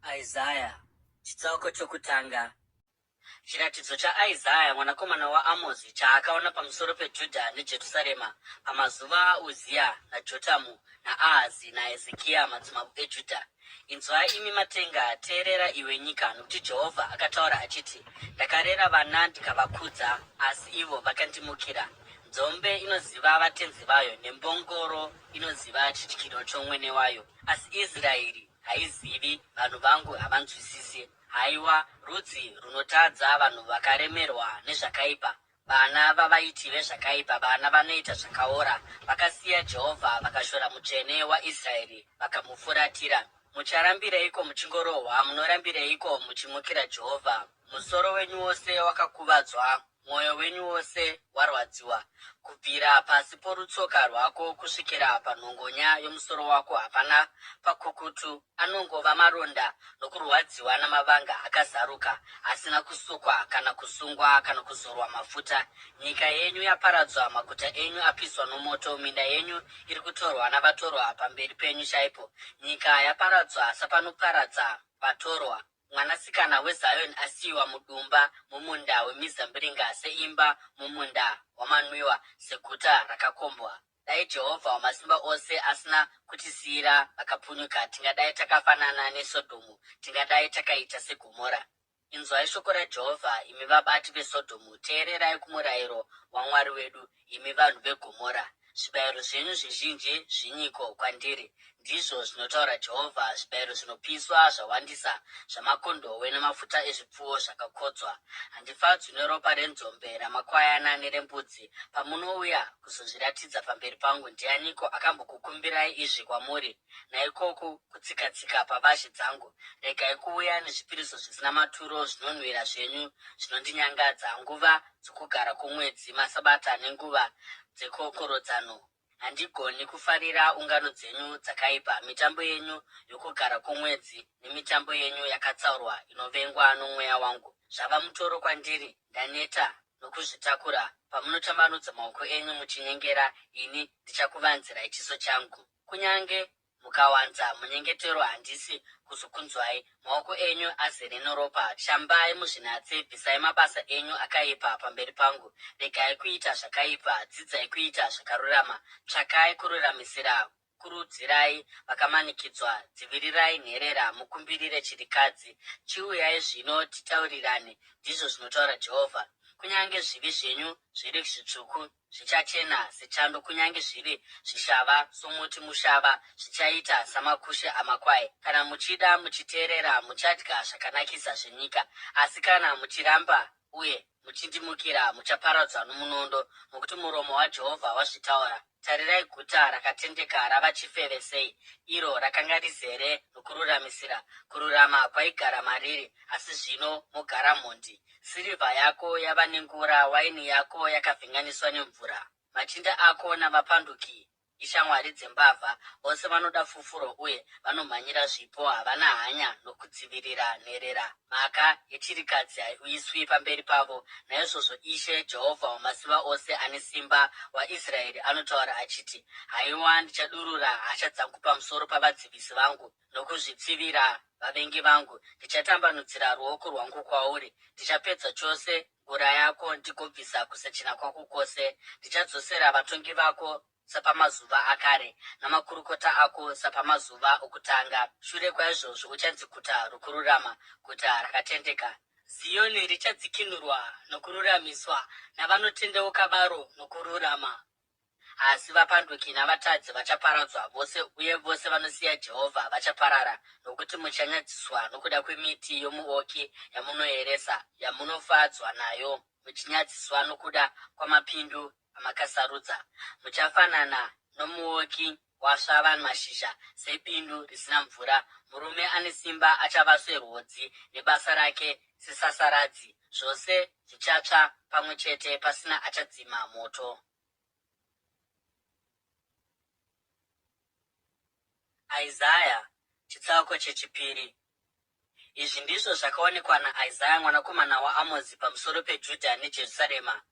Isaya chitsauko chokutanga. Chiratidzo chaIsaya mwanakomana waAmozi chaakaona pamusoro peJudha neJerusarema pamazuva aUzia naJotamu naAhazi naHezekia madzimambo eJudha. Inzwai imi matenga, teerera iwe nyika, nokuti Jehovha akataura achiti, ndakarera vana ndikavakudza, asi ivo vakandimukira. Nzombe inoziva vatenzi vayo, nembongoro inoziva chidyiro chomwene wayo, asi Israeri haizivi, vanhu vangu havanzwisisi. Haiwa, rudzi runotadza, vanhu vakaremerwa nezvakaipa, vana vavaiti vezvakaipa, vana vanoita zvakaora, vakasiya Jehovha, vakashora mutsvene waIsraeri, vakamufuratira. Mucharambireiko muchingorohwa? Munorambireiko muchimukira Jehovha? Musoro wenyu wose wakakuvadzwa, mwoyo wenyu wose warwadziwa. Kubvira pasi porutsoka rwako kusvikira panhongonya yomusoro wako hapana pakukutu, anongova maronda nokurwadziwa namavanga akazaruka, asina kusukwa kana kusungwa kana kuzorwa mafuta. Nyika yenyu yaparadzwa, maguta enyu apiswa nomoto, minda yenyu iri kutorwa navatorwa pamberi penyu chaipo. Nyika yaparadzwa sapanoparadza vatorwa. Mwanasikana weZioni asiyiwa mudumba, mumunda wemizambiringa, seimba mumunda wamanwiwa, seguta rakakombwa. Dai Jehovha Wamasimba Ose asina kutisiyira vakapunyuka, tingadai takafanana neSodhomu, tingadai takaita seGomora. Inzwai shoko raJehovha, imi vabati veSodhomu, teererai kumurayiro waMwari wedu, imi vanhu veGomora. Zvibayiro zvenyu zvizhinji zvinyiko kwandiri, ndizvo zvinotaura Jehovha. Zvibayiro zvinopiswa zvawandisa, zvamakondobwe namafuta ezvipfuwo zvakakodzwa. Handifadzwi neropa renzombe, ramakwayana nerembudzi. Pamunouya kuzozviratidza pamberi pangu, ndianiko akambokukumbirai izvi kwamuri? Naikoko kutsika-tsika pavazhe dzangu. Regai kuuya nezvipiriso zvisina maturo, zvinonhuhwira zvenyu zvinondinyangadza. Nguva dzokugara kwomwedzi, masabata nenguva dzekokorodzano. Handigoni kufarira ungano dzenyu dzakaipa, mitambo yenyu yokugara kwomwedzi nemitambo yenyu yakatsaurwa inovengwa nomweya wangu. Zvava mutoro kwandiri, ndaneta nokuzvitakura. Pamunotambanudza maoko enyu muchinyengera, ini ndichakuvanzirai chiso changu. Kunyange mukawanza munyengetero, handisi kuzokunzwai. Maoko enyu azere neropa. Shambai muzvinatse, bvisai mabasa enyu akaipa pamberi pangu. Regai kuita zvakaipa, dzidzai kuita zvakarurama. Tsvakai kururamisira, kurudzirai vakamanikidzwa. Dzivirirai nherera, mukumbirire chirikadzi. Chiuyai zvino titaurirane, ndizvo zvinotaura Jehovha. Kunyange zvivi zvenyu zviri zvitsvuku, zvichachena sechando. Kunyange zviri zvishava somuti mushava, zvichaita samakushe amakwai. Kana muchida muchiteerera, muchadya zvakanakisa zvenyika. Asi kana muchiramba uye muchindimukira, muchaparadzwa nomunondo, nokuti muromo waJehovha wazvitaura. Tarirai, guta rakatendeka rava chifeve sei, iro rakanga rizere nokururamisira. Kururama kwaigara mariri, asi zvino mogara mhondi. Sirivha yako yava nengura, waini yako yakavhenganiswa nemvura. Machinda ako navapanduki ishamwari dzembavha, vose vanoda fufuro uye vanomhanyira zvipo, havana hanya nokudzivirira nherera. Mhaka yechirikadzi haiuyiswi pamberi pavo. Naizvozvo Ishe Jehovha Wamasimba Ose ane simba waIsraeri anotaura achiti, haiwa, ndichadurura hasha dzangu pamusoro pavadzivisi vangu nokuzvitsivira vavengi vangu. Ndichatambanudzira ruoko rwangu kwauri, ndichapedza chose ngura yako ndigobvisa kusachena kwako kwose. Ndichadzosera vatongi vako sapamazuva akare, namakurukota ako sapamazuva okutanga. Shure kwaizvozvo uchanzi guta rokururama, guta rakatendeka. Zioni richadzikinurwa nokururamiswa, navanotendeuka varo nokururama. Asi vapanduki navatadzi vachaparadzwa vose, uye vose vanosiya Jehovha vachaparara, nokuti muchanyadziswa nokuda kwemiti yomuoki yamunoeresa, yamunofadzwa nayo, muchinyadziswa nokuda kwamapindu amakasarudza. Muchafanana nomuoki wasvava mashizha, sebindu risina mvura. Murume ane simba achava serwodzi, nebasa rake sesasaradzi. Zvose zvichatsva pamwe chete, pasina achadzima moto. Isaya chitsauko chechipiri. Izvi ndizvo zvakaonekwa naIsaya mwanakomana waAmozi pamusoro peJudha neJerusarema.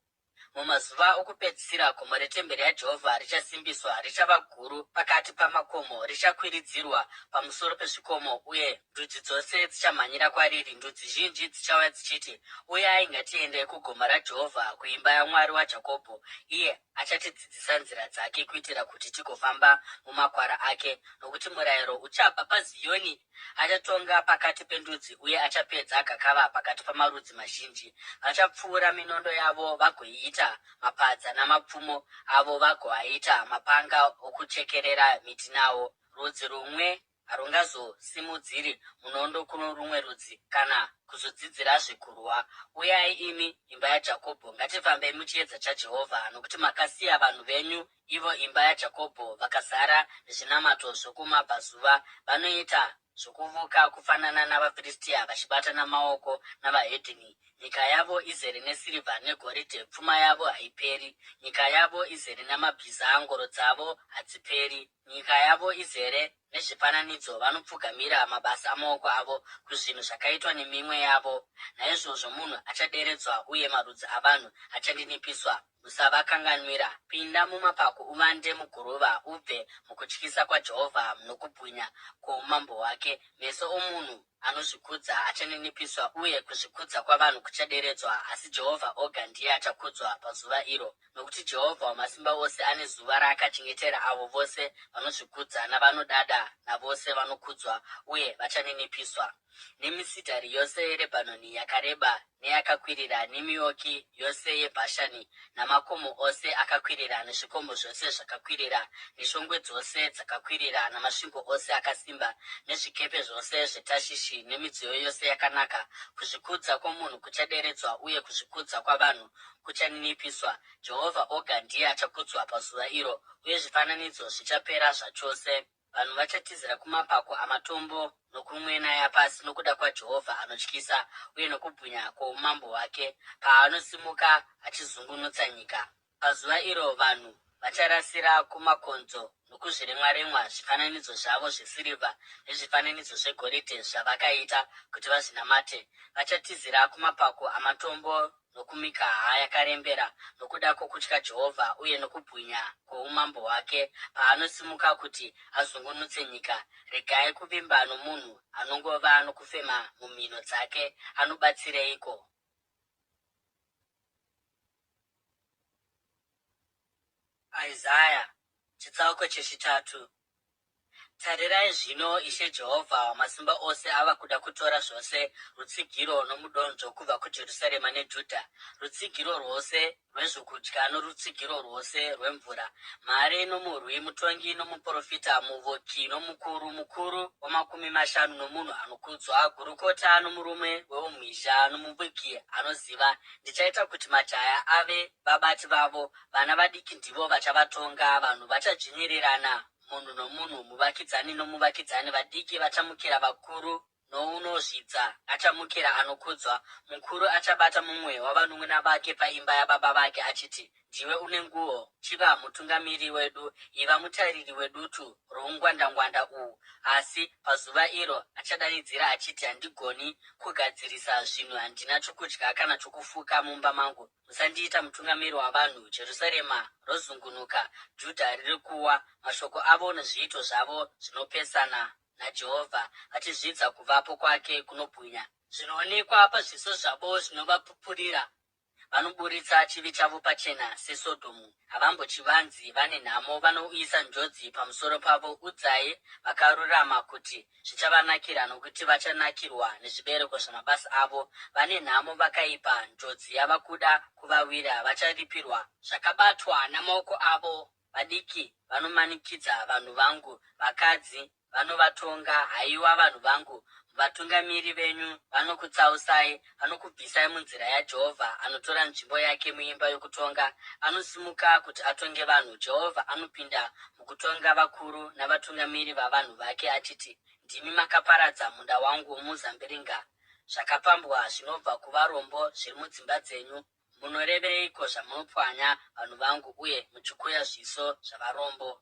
Mumazuva okupedzisira gomo retemberi yaJehovha richasimbiswa, richava guru pakati pamakomo, richakwiridzirwa pamusoro pezvikomo, uye ndudzi dzose dzichamhanyira kwariri. Ndudzi zhinji dzichauya dzichiti, uyai ngatiendei kugomo raJehovha, kuimba yaMwari waJakobho. Iye achatidzidzisa nzira dzake, kuitira kuti tigofamba mumakwara ake. Nokuti murayiro uchabva paZioni. Achatonga pakati pendudzi, uye achapedza gakava pakati pamarudzi mazhinji. Vachapfuura minondo yavo vagoiita mapadza, namapfumo avo vagoaita mapanga okuchekerera miti nawo. Rudzi rumwe harungazosimudziri munondo kuno rumwe rudzi, kana kuzodzidzirazve kurwa. Uyai imi imba yaJakobho, ngatifambei muchiedza chaJehovha, nokuti makasiya vanhu venyu, ivo imba yaJakobho, vakazara nezvinamato zvokumabvazuva. Vanoita zvokuvuka kufanana navaFiristia, vachibatana maoko navahedheni. Nyika yavo izere nesirivha negoridhe, pfuma yavo haiperi. Nyika yavo izere namabhiza, ngoro dzavo hadziperi. Nyika yavo izere nezvifananidzo, vanopfugamira mabasa amaoko avo, kuzvinhu zvakaitwa nemimwe yavo. Naizvozvo munhu achaderedzwa, uye marudzi avanhu achandinipiswa. Musavakanganwira. Pinda mumapako, uvande muguruva, ubve mukutyisa kwaJehovha nokubwinya kwoumambo hwake. Meso omunhu anozvikudza achaninipiswa, uye kuzvikudza kwavanhu kuchaderedzwa, asi Jehovha oga ndiye achakudzwa pazuva iro. Nokuti Jehovha Wamasimba Ose ane zuva raakachengetera avo vose vanozvikudza navanodada, navose vanokudzwa, uye vachaninipiswa. Nemisidhari yose yeRebhanoni yakareba neyakakwirira, nemioki yose yeBhashani, namakomo ose akakwirira, nezvikomo zvose zvakakwirira, neshongwe dzose dzakakwirira, namasvingo ose akasimba, nezvikepe zvose zveTashishi, nemidziyo yose yakanaka. Kuzvikudza kwomunhu kuchaderedzwa, uye kuzvikudza kwavanhu kuchaninipiswa. Jehovha oga ndiye achakudzwa pazuva iro, uye zvifananidzo zvichapera zvachose. Vanhu vachatizira kumapako amatombo nokumwena yapasi, nokuda kwaJehovha anotyisa, uye nokubwinya kwoumambo hwake, paanosimuka achizungunutsa nyika. Pazuva iro vanhu vacharasira kumakonzo nokuzviremwa-remwa zvifananidzo zvavo zvesirivha nezvifananidzo zvegoridhe zvavakaita kuti vazvinamate. Vachatizira kumapako amatombo nokumikaha yakarembera, nokuda kwokutya Jehovha uye nokubwinya kwoumambo hwake, paanosimuka kuti azungunutse nyika. Regai kuvimba nomunhu anongova nokufema mumhino dzake. Anobatsireiko? Isaya chitsauko chechitatu. Tarirai zvino, Ishe Jehovha Wamasimba Ose ava kuda kutora zvose rutsigiro nomudonzvo kubva kuJerusarema neJudha, rutsigiro rwose rwezvokudya norutsigiro rwose rwemvura. Mhare nomurwi, mutongi nomuprofita, muvoki mukuru wa50, nomunhu anokudzwa, gurukota nomurume weumhizha, nomuviki anoziva. Ndichaita kuti majaya ave vabati vavo, vana vadiki ndivo vachavatonga. Vanhu vachadzvinyirirana, munhu nomunhu, muvakidzani nomuvakidzani. Vadiki vachamukira vakuru, nounozvidza achamukira anokudzwa. Mukuru achabata mumwe wavanun'una vake paimba yababa vake achiti, ndiwe une nguo, chiva mutungamiri wedu, iva mutariri wedutu roungwandangwanda uhu. Asi pazuva iro achadanidzira achiti, handigoni kugadzirisa zvinhu, handina chokudya kana chokufuka mumba mangu. Musandiita mutungamiri wavanhu. Jerusarema rozungunuka, Judha riri kuwa. Mashoko avo nezviito zvavo zvinopesana naJehovha, vachizvidza kuvapo kwake kunobwinya. Zvinoonekwa pazviso zvavo zvinovapupurira. Vanoburitsa chivi chavo pachena seSodhomu. Havambochivanzi. Vane nhamo, vanouyisa njodzi pamusoro pavo. Udzai vakarurama kuti zvichavanakira, nokuti vachanakirwa nezvibereko zvamabasa avo. Vane nhamo vakaipa, njodzi yava kuda kuvawira. Vacharipirwa zvakabatwa namaoko avo. Vadiki vanomanikidza vanhu vangu, vakadzi vanovatonga. Haiwa vanhu vangu, vatungamiri venyu vanokutsausai. Vanokubvisai munzira yaJehovha. Anotora nzvimbo yake muimba yokutonga. Anosimuka kuti atonge vanhu. Jehovha anopinda mukutonga vakuru navatungamiri vavanhu vake achiti, ndimi makaparadza munda wangu womuzambiringa. Zvakapambwa zvinobva kuvarombo zviri mudzimba dzenyu. Munoreveiko zvamunopwanya vanhu vangu, uye muchikuya zviso zvavarombo?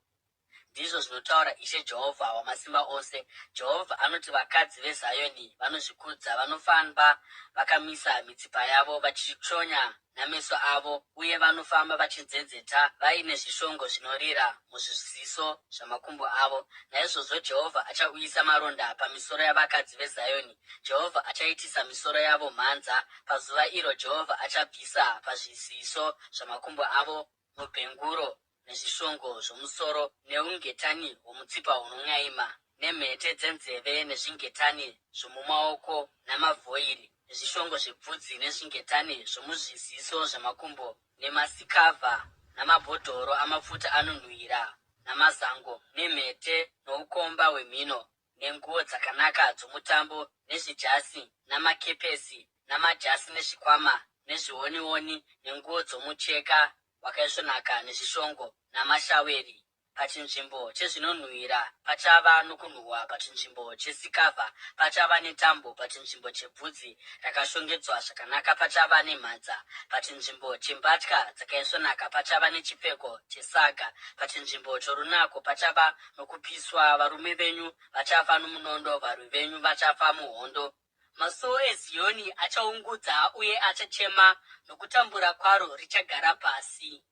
ndizvo zvinotaura Ishe Jehovha Wamasimba Ose. Jehovha anoti vakadzi veZioni vanozvikudza, vanofamba vakamisa mitsipa yavo, vachichonya nameso avo, uye vanofamba vachinzenzeta vaine zvishongo zvinorira muzviziso zvamakumbo avo. Naizvozvo Jehovha achauyisa maronda pamisoro yavakadzi veZioni. Jehovha achaitisa misoro yavo mhanza. Pazuva iro Jehovha achabvisa pazviziso zvamakumbo avo mubhenguro nezvishongo zvomusoro, neungetani hwomutsipa hunon'aima, nemhete dzenzeve, nezvingetani zvomumaoko, namavhoiri, nezvishongo zvebvudzi, nezvingetani zvomuzviziso zvamakumbo, nemasikavha, namabhodhoro amafuta anonhuhwira, namazango, nemhete, noukomba hwemhino, nenguo dzakanaka dzomutambo, nezvijasi, namakepesi, namajasi, nezvikwama, nezvionioni, nenguo dzomucheka wakaisvonaka, nezvishongo, namashaweri. Pachinzvimbo chezvinonhuhwira pachava nokunhuhwa, pachinzvimbo chesikavha pachava netambo, pachinzvimbo chebvudzi rakashongedzwa zvakanaka pachava nemhanza, pachinzvimbo chembatya dzakaisvonaka pachava nechipfeko chesaga, pachinzvimbo chorunako pachava nokupiswa. Varume venyu vachafa nomunondo, varwi venyu vachafa muhondo. Masuo eZioni achaungudza uye achachema, nokutambura kwaro richagara pasi.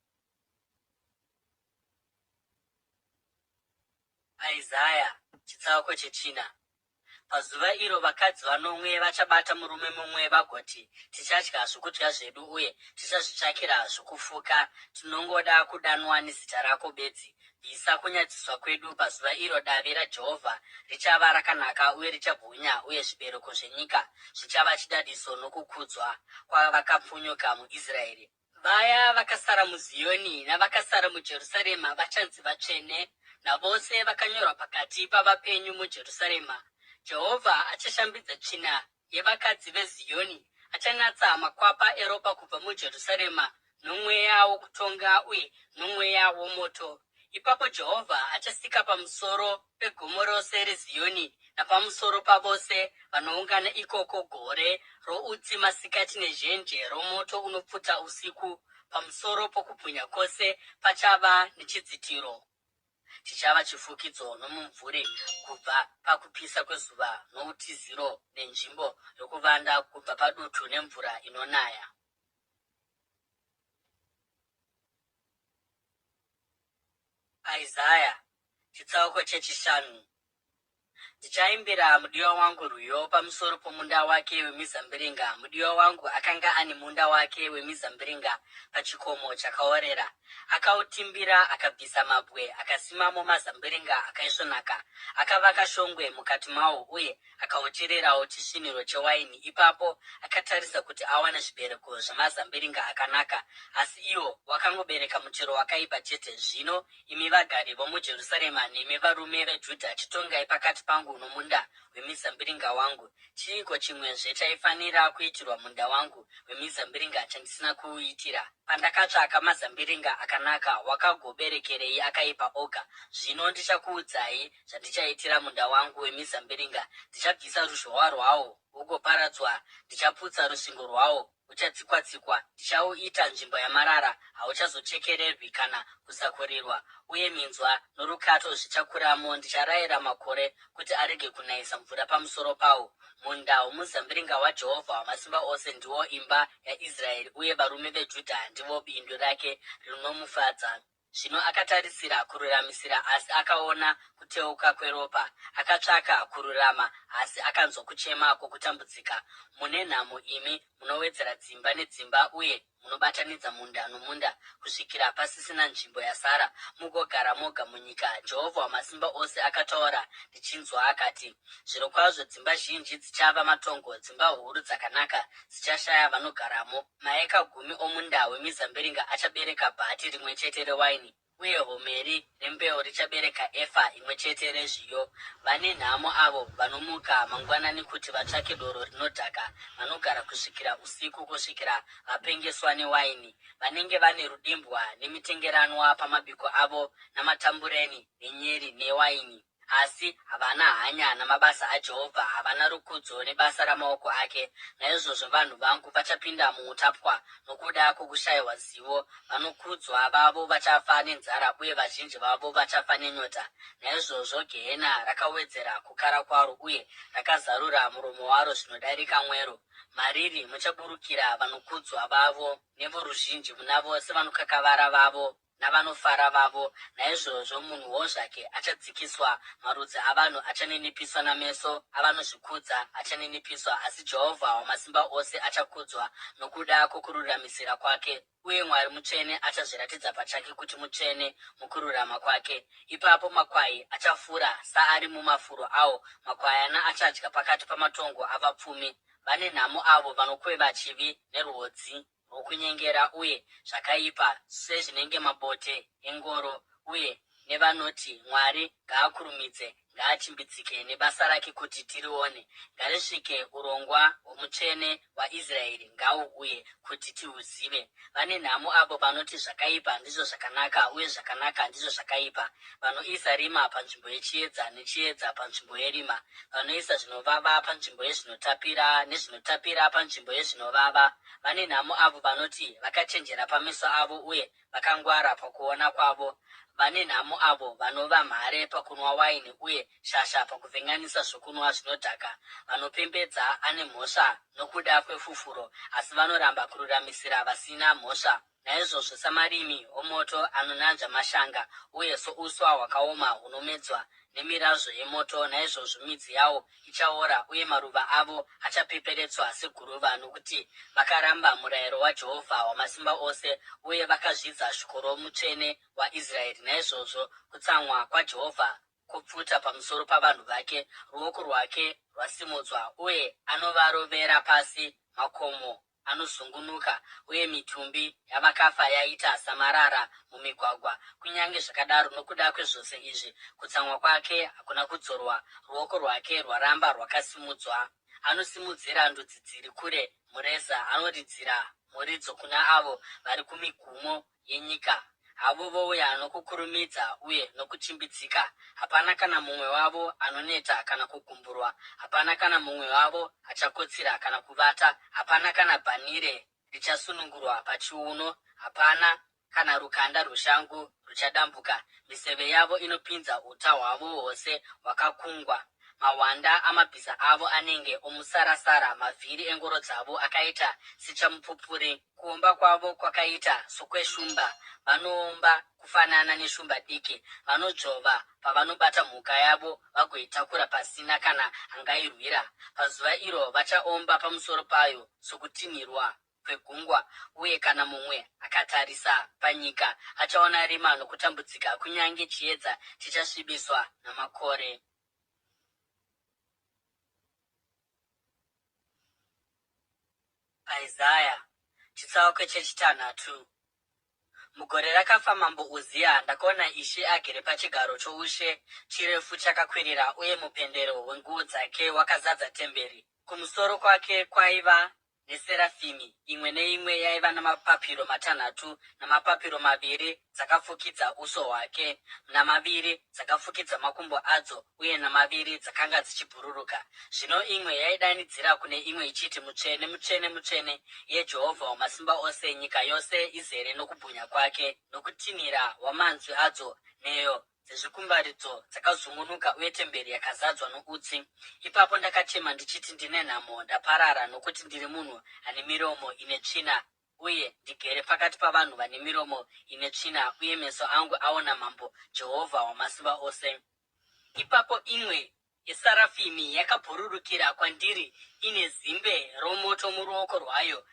Isaya chitsauko chechina. Pazuva iro vakadzi vanomwe vachabata murume mumwe vagoti, tichadya zvokudya zvedu uye tichazvitsvakira zvokufuka. Tinongoda kudanwa nezita rako bedzi. Bvisa kunyadziswa kwedu. Pazuva iro davi raJehovha richava rakanaka uye richabwinya, uye zvibereko zvenyika zvichava chidadiso nokukudzwa kwavakapfunyuka muIsraeri. Vaya vakasara muZioni navakasara muJerusarema vachanzi vatsvene, navose vakanyorwa pakati pavapenyu muJerusarema. Jehovha achashambidza tsvina yevakadzi veZioni, achanatsa makwapa eropa kubva muJerusarema nomweya wokutonga uye nomweya womoto. Ipapo Jehovha achasika pamusoro pegomo rose reZioni napamusoro pavose vanoungana ikoko gore routsi masikati nezhenje romoto unopfuta usiku. Pamusoro pokubwinya kwose pachava nechidzitiro. Chichava chifukidzo nomumvuri kubva pakupisa kwezuva, noutiziro nenzvimbo yokuvanda kubva padutu nemvura inonaya. Isaya chitsauko chechishanu. Ndichaimbira mudiwa wangu rwiyo pamusoro pomunda wake wemizambiringa. Mudiwa wangu akanga ane munda wake wemizambiringa pachikomo chakaorera. Akautimbira, akabvisa mabwe, akasimamo mazambiringa akaisvonaka. Akavaka shongwe mukati mawo uye akauchererawo chisviniro chewaini. Ipapo akatarisa kuti awana zvibereko zvamazambiringa akanaka, asi iwo wakangobereka muchero wakaipa chete. Zvino imi vagari vomuJerusarema nemi varume veJudha, chitongai pakati pangu nomunda wemizambiringa wangu. Chiiko chimwezve chaifanira kuitirwa munda wangu wemizambiringa chandisina kuuitira? Pandakatsvaka mazambiringa akanaka, wakagoberekerei akaipa oga? Zvino ndichakuudzai zvandichaitira munda wangu wemizambiringa. Ndichabvisa ruzhowa rwawo ugoparadzwa, ndichaputsa rusvingo rwawo uchatsikwa-tsikwa. Ndichauita nzvimbo yamarara, hauchazochekererwi kana kusakurirwa, uye minzwa norukato zvichakuramo. Ndicharayira makore kuti arege kunayisa mvura pamusoro pawo. Munda womuzambiringa waJehovha Wamasimba Ose ndiwo imba yaIsraeri, uye varume veJudha ndivo bindu rake rinomufadza. Zvino akatarisira kururamisira, asi akaona kuteuka kweropa. Akatsvaka kururama, asi akanzwa kuchema kwokutambudzika. Mune nhamo imi munowedzera dzimba nedzimba, uye munobatanidza munda nomunda, kusvikira pasisina nzvimbo yasara, mugogara moga munyika. Jehovha Wamasimba Ose akataura, ndichinzwa akati, zvirokwazvo dzimba zhinji dzichava matongo, dzimba huru dzakanaka dzichashaya vanogaramo. Maeka 10 omunda wemizambiringa achabereka bhati rimwe chete rewaini, uye homeri rembeu richabereka efa imwe chete rezviyo. Vane nhamo avo vanomuka mangwanani kuti vatsvake doro rinodhaka, vanogara kusvikira usiku, kusvikira vapengeswa newaini, vanenge vane rudimbwa nemitengeranwa pamabiko avo, namatambureni nenyeri newaini. asi havana hanya namabasa aJehovha, havana rukudzo nebasa ramaoko ake. Naizvozvo vanhu vangu vachapinda muutapwa nokuda kwokushayiwa zivo. Vanokudzwa vavo vachafa nenzara, uye vazhinji vavo vachafa nenyota. Naizvozvo gehena rakawedzera kukara kwaro, uye rakazarura muromo waro zvinodarika mwero. Mariri muchaburukira vanokudzwa vavo nevoruzhinji munavo sevanokakavara vavo navanofara vavo. Naizvozvo munhuwo zvake achadzikiswa, marudzi avanhu achaninipiswa, nameso avanozvikudza achaninipiswa. Asi Jehovha Wamasimba Ose achakudzwa nokuda kwokururamisira kwake, uye Mwari mutsvene achazviratidza pachake kuti mutsvene mukururama kwake. Ipapo makwai achafura saari mumafuro awo, makwayana achadya pakati pamatongo avapfumi. Vane nhamo avo vanokweva chivi nerwodzi rwokunyengera uye zvakaipa sezvinenge mabote engoro, uye nevanoti, Mwari ngaakurumidze, ngaachimbidzike nebasa rake kuti tirione. Ngarisvike urongwa hwomutsvene waIsraeri, ngahuuye kuti tihuzive. Vane nhamo avo vanoti, zvakaipa ndizvo zvakanaka, uye zvakanaka ndizvo zvakaipa, vanoisa rima panzvimbo yechiedza nechiedza panzvimbo yerima, vanoisa zvinovava panzvimbo yezvinotapira nezvinotapira panzvimbo yezvinovava. Vane nhamo avo vanoti vakachenjera pameso avo, uye vakangwara pakuona kwavo. Vane nhamo avo vanova mhare pakunwa waini, uye shasha pakuvhenganisa zvokunwa zvinodhaka. Vanopembedza ane mhosva nokuda kwefufuro, asi vanoramba kururamisira vasina mhosva. Naizvozvo samarimi omoto anonanzva mashanga, uye souswa hwakaoma hunomedzwa nemirazvo yemoto, naizvozvo midzi yawo ichaora, uye maruva avo achapeperetswa seguruva, nokuti vakaramba murayiro waJehovha Wamasimba Ose, uye vakazvidza shoko romutsvene waIsraeri. Naizvozvo kutsamwa kwaJehovha kwopfuta pamusoro pavanhu vake, ruoko rwake rwasimudzwa, uye anovarovera pasi. Makomo anozungunuka, uye mitumbi yavakafa yaita samarara mumigwagwa. Kunyange zvakadaro, nokuda kwezvose izvi, kutsamwa kwake hakuna kudzorwa, ruoko rwake rwaramba rwakasimudzwa. Anosimudzira ndudzi dziri kure mureza, anoridzira muridzo kuna avo vari kumigumo yenyika. Havo vouya nokukurumidza uye nokuchimbidzika. Hapana kana mumwe wavo anoneta kana kugumburwa. Hapana kana mumwe wavo achakotsira kana kuvata. Hapana kana bhanire richasunungurwa pachiuno. Hapana kana rukanda rweshangu ruchadambuka. Miseve yavo inopinza uta hwavo hwose hwakakungwa. Mawanda amabhiza avo anenge omusarasara, mavhiri engoro dzavo akaita sechamupupuri. Kuomba kwavo kwakaita sokweshumba, vanoomba kufanana neshumba diki. Vanodzvova pavanobata mhuka yavo vagoitakura pasina kana angairwira. Pazuva iro vachaomba pamusoro payo sokutinhirwa kwegungwa, uye kana mumwe akatarisa panyika achaona rima nokutambudzika, kunyange chiedza chichasvibiswa namakore. Isaya chitsauko chechitanhatu. Mugore rakafa mambo Uzia, ndakaona Ishe agere pachigaro choushe, chirefu chakakwirira, uye mupendero wenguo dzake wakazadza temberi. Kumusoro kwake kwaiva neserafimi, imwe neimwe yaiva namapapiro matanhatu, namapapiro maviri dzakafukidza uso hwake, namaviri dzakafukidza makumbo adzo, uye namaviri dzakanga dzichibhururuka. Zvino imwe yaidanidzira kune imwe ichiti, mutsvene, mutsvene, mutsvene, yeJehovha Wamasimba Ose, nyika yose izere nokubwinya kwake, nokutinhira wamanzwi adzo, nheyo dzezvikumbaridzo dzakazungunuka, uye temberi yakazadzwa noutsi. Ipapo ndakachema ndichiti, ndine nhamo, ndaparara, nokuti ndiri munhu ane miromo ine tsvina, uye ndigere pakati pavanhu vane miromo ine tsvina, uye meso angu aona Mambo, Jehovha Wamasimba Ose. Ipapo imwe yesarafimi yakabhururukira kwandiri, ine zimbe romoto muruoko rwayo,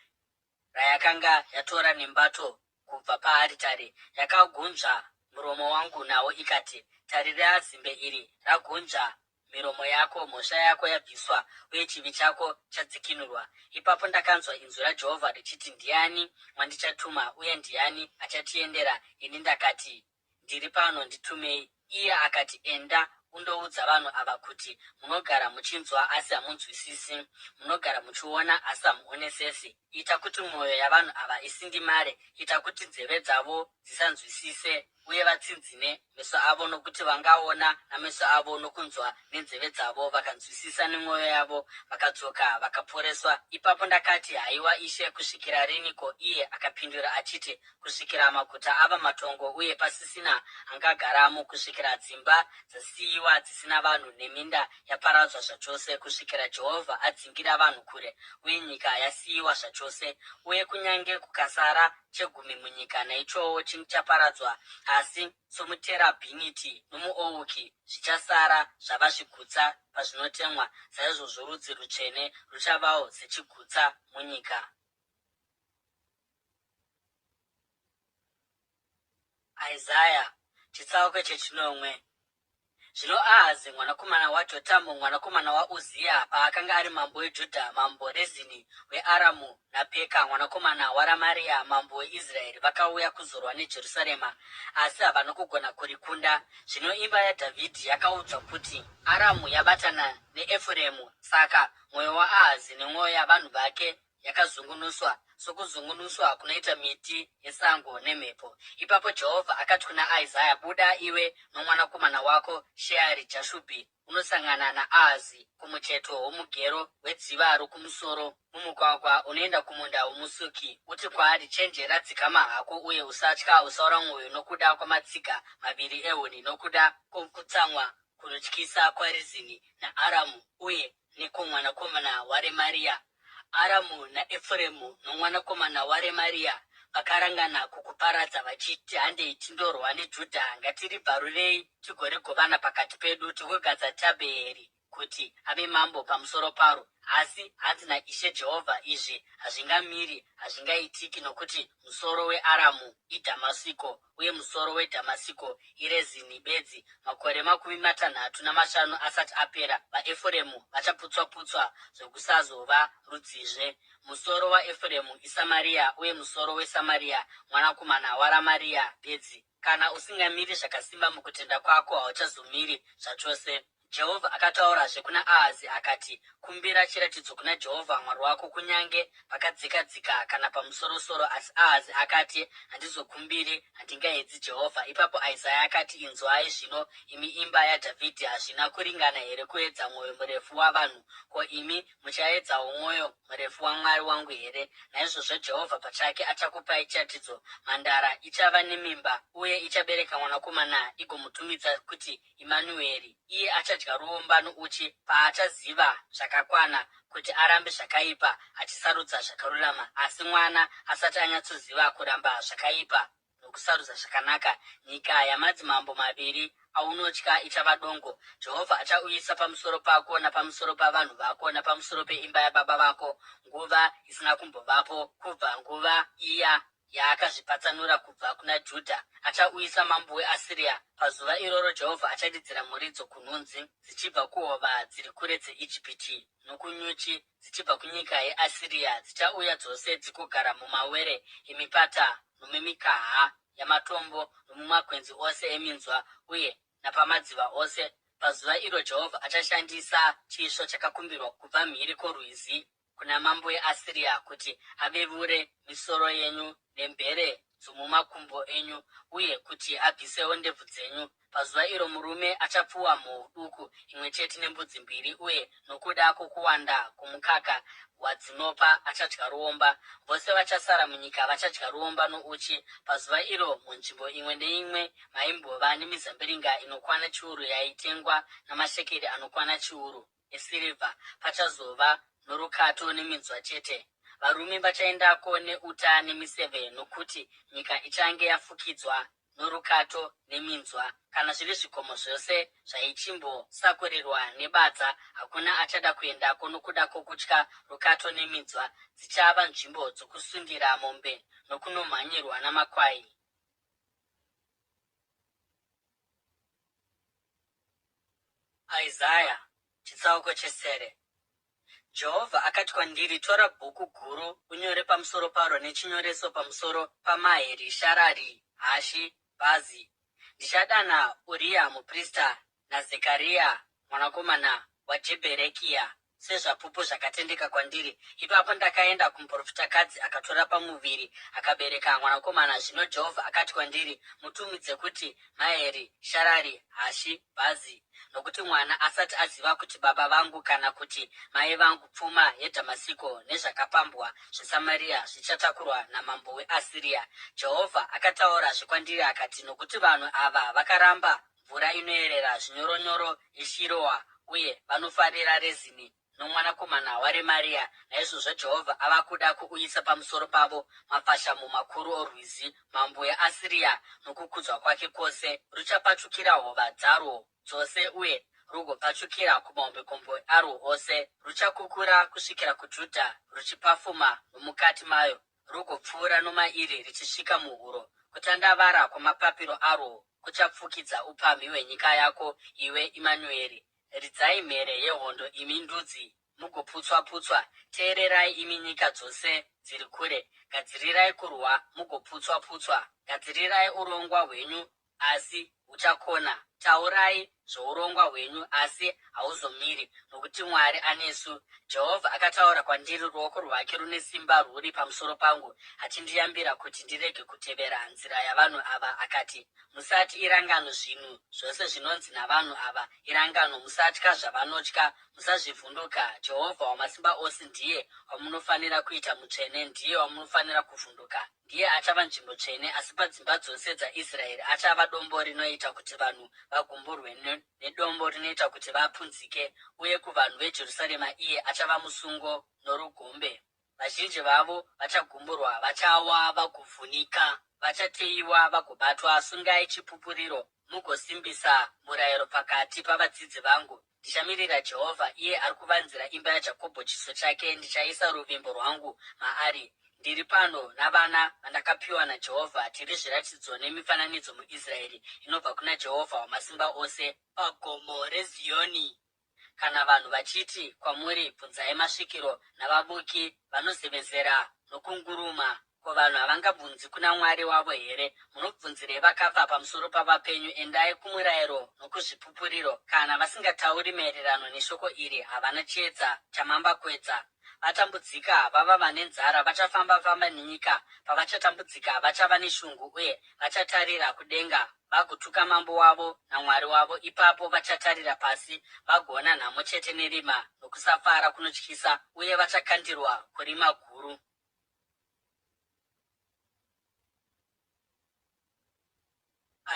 rayakanga yatora nembato kubva paaritari. Yakagunzva muromo wangu nawo ikati, tarira, zimbe iri ragunzva miromo yako, mhosva yako yabviswa, uye chivi chako chadzikinurwa. Ipapo ndakanzwa inzwi raJehovha richiti, ndiani mwandichatuma, uye ndiani achatiendera? Ini ndakati, ndiri pano, nditumei. Iye akati, enda undoudza vanhu ava kuti, munogara muchinzwa asi hamunzwisisi, munogara muchiona asi hamuonesesi. Ita kuti mwoyo yavanhu ava isindimare, ita kuti nzeve dzavo dzisanzwisise. uye vatsinzine meso avo nokuti vangaona, nameso avo nokunzwa, nenzeve dzavo vakanzwisisa nemwoyo yavo, vakadzoka vakaporeswa. Ipapo ndakati, haiwa Ishe, kusvikira riniko? Iye akapindura achiti, kusvikira maguta ava matongo uye pasisina angagaramo, kusvikira dzimba dzasiyiwa dzisina vanhu neminda yaparadzwa zvachose, kusvikira Jehovha adzingira vanhu kure uye nyika yasiyiwa zvachose. Uye kunyange kukasara chegumi munyika, naichowo chichaparadzwa. Asi somuterabhiniti nomuouki zvichasara zvava zvigutsa pazvinotemwa, saizvozvo rudzi rutsvene ruchavawo sechigutsa munyika. Isaya chitsauko chechinomwe. Zvino Ahazi mwanakomana waJotamu mwanakomana waUzia paakanga ari mambo weJudha, mambo Rezini weAramu naPeka mwanakomana waRamaria mambo weIsraeri vakauya kuzorwa neJerusarema, asi havana kugona kurikunda. Zvino imba yaDhavhidhi yakaudzwa kuti Aramu yabatana neEfuremu. Saka mwoyo waAhazi nemwoyo yavanhu vake yakazungunuswa, sokuzungunuswa kunoita miti yesango nemhepo. Ipapo Jehovha akati kuna Isaya, buda iwe nomwanakomana wako Sheari Jashubhi unosangana naAhazi kumucheto womugero wedziva rokumusoro mumugwagwa unoenda kumunda womusuki. Uti kwaari, chenjera, dzikama hako uye usatya, usaora mwoyo nokuda kwamatsiga maviri ehuni, nokuda kwokutsamwa kunotyisa kwaRezini naAramu uye nekwomwanakomana waRemaria. Aramu naEfuremu nomwanakomana waRemaria vakarangana kukuparadza vachiti, handei tindorwa neJudha, ngatiribvarurei tigorigovana pakati pedu, tigogadza Tabheeri kuti ave mambo pamusoro paro. Asi hanzi naIshe Jehovha, izvi hazvingamiri, hazvingaitiki, nokuti musoro weAramu iDhamasiko uye musoro weDhamasiko iRezini bedzi. Makore 65 asati apera, vaEfuremu vachaputswa-putswa zvokusazova rudzizve. Musoro waEfuremu iSamaria uye musoro weSamaria mwanakomana waRamaria bedzi. Kana usingamiri zvakasimba mukutenda kwako, hauchazomiri zvachose. Jehovha akataurazve kuna Ahazi akati, kumbira chiratidzo kuna Jehovha Mwari wako, kunyange pakadzika-dzika kana pamusoro-soro. Asi Ahazi akati, handizokumbiri, handingaedzi Jehovha. Ipapo Isaya akati, inzwai zvino, imi imba yaDhavhidhi, hazvina kuringana here kuedza mwoyo murefu wavanhu? Ko, imi muchaedzawo mwoyo murefu waMwari wangu here? Naizvozvo Jehovha pachake achakupai chiratidzo. Mhandara ichava nemimba uye ichabereka mwanakomana, igomutumidza kuti Imanueri. Iye achadya ruomba nouchi paachaziva zvakakwana kuti arambe zvakaipa, achisarudza zvakarurama. Asi mwana asati anyatsoziva kuramba zvakaipa nokusarudza zvakanaka. Nyika yamadzimambo maviri aunotya ichava dongo. Jehovha achauyisa pamusoro pako napamusoro pavanhu vako napamusoro peimba yababa vako nguva isina kumbovapo kubva nguva iya yaakazvipatsanura kubva kuna Judha. Achauyisa mambo weAsiria. Pazuva iroro Jehovha acharidzira muridzo kunhunzi dzichibva kuhova dziri kure dzeIjipiti, nokunyuchi dzichibva kunyika yeAsiria. Dzichauya dzose dzigogara mumawere emipata nomumikaha yamatombo nomumakwenzi ose eminzwa uye napamadziva ose. Pazuva iro Jehovha achashandisa chisvo chakakumbirwa kubva mhiri kworwizi kuna mambo weAsiria kuti avevure misoro yenyu nemvere dzomumakumbo enyu, uye kuti abvisewo ndebvu dzenyu. Pazuva iro murume achapfuwa mhou duku imwe chete nembudzi 2, uye nokuda kwokuwanda kwomukaka wadzinopa achadya ruomba. Vose vachasara munyika vachadya ruomba nouchi. Pazuva iro munzvimbo imwe neimwe maimbova nemizambiringa inokwana chiuru yaitengwa namashekeri anokwana chiuru esirivha. Pachazova norukato neminzwa chete. Varume vachaendako neuta nemiseve, nokuti nyika ichange yafukidzwa norukato neminzwa. Kana zviri zvikomo zvose zvaichimbosakurirwa nebadza, hakuna achada kuendako nokuda kwokutya rukato neminzwa. Dzichava nzvimbo dzokusungira mombe nokunomhanyirwa namakwai. Isaya chitsauko chesere. Jehovha akati kwandiri, tora bhuku guru unyore pamusoro paro nechinyoreso pamusoro paMaheri Sharari Hashi Bhazi. Ndichadana Uria muprista naZekaria mwanakomana waJebherekia sezvapupu zvakatendeka kwandiri. Ipapo ndakaenda kumuprofitakadzi akatora pamuviri akabereka mwanakomana. Zvino Jehovha akati kwandiri, mutumidze kuti Maheri Sharari Hashi Bhazi, nokuti mwana asati aziva kuti baba vangu kana kuti mai vangu pfuma yeDhamasiko nezvakapambwa zveSamaria zvichatakurwa namambo weAsiria. Jehovha akataura zvikwandiri akati, nokuti vanhu ava vakaramba mvura inoerera zvinyoronyoro yeShiroa uye vanofarira Rezini nomwanakomana waRemaria, naizvozvo Jehovha ava kuda kuuyisa pamusoro pavo mafashamu makuru orwizi. Mambo weAsiria nokukudzwa kwake kwose ruchapachukira hova dzarwo dzose uye rugopachukira kumahombekombe arwo ose. Ruchakukura kusvikira kuJudha ruchipafuma nomukati mayo, rugopfuura nomairi richisvika muhuro. Kutandavara kwamapapiro arwo kuchapfukidza upamhi hwenyika yako, iwe Imanueri. Ridzai mhere yehondo imi ndudzi mugoputswa-putswa. Teererai imi nyika dzose dziri kure. Gadzirirai kurwa mugoputswa-putswa. Gadzirirai urongwa hwenyu asi huchakona. Taurai zvourongwa hwenyu asi hauzomiri, nokuti Mwari anesu. Jehovha akataura kwandiri, ruoko rwake rune simba rwuri pamusoro pangu, achindiyambira kuti ndirege kutevera nzira yavanhu ava. Akati, musati irangano zvinhu zvose zvinonzi navanhu ava. Irangano, musatya zvavanotya, musazvivhunduka. Jehovha Wamasimba Ose ndiye wamunofanira kuita mutsvene, ndiye wamunofanira kuvhunduka. Ndiye achava nzvimbo tsvene, asi padzimba dzose dzaIsraeri achava dombo rinoita kuti vanhu vagumburwe nedombo rinoita kuti vapunzike, uye kuvanhu veJerusarema iye achava musungo norugombe. Vazhinji vavo vachagumburwa, vachawa vagovhunika, vachateyiwa vagobatwa. Sungai chipupuriro mugosimbisa murayiro pakati pavadzidzi vangu. Ndichamirira Jehovha, iye ari kuvanzira imba yaJakobho chiso chake. Ndichaisa ruvimbo rwangu maari. Ndiri pano navana vandakapiwa naJehovha, tiri zviratidzo nemifananidzo muIsraeri inobva kuna Jehovha Wamasimba Ose pagomo reZioni. Kana vanhu vachiti kwamuri, bvunzai masvikiro, navavuki vanozemezera nokunguruma, ko vanhu havangabvunzi kuna Mwari wavo here? Munobvunzirei vakafa pamusoro pavapenyu? Endai kumurayiro nokuzvipupuriro. Kana vasingatauri maererano neshoko iri, havana chiedza chamambakwedza. Vatambudzika, vava vane nzara, vachafamba-famba nenyika. Pavachatambudzika vachava neshungu uye vachatarira kudenga, vagotuka mambo wavo naMwari wavo. Ipapo vachatarira pasi vagoona nhamo chete nerima nokusafara kunotyisa, uye vachakandirwa kurima guru.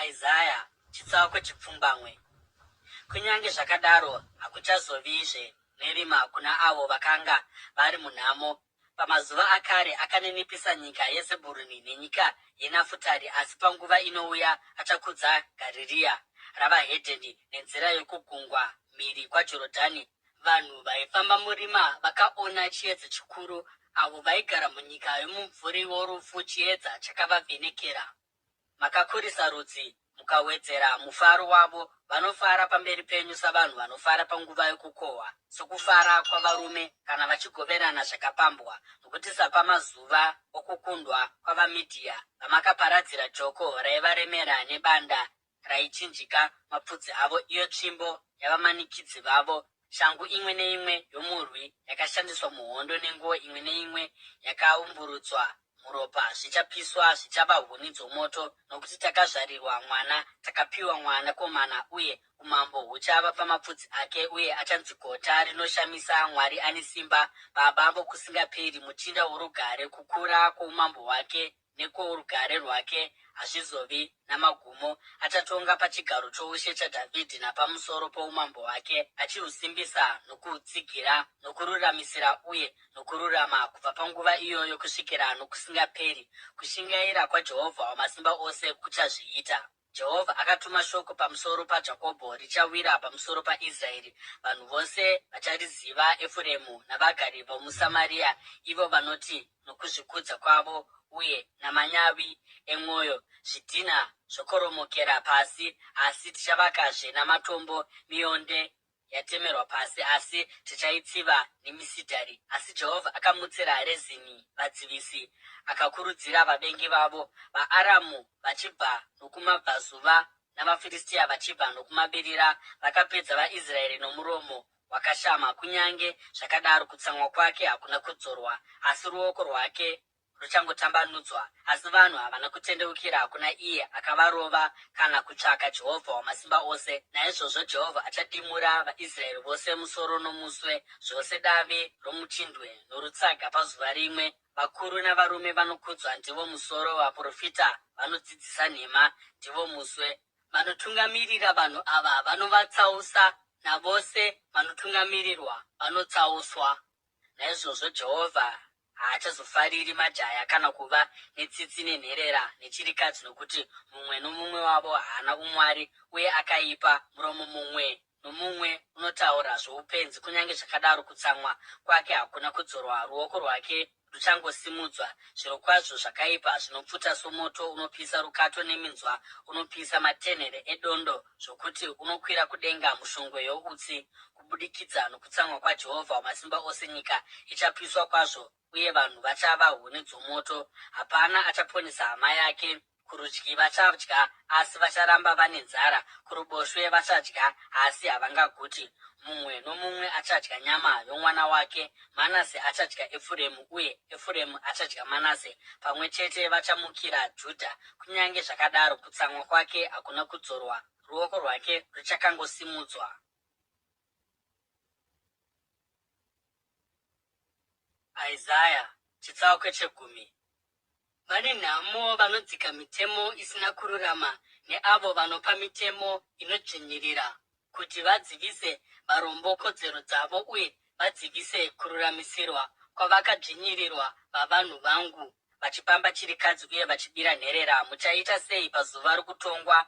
Isaya chitsauko chipfumbamwe. Kunyange zvakadaro hakuchazovizve nerima kuna avo vakanga vari munhamo. Pamazuva akare akaninipisa nyika yeZebhuruni nenyika yeNafutari, asi panguva inouya achakudza Garirea ravaHedheni nenzira yokugungwa mhiri kwaJorodhani. Vanhu vaifamba murima vakaona chiedza chikuru. Avo vaigara munyika yomumvuri worufu, chiedza chakavavhenekera. Makakurisa rudzi mukawedzera mufaro wavo. Vanofara pamberi penyu savanhu vanofara panguva yokukohwa, sokufara kwavarume kana vachigoverana zvakapambwa. Nokuti sapamazuva okukundwa kwavaMidhia, vamakaparadzira joko raivaremera nebanda raichinjika mapfudzi avo, iyo tsvimbo yavamanikidzi vavo. Shangu imwe neimwe yomurwi yakashandiswa muhondo, nenguo imwe neimwe yakaumburudzwa muropa zvichapiswa, zvichava huni dzomoto. Nokuti takazvarirwa mwana, takapiwa mwanakomana, uye umambo huchava pamapfudzi ake, uye achanzi Gota Rinoshamisa, Mwari ane simba, Baba vokusingaperi, Muchinda worugare. Kukura kwoumambo hwake nekworugare rwake hazvizovi namagumo. Achatonga pachigaro choushe chaDhavhidhi napamusoro poumambo hwake, achihusimbisa nokuhutsigira nokururamisira uye nokururama, kubva panguva iyoyo kusvikira nokusingaperi. Kushingaira kwaJehovha Wamasimba Ose kuchazviita. Jehovha akatuma shoko pamusoro paJakobho, richawira pamusoro paIsraeri. Vanhu vose vachariziva, Efuremu navagari vomuSamaria, ivo vanoti nokuzvikudza kwavo uye namanyawi emwoyo, zvidhina zvokoromokera pasi. Asi tichavakazve namatombo, mionde yatemerwa pasi, asi tichaitsiva nemisidhari. Asi Jehovha akamutsira Rezini vadzivisi, akakurudzira vavengi vavo. VaAramu vachibva nokumabvazuva navaFiristia vachibva nokumavirira vakapedza vaIsraeri nomuromo wakashama. Kunyange zvakadaro kutsamwa kwake hakuna kudzorwa, asi ruoko rwake ruchangotambanudzwa. Asi vanhu havana kutendeukira kuna iye akavarova kana kutsvaka Jehovha Wamasimba Ose. Naizvozvo Jehovha achadimura vaIsraeri vose musoro nomuswe, zvose dave romuchindwe norutsaga pazuva rimwe. Vakuru navarume vanokudzwa ndivo musoro, vaprofita vanodzidzisa nhema ndivo muswe. Vanotungamirira vanhu ava vanovatsausa, navose vanotungamirirwa vanotsauswa. Naizvozvo Jehovha haachazofariri majaya kana kuva netsitsi nenherera nechirikadzi, nokuti mumwe nomumwe wavo haana umwari uye akaipa. Muromo mumwe nomumwe unotaura zvoupenzi. Kunyange zvakadaro kutsamwa kwake hakuna kudzorwa, ruoko rwake ruchangosimudzwa. Zvirokwazvo zvakaipa zvinopfuta somoto unopisa rukato, neminzwa unopisa matenhere edondo, zvokuti unokwira kudenga mushongwe youtsi. Kubudikidza nokutsamwa kwaJehovha Wamasimba Ose nyika ichapiswa kwazvo, uye vanhu vachava huni dzomoto. Hapana achaponesa hama yake. Kurudyi vachadya asi vacharamba vane nzara, kuruboshwe vachadya asi havangaguti. Mumwe nomumwe achadya nyama yomwana wake. Manase achadya Efuremu uye Efuremu achadya Manase. Pamwe chete vachamukira Judha. Kunyange zvakadaro kutsamwa kwake hakuna kudzorwa, ruoko rwake ruchakangosimudzwa. Isaya chitsauko chegumi. Vane nhamo vanodzika mitemo isina kururama, neavo vanopa mitemo inodzvinyirira, kuti vadzivise varombo kodzero dzavo uye vadzivise kururamisirwa kwavakadzvinyirirwa vavanhu vangu, vachipamba chirikadzi uye vachibira nherera. Muchaita sei pazuva rokutongwa?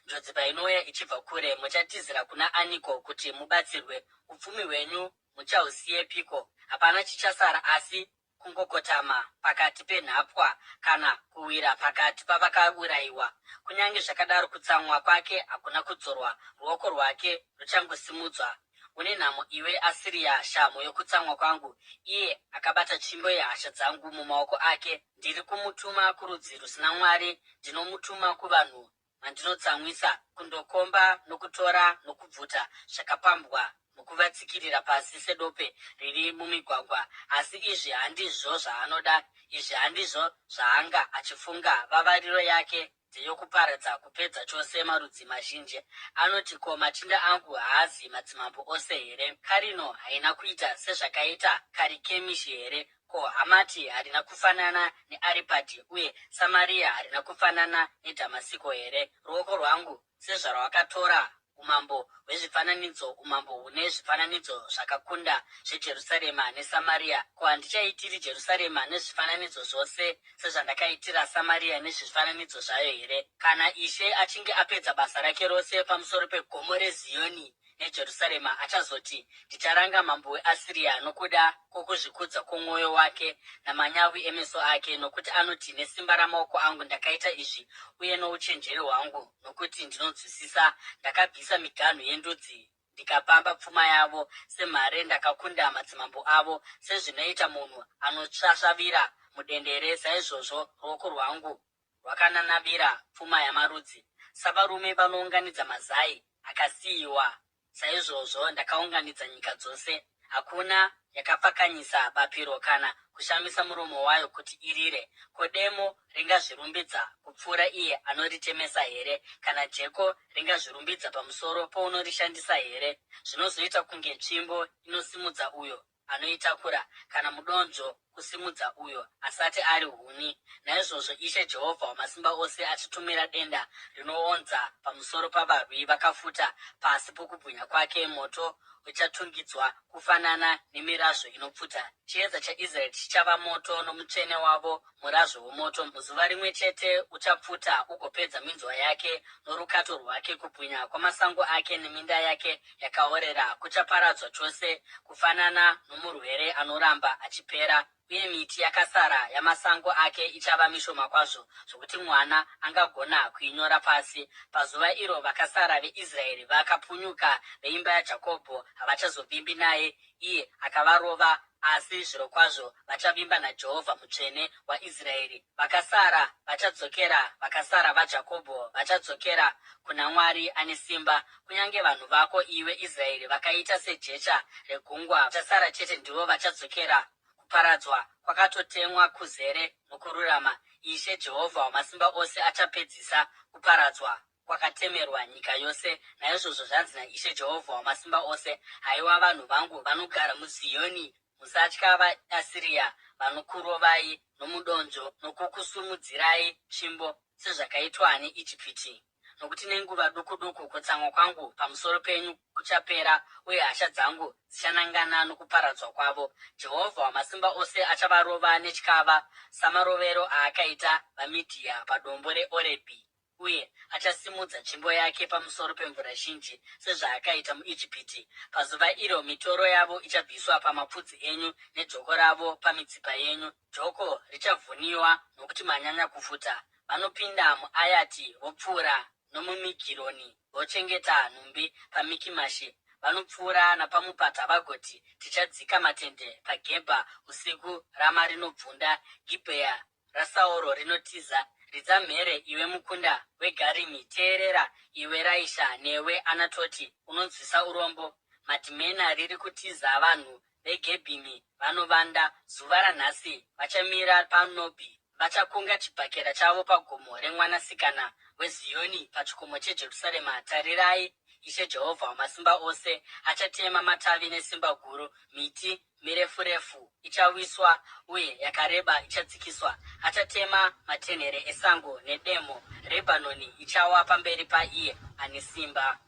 Njodzi painouya ichibva kure, muchatizira kuna aniko kuti mubatsirwe? Upfumi hwenyu muchahusiyepiko? Hapana chichasara asi kungokotama pakati penhapwa, kana kuwira pakati pavakaurayiwa. Kunyange zvakadaro kutsamwa kwake hakuna kudzorwa, ruoko rwake ruchangosimudzwa. Une nhamo iwe Asiria, shamo yokutsamwa kwangu! Iye akabata tsvimbo yehasha dzangu mumaoko ake. Ndiri kumutuma kurudzi rusina Mwari, ndinomutuma kuvanhu vandinotsamwisa, kundokomba nokutora nokubvuta zvakapambwa nokuvatsikirira pasi sedope riri mumigwagwa. Asi izvi handizvo zvaanoda, izvi handizvo zvaanga achifunga. Vavariro yake ndeyokuparadza, kupedza chose marudzi mazhinji. Anoti, ko, machinda angu haazi madzimambo ose here? Karino haina kuita sezvakaita Karikemishi here? Ko, Hamati harina kufanana neAripadhi, uye Samaria harina kufanana neDhamasiko here? Ruoko rwangu sezvarwakatora umambo hwezvifananidzo, umambo hune zvifananidzo zvakakunda zveJerusarema neSamaria. Ko, handichaitiri Jerusarema nezvifananidzo zvose sezvandakaitira Samaria nezvifananidzo zvayo here? Kana Ishe achinge apedza basa rake rose pamusoro pegomo reZioni neJerusarema, achazoti, ndicharanga mambo weAsiria nokuda kwokuzvikudza kwomwoyo wake namanyawi emeso ake, nokuti anoti, nesimba ramaoko angu ndakaita izvi, uye nouchenjeri hwangu, nokuti ndinonzwisisa, ndakabvisa miganhu yendudzi ndikapamba pfuma yavo. Semhare ndakakunda madzimambo avo, sezvinoita munhu anotsvasvavira mudendere, saizvozvo ruoko rwangu rwakananavira pfuma yamarudzi. Savarume vanounganidza mazai akasiyiwa, saizvozvo ndakaunganidza nyika dzose. Hakuna yakapfakanyisa bapiro kana kushamisa muromo wayo kuti irire. Ko, demo ringazvirumbidza kupfuura iye anoritemesa here? Kana jeko ringazvirumbidza pamusoro pounorishandisa here? Zvinozoita kunge tsvimbo inosimudza uyo anoitakura, kana mudonzvo kusimudza uyo asati ari huni. Naizvozvo Ishe Jehovha Wamasimba Ose achitumira denda rinoonza pamusoro pavarwi vakafuta pasi pokubwinya kwake. Moto uchatungidzwa kufanana nemirazvo inopfuta. Chiedza chaIsraeri chichava moto nomutsvene wavo murazvo womoto. Muzuva rimwe chete uchapfuta ugopedza minzwa yake norukato rwake. Kubwinya kwamasango ake neminda yake yakaorera kuchaparadzwa chose, kufanana nomurwere anoramba achipera. Uye miti yakasara yamasango ake ichava mishoma kwazvo, zvokuti mwana angagona kuinyora pasi. Pazuva iro vakasara veIsraeri vakapunyuka, veimba yaJakobho havachazovimbi naye. Iye akavarova asi zvirokwazvo vachavimba naJehovha mutsvene waIsraeri. Vakasara vachadzokera, vakasara vaJakobho vachadzokera kuna Mwari ane simba. Kunyange vanhu vako iwe Israeri vakaita sejecha regungwa, vachasara chete ndivo vachadzokera. Kuparadzwa kwakatotemwa kuzere nokururama. Ishe Jehovha Wamasimba Ose achapedzisa kuparadzwa kwakatemerwa nyika yose. Naizvozvo zvanzi naIshe Jehovha Wamasimba Ose, haiwa vanhu vangu vanogara muZioni, musatya vaAsiria vanokurovai nomudonzvo nokukusumudzirai tsvimbo sezvakaitwa neIjipiti. Nokuti nenguva duku duku kutsamwa kwangu pamusoro penyu kuchapera, uye hasha dzangu dzichanangana nokuparadzwa kwavo. Jehovha Wamasimba Ose achavarova netyava samarovero aakaita vaMidhia padombo reOrebhi, uye achasimudza tsvimbo yake pamusoro pemvura zhinji sezvaakaita muIjipiti. Pazuva iro mitoro yavo ichabviswa pamapfudzi enyu nejoko ravo pamitsipa yenyu. Joko richavhuniwa nokuti manyanya kufuta. Vanopinda muAyati vopfuura nomumigironi, vochengeta nhumbi paMikimashi. Vanopfuura napamupata vagoti, tichadzika matende paGebha usiku. Rama rinobvunda, Gibhea raSauro rinotiza. Ridza mhere iwe mukunda weGarimi, teerera iwe Raisha, newe Anatoti unonzwisa urombo. Madhimena riri kutiza, vanhu veGebhimi vanovanda. Zuva ranhasi vachamira paNobhi, vachakunga chibhakera chavo pagomo remwanasikana weZioni, pachikomo cheJerusarema. Tarirai, Ishe Jehovha Wamasimba Ose achatema matavi nesimba guru. Miti mirefu refu ichawiswa uye yakareba ichadzikiswa. Achatema matenhere esango nedemo. Rebhanoni ichawa pamberi paiye ane simba.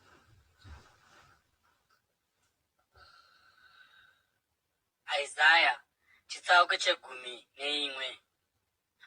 Isaya chitsauko 11.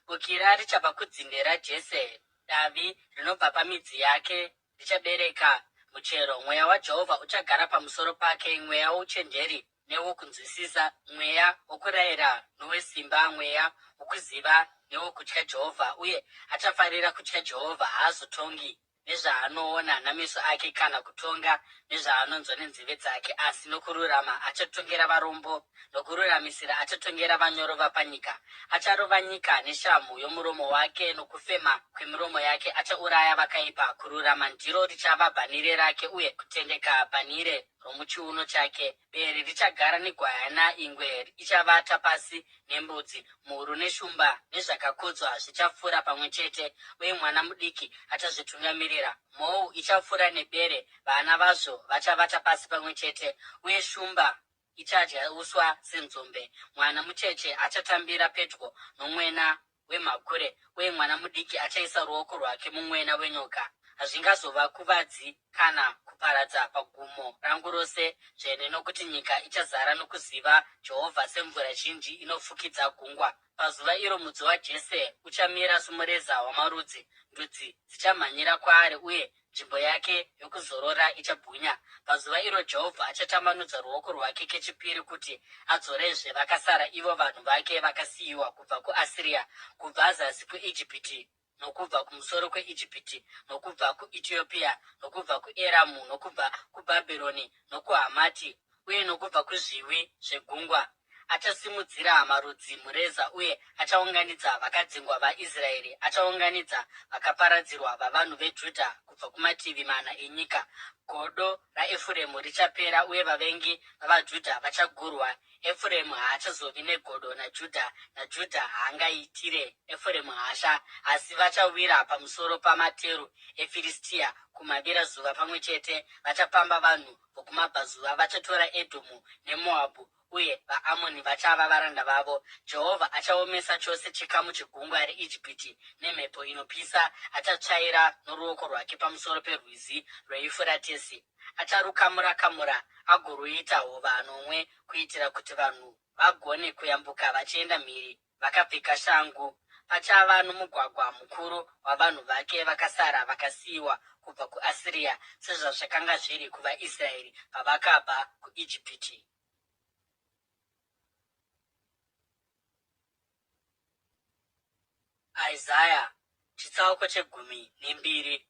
Bukira richabva kudzinde raJese, davi rinobva pamidzi yake richabereka muchero. Mweya waJehovha uchagara pamusoro pake, mweya wouchenjeri newokunzwisisa, mweya wokurayira nowesimba, mweya wokuziva newokutya Jehovha. Uye achafarira kutya Jehovha. Haazotongi nezvaanoona nameso ake kana kutonga nezvaanonzwa nenzeve dzake, asi nokururama achatongera varombo, nokururamisira achatongera vanyoro vapanyika. Acharova nyika neshamhu yomuromo wake, nokufema kwemiromo yake achauraya vakaipa. Kururama ndiro richava bhanire rake, uye kutendeka bhanire romuchiuno chake. Bere richagara negwayana, ingwe ichavata pasi nembudzi, mhuru neshumba nezvakakodzwa zvichafura pamwe chete, uye mwana mudiki achazvitungamirira. Mhou ichafura nebere, vana vazvo vachavata pasi pamwe chete, uye shumba ichadya uswa senzombe. Mwana mucheche achatambira pedyo nomwena wemhakure, uye mwana mudiki achaisa ruoko rwake mumwena wenyoka. Hazvingazova kuvadzi kana kuparadza pagumo rangu rose dzvene, nokuti nyika ichazara nokuziva Jehovha semvura zhinji inofukidza gungwa. Pazuva iro mudzi waJese uchamira somureza wamarudzi. Ndudzi dzichamhanyira kwaari, uye nzvimbo yake yokuzorora ichabwinya. Pazuva iro Jehovha achatambanudza ruoko rwake kechipiri kuti adzorezve vakasara, ivo vanhu vake vakasiyiwa kubva kuAsiria, kubva zasi kweIjipiti, nokubva kumusoro kweIjipiti, nokubva kuEtiopia, nokubva kuEramu, nokubva kuBhabhironi, nokuHamati, uye nokubva kuzviwi zvegungwa. Achasimudzira marudzi mureza, uye achaunganidza vakadzingwa vaIsraeri. Achaunganidza vakaparadzirwa vavanhu veJudha kubva kumativi mana enyika. Godo raEfuremu richapera, uye vavengi vavaJudha vachagurwa. Efuremu haachazovi negodo naJudha, naJudha haangaitire Efuremu hasha, asi vachawira pamusoro pamateru eFiristia kumavirazuva pamwe chete. Vachapamba vanhu vokumabvazuva, vachatora Edhomu neMoabhu, uye vaAmoni vachava varanda vavo. Jehovha achaomesa chose chikamu chegungwa reIjipiti nemhepo inopisa. Achatsvaira noruoko rwake pamusoro perwizi rweIfuratesi. Acharukamura-kamura agoruita hova nomwe, kuitira kuti vanhu vagone kuyambuka vachienda mhiri vakapfeka shangu. Pachava nomugwagwa mukuru wavanhu vake vakasara vakasiyiwa kubva kuAsiria, sezvazvakanga zviri kuvaIsraeri pavakabva kuIjipiti. Isaya chitsauko 12.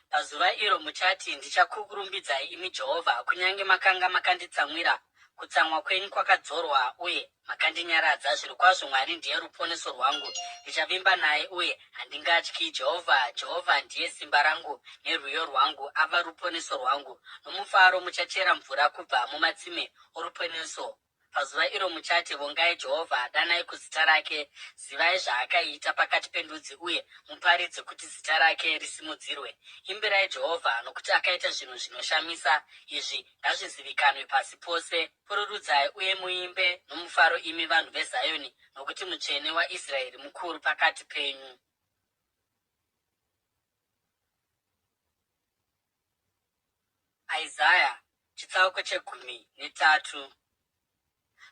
Pazuva iro muchati, ndichakurumbidzai imi Jehovha, kunyange makanga makanditsamwira Kutsamwa kwenyu kwakadzorwa uye makandinyaradza. Zvirokwazvo Mwari ndiye ruponeso rwangu. Ndichavimba naye uye handingatyi. Jehovha ndiye simba rangu nerwiyo rwangu, ava ruponeso rwangu. Nomufaro muchachera mvura kubva mumatsime oruponeso. Pazuva iro muchati, vongai Jehovha, danai kuzita rake, zivai zvaakaita pakati pendudzi, uye muparidze kuti zita rake risimudzirwe. Imbirai Jehovha, nokuti akaita zvinhu zvinoshamisa. Izvi ngazvizivikanwe pasi pose. Pururudzai uye muimbe nomufaro, imi vanhu veZioni, nokuti mutsvene waIsraeri mukuru pakati penyu. Isaya chitsauko 13.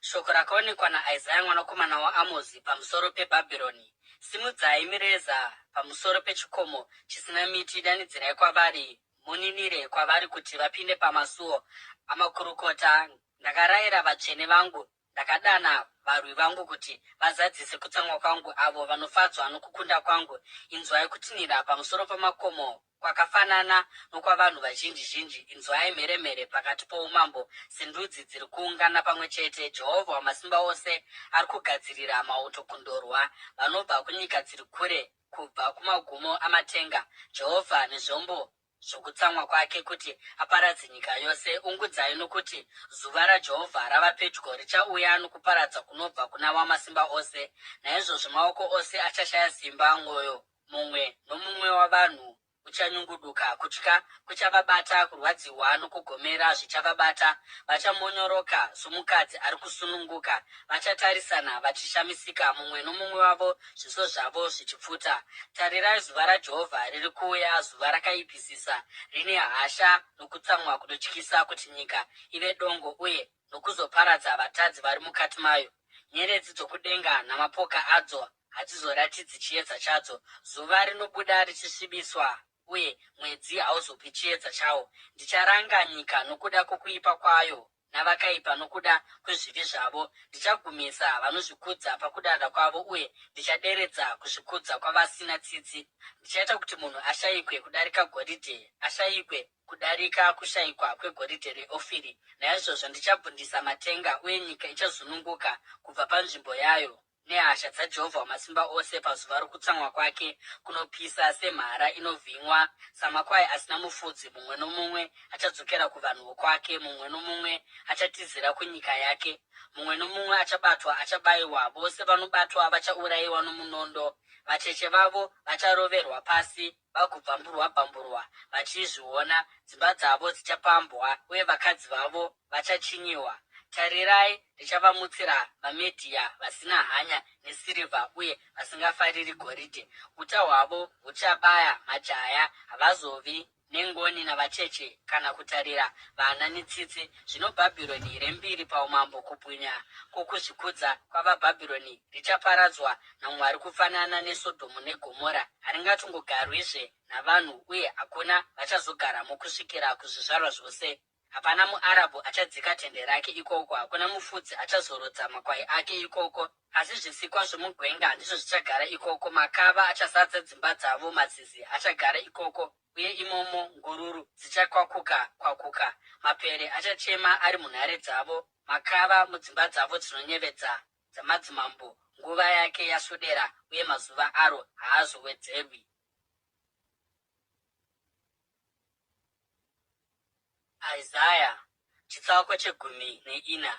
Shoko rakaonekwa naIsaya mwanakomana waAmozi pamusoro peBhabhironi. Simudzai mireza pamusoro pechikomo chisina miti, danidzirai kwavari, muninire kwavari kuti vapinde pamasuo amakurukota. Ndakarayira vatsvene vangu, ndakadana varwi vangu kuti vazadzise kutsamwa kwangu, avo vanofadzwa nokukunda kwangu. Inzwai kutinhira pamusoro pamakomo kwakafanana nokwavanhu vazhinji. Inzwai mheremhere pakati poumambo, sendudzi dziri kuungana pamwe chete. Jehovha Wamasimba Ose ari kugadzirira mauto kundorwa, vanobva kunyika dziri kure, kubva kumagumo amatenga. Jehovha nezvombo zvokutsamwa kwake kuti aparadze nyika yose. Ungudzai, nokuti zuva raJehovha rava pedyo, richauya nokuparadza kunobva kuna Wamasimba Ose. Naizvozvo maoko ose achashaya simba, mwoyo mumwe nomumwe wavanhu uchanyunguduka. Kutya kuchavabata, kurwadziwa nokugomera zvichavabata. Vachamonyoroka somukadzi ari kusununguka. Vachatarisana vachishamisika, mumwe nomumwe wavo zviso zvavo zvichipfuta. Tarirai, zuva raJehovha riri kuuya, zuva rakaipisisa, rine hasha nokutsamwa kunotyisa, kuti nyika ive dongo uye nokuzoparadza vatadzi vari mukati mayo. Nyeredzi dzokudenga namapoka adzo hadzizoratidzi chiedza chadzo. Zuva rinobuda richisvibiswa, uye mwedzi hauzopi chiedza chawo. Ndicharanga nyika nokuda kwokuipa kwayo, navakaipa nokuda kwezvivi zvavo. Ndichagumisa vanozvikudza pakudada kwavo, uye ndichaderedza kuzvikudza kwavasina tsitsi. Ndichaita kuti munhu ashayikwe kudarika goridhe, ashayikwe kudarika kushayikwa kwegoridhe reOfiri. Naizvozvo ndichabvundisa matenga, uye nyika ichazununguka kubva panzvimbo yayo, nehasha dzaJehovha Wamasimba Ose pazuva rokutsamwa kwake kunopisa, semhara inovhimwa, samakwai asina mufudzi. Mumwe nomumwe achadzokera kuvanhu vokwake, mumwe nomumwe achatizira kunyika yake. Mumwe nomumwe achabatwa achabayiwa, vose vanobatwa vachaurayiwa nomunondo. Vacheche vavo vacharoverwa pasi vagobvamburwa, vachizviona. Dzimba dzavo dzichapambwa, uye vakadzi vavo vachachinyiwa. Tarirai, ndichavamutsira vaMedhia vasina hanya nesirivha, uye vasingafariri goridhe. Uta hwavo huchabaya majaya, havazovi nengoni navacheche kana kutarira vana netsitsi. Zvino Bhabhironi rembiri paumambo, kubwinya kwokuzvikudza kwavaBhabhironi richaparadzwa naMwari, kufanana neSodhomu neGomora. Haringatongogarwizve navanhu, uye hakuna vachazogaramo kusvikira kuzvizvarwa zvose. Hapana muArabhu achadzika tende rake ikoko, hakuna mufudzi achazorodza makwai ake ikoko. Asi zvisikwa zvomugwenga ndizvo zvichagara ikoko. Makava achazadza dzimba dzavo, mazizi achagara ikoko, uye imomo ngururu dzichakwakuka. Mapere achachema ari munhare dzavo, makava mudzimba dzavo dzinonyevedza dzamadzimambo. Nguva yake yaswedera, uye mazuva aro haazowedzerwi. Isaya chitsauko 14.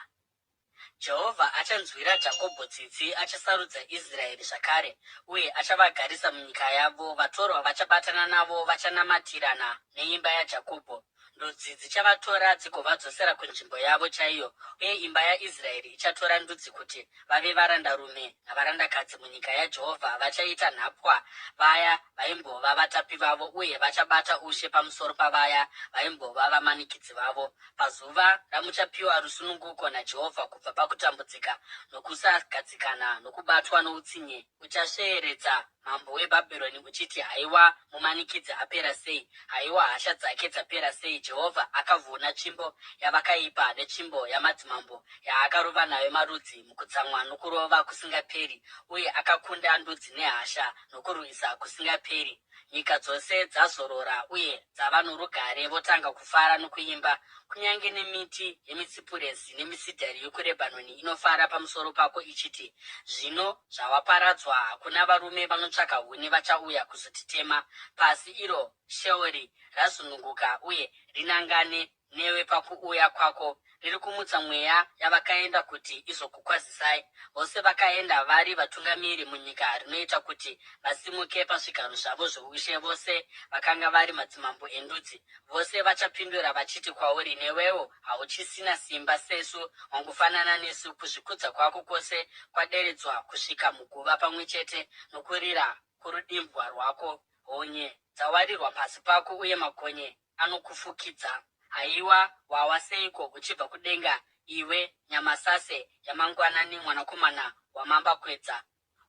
Jehovha achanzwira Jakobho tsitsi, achasarudza Israeri zvakare, uye achavagarisa munyika yavo. Vatorwa vachabatana navo, vachanamatirana neimba yaJakobho. Ndudzi dzichavatora dzigovadzosera kunzvimbo yavo chaiyo, uye imba yaIsraeri ichatora ndudzi kuti vave varandarume navarandakadzi munyika yaJehovha. Vachaita nhapwa vaya vaimbova vatapi vavo, uye vachabata ushe pamusoro pavaya vaimbova vamanikidzi vavo. Pazuva ramuchapiwa rusununguko naJehovha kubva pakutambudzika nokusagadzikana nokubatwa noutsinye, uchasveeredza mambo weBhabhironi uchiti, haiwa, mumanikidzi apera sei! Haiwa, hasha dzake dzapera sei! Jehovha akavhuna tsvimbo yavakaipa netsvimbo yamadzimambo yaakarova nayo marudzi mukutsamwa nokurova kusingaperi, uye akakunda ndudzi nehasha nokurwisa kusingaperi. Nyika dzose dzazorora uye dzava norugare, votanga kufara nokuimba. Kunyange nemiti yemisipuresi nemisidhari yokuRebhanoni inofara pamusoro pako ichiti, zvino zvavaparadzwa, hakuna varume vanotsvaka huni vachauya kuzotitema. Pasi iro sheori razununguka uye rinangane newe pakuuya kwako. Riri kumutsa mweya yavakaenda kuti izokukwazisai. Vose vakaenda vari vatungamiri munyika rinoita kuti vasimuke pazvigaro zvavo zvoushe. Vose vakanga vari madzimambo endudzi. Vose vachapindura vachiti kwauri, newewo hauchisina simba sesu, wangufanana nesu. Kuzvikudza kwako kwose kwaderedzwa kusvika muguva, pamwe chete nokurira kurudimbwa rwako. Honye dzawarirwa pasi pako uye makonye anokufukidza. Haiwa, wawa seiko uchibva kudenga, iwe nyamasase yamangwanani, mwanakomana wamambakwedza?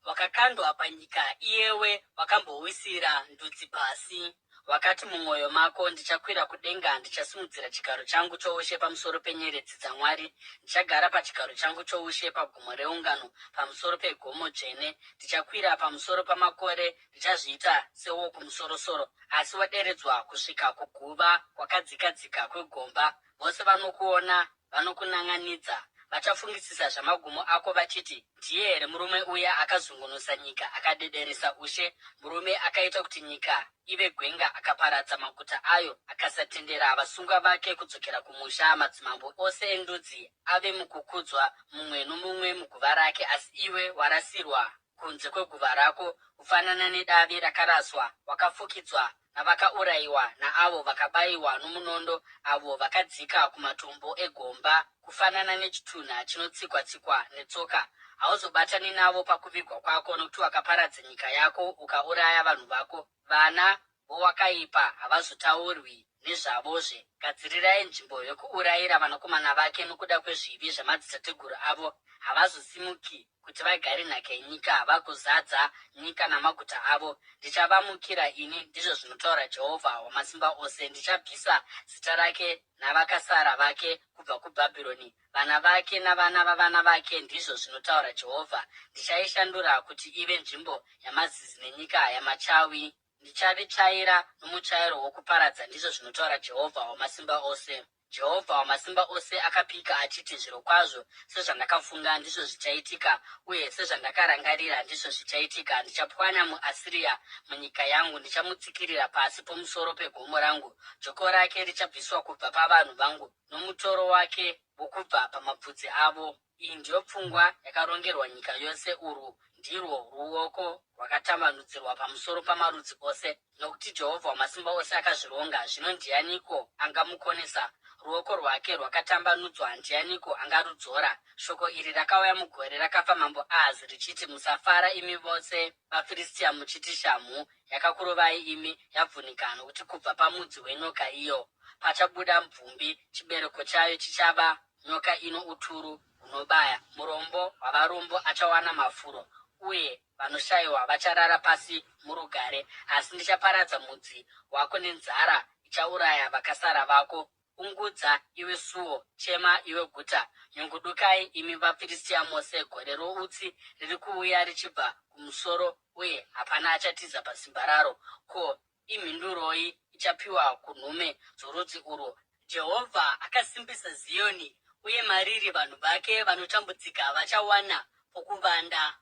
Wakakandwa panyika, iyewe wakambowisira ndudzi pasi. Wakati mumwoyo mako, ndichakwira kudenga, ndichasimudzira chigaro changu choushe pamusoro penyeredzi dzaMwari. Ndichagara pachigaro changu choushe pagomo reungano, pamusoro pegomo dzvene. Ndichakwira pamusoro pamakore, ndichazviita sewokumusoro-soro. Asi waderedzwa kusvika kuguva, kwakadzika-dzika kwegomba. Vose vanokuona vanokunan'anidza. Vachafungisisa zvamagumo ako vachiti, ndiye here murume uya akazungunusa nyika akadederesa ushe, murume akaita kuti nyika ive gwenga, akaparadza maguta ayo, akasatendera vasungwa vake kudzokera kumusha, madzimambo ose endudzi ave mukukudzwa, mumwe nomumwe muguva rake. Asi iwe warasirwa kunze kweguva rako, kufanana nedavi rakaraswa. Wakafukidzwa navakaurayiwa, naavo vakabayiwa nomunondo, avo vakadzika kumatombo egomba. Kufanana nechitunha chinotsikwa-tsikwa netsoka, hauzobatani navo pakuvigwa kwako, nokuti wakaparadza nyika yako ukauraya vanhu vako. Vana vowakaipa havazotaurwi nezvavozve. Gadzirirai nzvimbo yokuurayira vanakomana vake nokuda kwezvivi zvamadzitateguru avo. Havazosimuki kuti vagare nhaka yenyika, vagozadza nyika namaguta avo. Ndichavamukira ini, ndizvo zvinotaura Jehovha Wamasimba Ose. Ndichabvisa zita rake navakasara vake kubva kuBhabhironi, vana vake navana vavana vake, ndizvo zvinotaura Jehovha. Ndichaishandura kuti ive nzvimbo yamazizi nenyika yamachawi. Ndicharitsvaira nomutsvairo wokuparadza, ndizvo zvinotaura Jehovha Wamasimba Ose. Jehovha Wamasimba Ose akapika achiti, zvirokwazvo sezvandakafunga ndizvo zvichaitika, uye sezvandakarangarira ndizvo zvichaitika. Ndichapwanya muAsiria munyika yangu, ndichamutsikirira pasi pomusoro pegomo rangu. Joko rake richabviswa kubva pavanhu vangu, nomutoro wake wokubva pamabvudzi avo. Iyi ndiyo pfungwa yakarongerwa nyika yose. Urwu ndirwo ruoko rwakatambanudzirwa pamusoro pamarudzi ose, nokuti Jehovha Wamasimba Ose akazvironga. Zvino ndianiko angamukonesa? Ruoko rwake rwakatambanudzwa, ndianiko angarudzora? Shoko iri rakauya mugore rakafa mambo Ahazi richiti, musafara imi vose vaFiristia, muchiti shamhu yakakurovai imi yabvunika, nokuti kubva pamudzi wenyoka iyo pachabuda mvumbi, chibereko chayo chichava nyoka ino uturu hunobaya. Murombo wavarombo achawana mafuro, uye vanoshayiwa vacharara pasi murugare. Asi ndichaparadza mudzi wako nenzara ichauraya vakasara vako. Ungudza iwe suo, chema iwe guta, nyungudukai imi vaFiristia mose. Gore routsi riri kuuya richibva kumusoro, uye hapana achatiza pasimba raro. Ko, imhinduroi ichapiwa kunhume dzorudzi urwo? Jehovha akasimbisa Zioni, uye mariri vanhu vake vanotambudzika vachawana pokuvanda.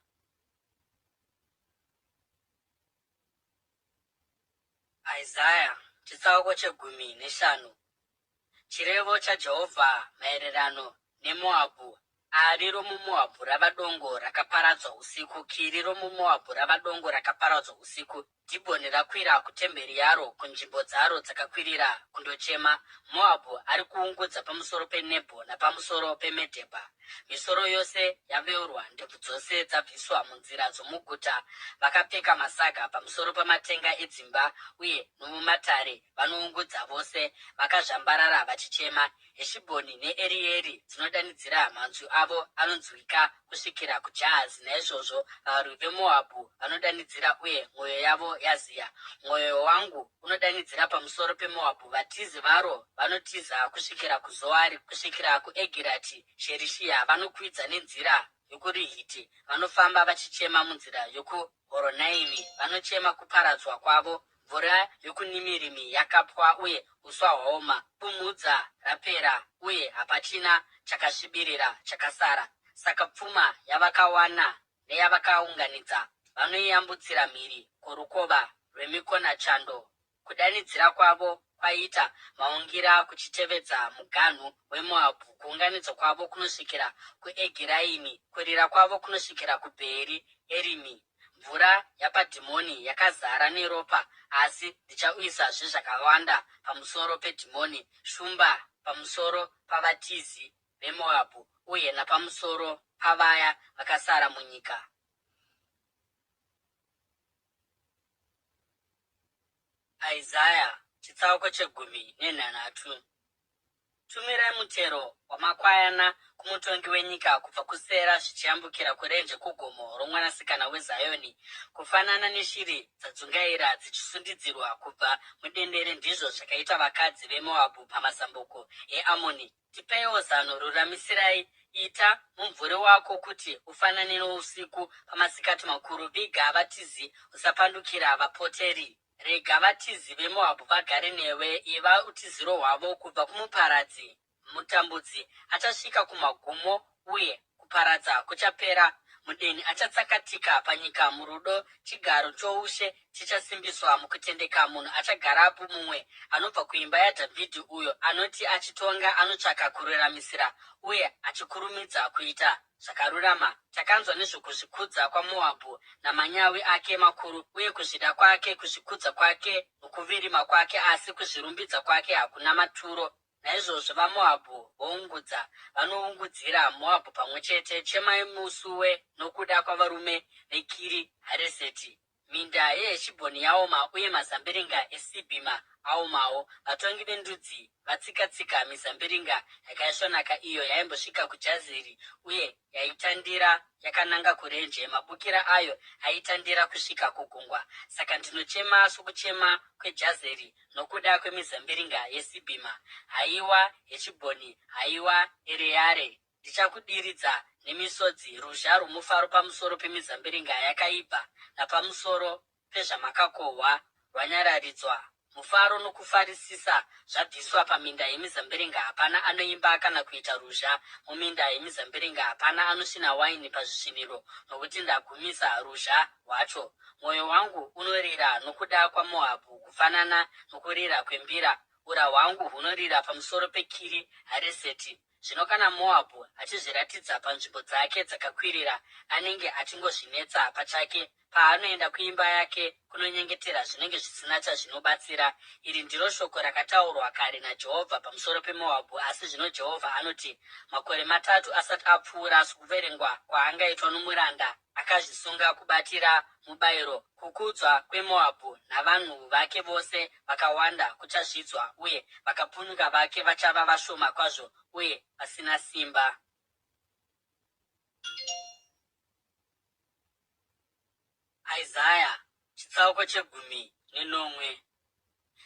Isaya chitsauko 15. Chirevo chaJehovha maererano neMoabhu. Ari romuMoabhu rava dongo rakaparadzwa usiku. Kiri romuMoabhu rava dongo rakaparadzwa usiku. Dhibhoni rakwira kutemberi yaro, kunzvimbo dzaro dzakakwirira kundochema. Moabhu ari kuungudza pamusoro peNebho napamusoro peMedhebha. misoro yose yaveurwa, ndebvu dzose dzabviswa munzira dzomuguta. Vakapfeka masaga pamusoro pamatenga edzimba uye nomumatare vanoungudza vose, vakazvambarara vachichema. Heshibhoni neErieri dzinodanidzira, manzwi avo anonzwika kusvikira kuJahazi. Naizvozvo varwi veMoabhu vanodanidzira uye mwoyo yavo yaziya. Mwoyo wangu unodanidzira pamusoro peMoabhu, vatizi varo vanotiza kusvikira kuZoari, kusvikira kuEgirati Sherishia. Vanokwidza nenzira yokuRihiti, vanofamba vachichema munzira yokuHoronaimi. Vanochema kuparadzwa kwavo. Mvura yokuNimirimi yakapwa uye uswa hwaoma. Pfumudza rapera uye hapachina chakasvibirira chakasara. Saka pfuma yavakawana neyavakaunganidza vanoiyambutsira mhiri kurukova rwemikona chando. Kudanidzira kwavo kwaita maungira kuchitevedza muganhu weMoabhu. Kuunganidzwa kwavo kunosvikira kuEgiraimi, kurira kwavo kunosvikira kuBheeri Erimi. Mvura yapaDhimoni yakazara neropa, asi ndichauyisazve zvakawanda pamusoro peDhimoni, shumba pamusoro pavatizi veMoabhu uye napamusoro pavaya vakasara munyika. Isaya chitsauko chegumi nenhanhatu. Tumirai mutero wamakwayana kumutongi wenyika kubva kuSera, zvichiyambukira kurenje kugomo romwanasikana weZioni. Kufanana neshiri dzadzungaira dzichisundidzirwa kubva mudendere, ndizvo zvakaita vakadzi veMoabhu pamazambuko eAmoni. Tipeiwo zano, ruramisirai. Ita mumvuri wako kuti ufanane nousiku pamasikati makuru. Viga vatizi, usapandukira vapoteri. Rega vatizi veMoabhu vagare newe. Iva utiziro hwavo kubva kumuparadzi. Mutambudzi achasvika kumagumo uye kuparadza kuchapera. Mudeni achatsakatika panyika murudo. Chigaro choushe chichasimbiswa mukutendeka. Munhu achagarapo, mumwe anobva kuimba yaDhavhidhi, uyo anoti achitonga anotsvaka kururamisira uye achikurumidza kuita zvakarurama. Takanzwa nezvokuzvikudza kwaMoabhu namanyawi ake makuru, uye kuzvida kwake, kuzvikudza kwake nokuvirima kwake, asi kuzvirumbidza kwake hakuna maturo. Naizvozvo vaMoabhu voungudza, vanoungudzira Moabhu pamwe chete. Chemai musuwe nokuda kwavarume veKiri Hareseti. Minda yeHeshibhoni yaoma uye mazambiringa eSibhima aomawo. Vatongi vendudzi vatsika-tsika mizambiringa yakaisvonaka, iyo yaimbosvika kuJazeri uye yaitandira yakananga kurenje. Mabukira ayo aitandira kusvika kugungwa. Saka ndinochema sokuchema kweJazeri nokuda kwemizambiringa yeSibhima. Haiwa Heshibhoni, haiwa Ereare, ndichakudiridza nemisodzi, ruzha rwomufaro pamusoro pemizambiringa yakaibva napamusoro pezvamakakohwa rwanyararidzwa. Mufaro nokufarisisa zvabviswa paminda yemizambiringa. Hapana anoimba kana kuita ruzha muminda yemizambiringa. Hapana anosvina waini pazvisviniro, nokuti ndagumisa ruzha rwacho. Mwoyo wangu unorira nokuda kwaMoabhu, kufanana nokurira kwembira. Ura hwangu hunorira pamusoro peKiri Hareseti. Zvino kana Moabhu achizviratidza panzvimbo dzake dzakakwirira, anenge achingozvinetsa pachake. Paanoenda kuimba yake kunonyengetera zvinenge zvisina chazvinobatsira. Iri ndiro shoko rakataurwa kare naJehovha pamusoro peMoabhu. Asi zvino Jehovha anoti, makore 3 asati apfuura sokuverengwa kwaangaitwa nomuranda akazvisunga kubatira mubayiro, kukudzwa kweMoabhu navanhu vake vose vakawanda kuchazvidzwa, uye vakapunyuka vake vachava vashoma kwazvo uye vasina simba. Isaya chitsauko chegumi nenomwe.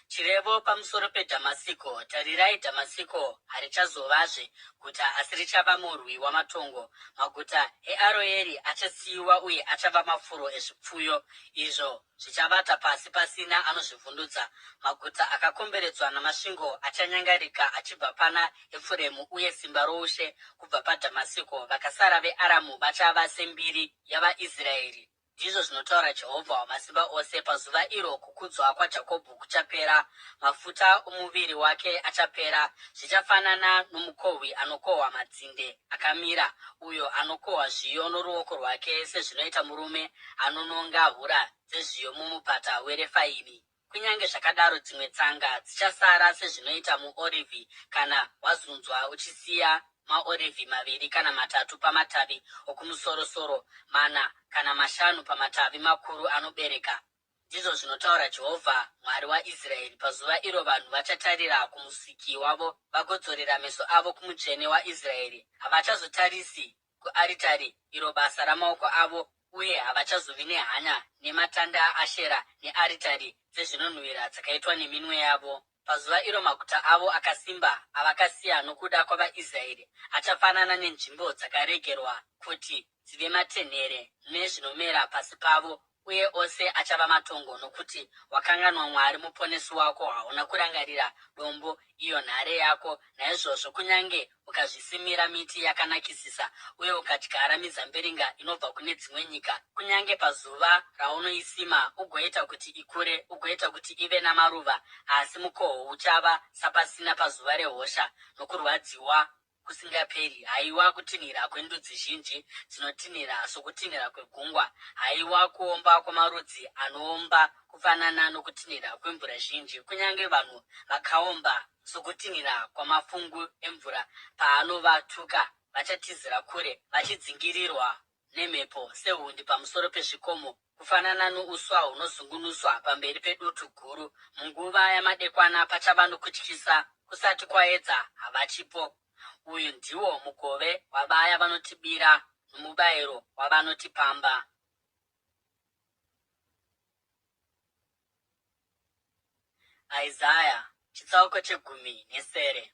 Chirevo pamusoro peDhamasiko. Tarirai, Dhamasiko harichazovazve guta, asi richava murwi wamatongo. Maguta eAroeri achasiyiwa uye achava mafuro ezvipfuyo, izvo zvichavata pasi pasina anozvivhundutsa. Maguta akakomberedzwa namasvingo achanyangarika achibva pana Efuremu, uye simba roushe kubva paDhamasiko. Vakasara veAramu vachava sembiri yavaIsraeri. Ndizvo zvinotaura Jehovha Wamasimba Ose. Pazuva iro kukudzwa kwaJakobho kuchapera, mafuta omuviri wake achapera. Zvichafanana nomukohwi anokohwa madzinde akamira, uyo anokohwa zviyo noruoko rwake, sezvinoita murume anononga hura dzezviyo mumupata weRefaimi. Kunyange zvakadaro, dzimwe tsanga dzichasara sezvinoita muOrivhi kana wazunzwa uchisiya maorivhi maviri kana matatu pamatavi okumusorosoro, mana kana mashanu pamatavi makuru anobereka. Ndizvo zvinotaura Jehovha, Mwari waIsraeri. Pazuva iro vanhu vachatarira kumusiki wavo vagodzorera meso avo kumutsvene waIsraeri. Havachazotarisi kuaritari, iro basa ramaoko avo, uye havachazovi nehanya nematanda aAshera nearitari dzezvinonhuhwira dzakaitwa neminwe yavo. Pazuva iro maguta avo akasimba avakasiya nokuda kwavaIsraeri achafanana nenzvimbo dzakaregerwa kuti dzive matenhere nezvinomera pasi pavo, uye ose achava matongo, nokuti wakanganwa Mwari muponesi wako, hauna kurangarira dombo, iyo nhare yako. Naizvozvo kunyange ukazvisimira miti yakanakisisa uye ukadyara mizambiringa inobva kune dzimwe nyika, kunyange pazuva raunoisima ugoita kuti ikure, ugoita kuti ive namaruva, asi mukohwo uchava sapasina pazuva rehosha nokurwadziwa kusingaperi. Haiwa kutinhira kwendudzi zhinji dzinotinhira sokutinhira kwegungwa, haiwa kuomba kwamarudzi anoomba kufanana nokutinhira kwemvura zhinji. Kunyange vanhu vakaomba sokutinhira kwamafungu emvura, paanovatuka vachatizira kure, vachidzingirirwa nemhepo sehundi pamusoro pezvikomo, kufanana nouswa hunozungunuswa pamberi pedutu guru. Munguva yamadekwana pachava nokutyisa, kusati kwaedza havachipo. Uyu ndiwo mugove wavaya vanotibira nomubayiro wavanotipamba. Isaya chitsauko chegumi nesere.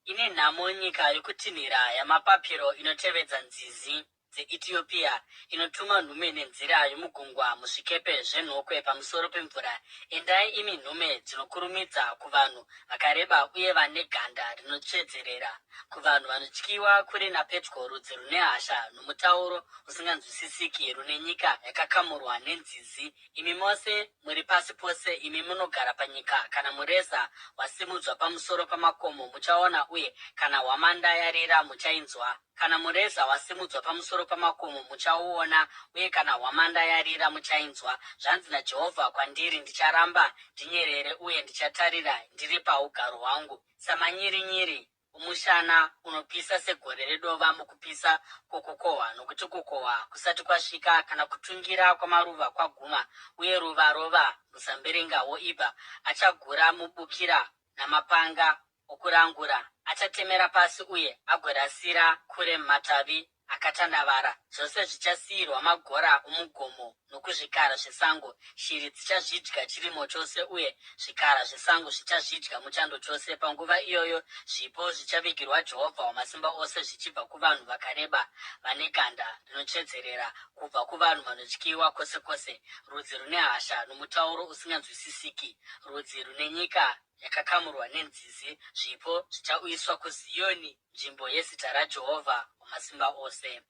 Ine nhamo nyika yokutinhira yamapapiro inotevedza nzizi dzeEtiopia, inotuma nhume nenzira yomugungwa muzvikepe zvenhokwe pamusoro pemvura. Endai imi nhume dzinokurumidza kuvanhu vakareba uye vane ganda rinotsvedzerera, kuvanhu vanotyiwa kure napedyo, rudzi rune hasha nomutauro usinganzwisisiki, rune nyika yakakamurwa nenzizi. Imi mose muri pasi pose, imi munogara panyika, kana mureza wasimudzwa pamusoro pamakomo muchaona, uye kana hwamanda yarira muchainzwa. Kana mureza wasimudzwa pamusoro pamakomo muchauona, uye kana hwamanda yarira muchainzwa. Zvanzi naJehovha kwandiri, ndicharamba ndinyerere uye ndichatarira ndiri paugaro hwangu, samanyirinyiri umushana unopisa, segore redova mukupisa kwokukohwa. Nokuti kukohwa kusati kwasvika, kana kutungira kwamaruva kwaguma, uye ruva rova muzambiringa woibva, achagura mubukira namapanga okurangura. Achatemera pasi uye agorasira kure matavi akatandavara. Zvose zvichasiyirwa magora omugomo nokuzvikara zvesango. Shiri dzichazvidya chirimo chose, uye zvikara zvesango zvichazvidya muchando chose. Panguva iyoyo zvipo zvichavigirwa Jehovha Wamasimba Ose, zvichibva kuvanhu vakareba vane ganda rinotsvedzerera, kubva kuvanhu vanotyiwa kwose kwose, rudzi rune hasha nomutauro usinganzwisisiki, rudzi rune nyika yakakamurwa nenzizi. Zvipo zvichauyiswa kuZioni, nzvimbo yezita raJehovha Wamasimba Ose.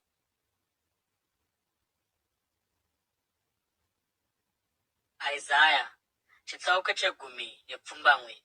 Isaya chitsauko chegumi nepfumbamwe.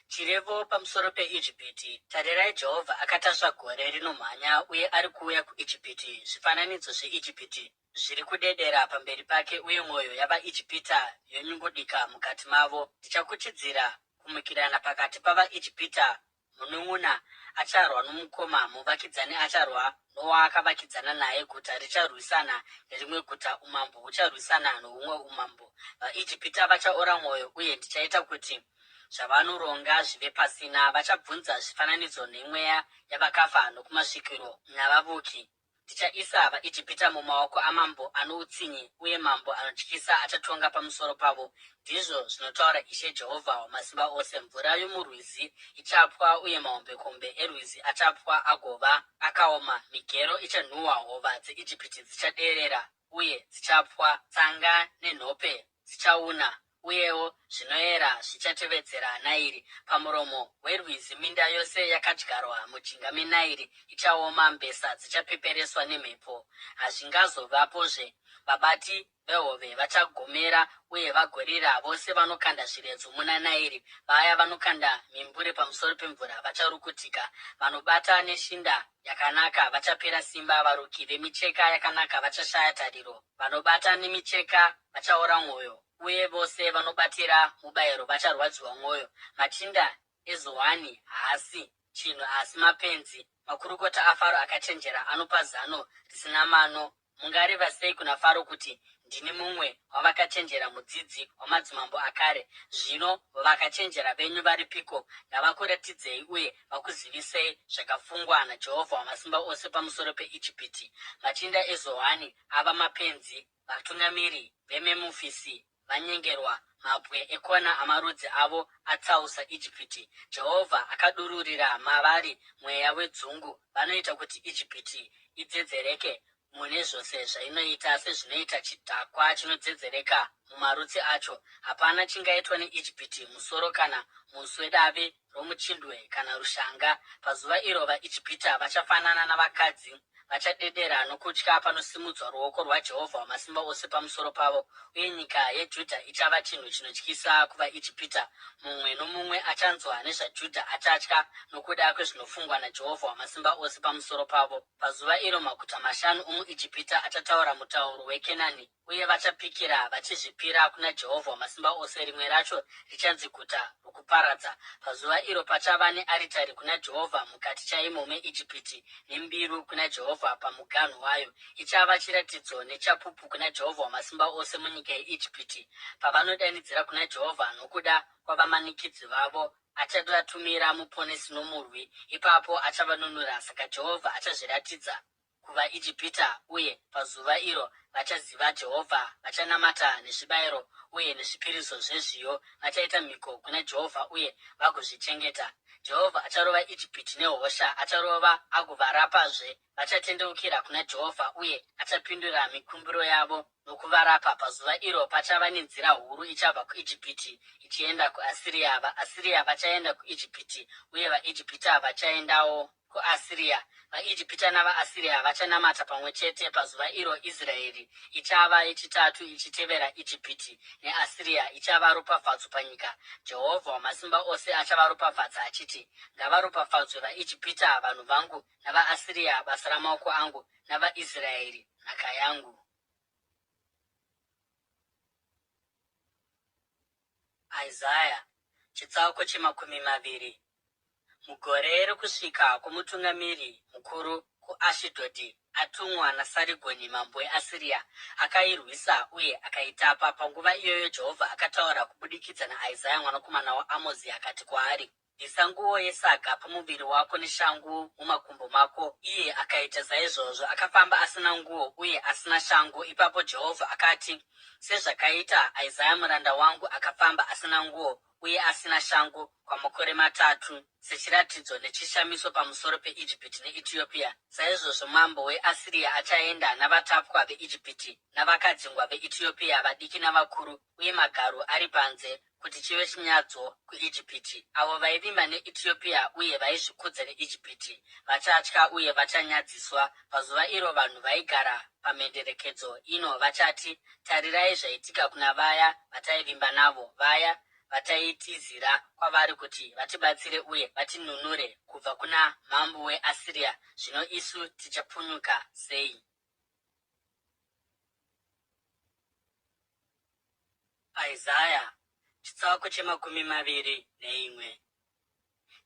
Chirevo pamusoro peIjipiti. Tarirai, Jehovha akatasva gore rinomhanya uye ari kuuya kuIjipiti. Zvifananidzo zveIjipiti zviri kudedera pamberi pake, uye mwoyo yavaIjipita yonyungodika mukati mavo. Ndichakuchidzira kumukirana pakati pavaIjipita. Munun'una acharwa nomukoma, muvakidzani acharwa nowaakavakidzana naye. Guta richarwisana nerimwe guta, umambo hucharwisana nohumwe umambo. VaIjipita vachaora mwoyo, uye ndichaita kuti zvavanoronga zvive pasina. Vachabvunza zvifananidzo nemweya yavakafa nokumasvikiro navavuki. Ndichaisa vaIjipita mumaoko amambo ano utsinye, uye mambo anotyisa achatonga pamusoro pavo. Ndizvo zvinotaura Ishe Jehovha Wamasimba Ose. Mvura yomurwizi ichapwa, uye mahombekombe erwizi achapwa agova akaoma. Migero ichanhuhwa, hova dzeIjipiti dzichaderera uye dzichapwa. Tsanga nenhope dzichauna, uyewo zvinoera zvichatevedzera Nairi. Pamuromo werwizi minda yose yakadyarwa mujinga meNairi ichaoma, mbesa dzichapepereswa nemhepo. Hazvingazovapozve. Vabati vehove vachagomera uye vagorira. Vose vanokanda zviredzo muna Nairi, vaya vanokanda mimbure pamusoro pemvura, vacharukutika. Vanobata neshinda yakanaka vachapera simba. Varuki vemicheka yakanaka vachashaya tariro. Vanobata nemicheka vachaora mwoyo, uye vose vanobatira mubayiro vacharwadziwa mwoyo. Machinda eZoani haasi chinhu asi mapenzi. Makurukota aFaro akachenjera anopa zano risina mano. Mungareva sei kuna Faro kuti ndini mumwe wavakachenjera mudzidzi wamadzimambo akare? Zvino vakachenjera venyu varipiko? Ngavakuratidzei uye vakuzivisei zvakafungwa naJehovha Wamasimba Ose pamusoro peIjipiti. Machinda eZoani ava mapenzi, vatungamiri veMemufisi vanyengerwa, mabwe ekona amarudzi avo atsausa Ijipiti. Jehovha akadururira mavari mweya wedzungu. Vanoita kuti Ijipiti idzedzereke mune zvose zvainoita, sezvinoita chidhakwa chinodzedzereka mumarutsi acho. Hapana chingaitwa neIjipiti, musoro kana muswe, dave romuchindwe kana rushanga. Pazuva iro vaIjipita vachafanana navakadzi, vachadedera nokutya panosimudzwa ruoko rwaJehovha Wamasimba Ose pamusoro pavo. Uye nyika yeJudha ichava chinhu chinotyisa kuvaIjipita. Mumwe nomumwe achanzwa nezvaJudha achatya nokuda kwezvinofungwa naJehovha Wamasimba Ose pamusoro pavo. Pazuva iro maguta 5 omuIjipita achataura mutauro weKenani, uye vachapikira vachizvipira kuna Jehovha Wamasimba Ose. Rimwe racho richanzi guta rokuparadza. Pazuva iro pachava nearitari kuna Jehovha mukati chaimo meIjipiti, nembiru kuna Jehovha pamuganhu wayo. Ichava chiratidzo nechapupu kuna Jehovha Wamasimba Ose munyika yeIjipiti. Pavanodanidzira kuna Jehovha nokuda kwavamanikidzi vavo, achavatumira muponesi nomurwi. Ipapo achavanunura. Saka Jehovha achazviratidza kuvaIjipita, uye pazuva iro vachaziva Jehovha. Vachanamata nezvibayiro uye nezvipiriso zvezviyo. Vachaita mhiko kuna Jehovha uye vagozvichengeta. Jehovha acharova Ijipiti nehosha, acharova agovarapazve. Vachatendeukira kuna Jehovha uye achapindura mikumbiro yavo nokuvarapa. Pazuva iro pachava nenzira huru ichabva kuIjipiti ichienda kuAsiria. VaAsiria vachaenda kuIjipiti uye vaIjipita vachaendawo kuAsiria. VaIjipita navaAsiria vachanamata pamwe chete. Pazuva iro Israeri ichava yechitatu ichitevera Ijipiti, neAsiria ichava ropafadzo panyika. Jehovha Wamasimba Ose achavaropafadza achiti, ngavaropafadzwe vaIjipita vanhu vangu, navaAsiria basa ramaoko angu, navaIsraeri nhaka yangu. Isaya chitsauko chemakumi maviri. Mugore rekusvika kwomutungamiri mukuru kuAshidhodhi, atumwa naSarigoni mambo weAsiria, akairwisa uye akaitapa. Panguva iyoyo Jehovha akataura kubudikidza naIsaya mwanakomana waAmozi akati kwaari, bvisa nguo yesaga pamuviri wako neshangu mumakumbo mako. Iye akaita saizvozvo, akafamba asina nguo uye asina shangu. Ipapo Jehovha akati, sezvakaita Isaya muranda wangu akafamba asina nguo uye asina shangu kwamakore 3, sechiratidzo nechishamiso pamusoro peIjipiti neEtiopia, saizvozvo mambo weAsiria achaenda navatapwa veIjipiti navakadzingwa veEtiopia, vadiki navakuru, uye magaro ari panze, kuti chive chinyadziso kuIjipiti. Avo vaivimba neEtiopia uye vaizvikudza neIjipiti vachatya uye vachanyadziswa. Pazuva iro vanhu vaigara pamhenderekedzo ino vachati, tarirai zvaitika kuna vaya vataivimba navo, vaya vataitizira kwavari kuti vatibatsire uye vatinunure kubva kuna mambo weAsiria. Zvino isu tichapunyuka sei? Isaya chitsauko chemakumi maviri neimwe.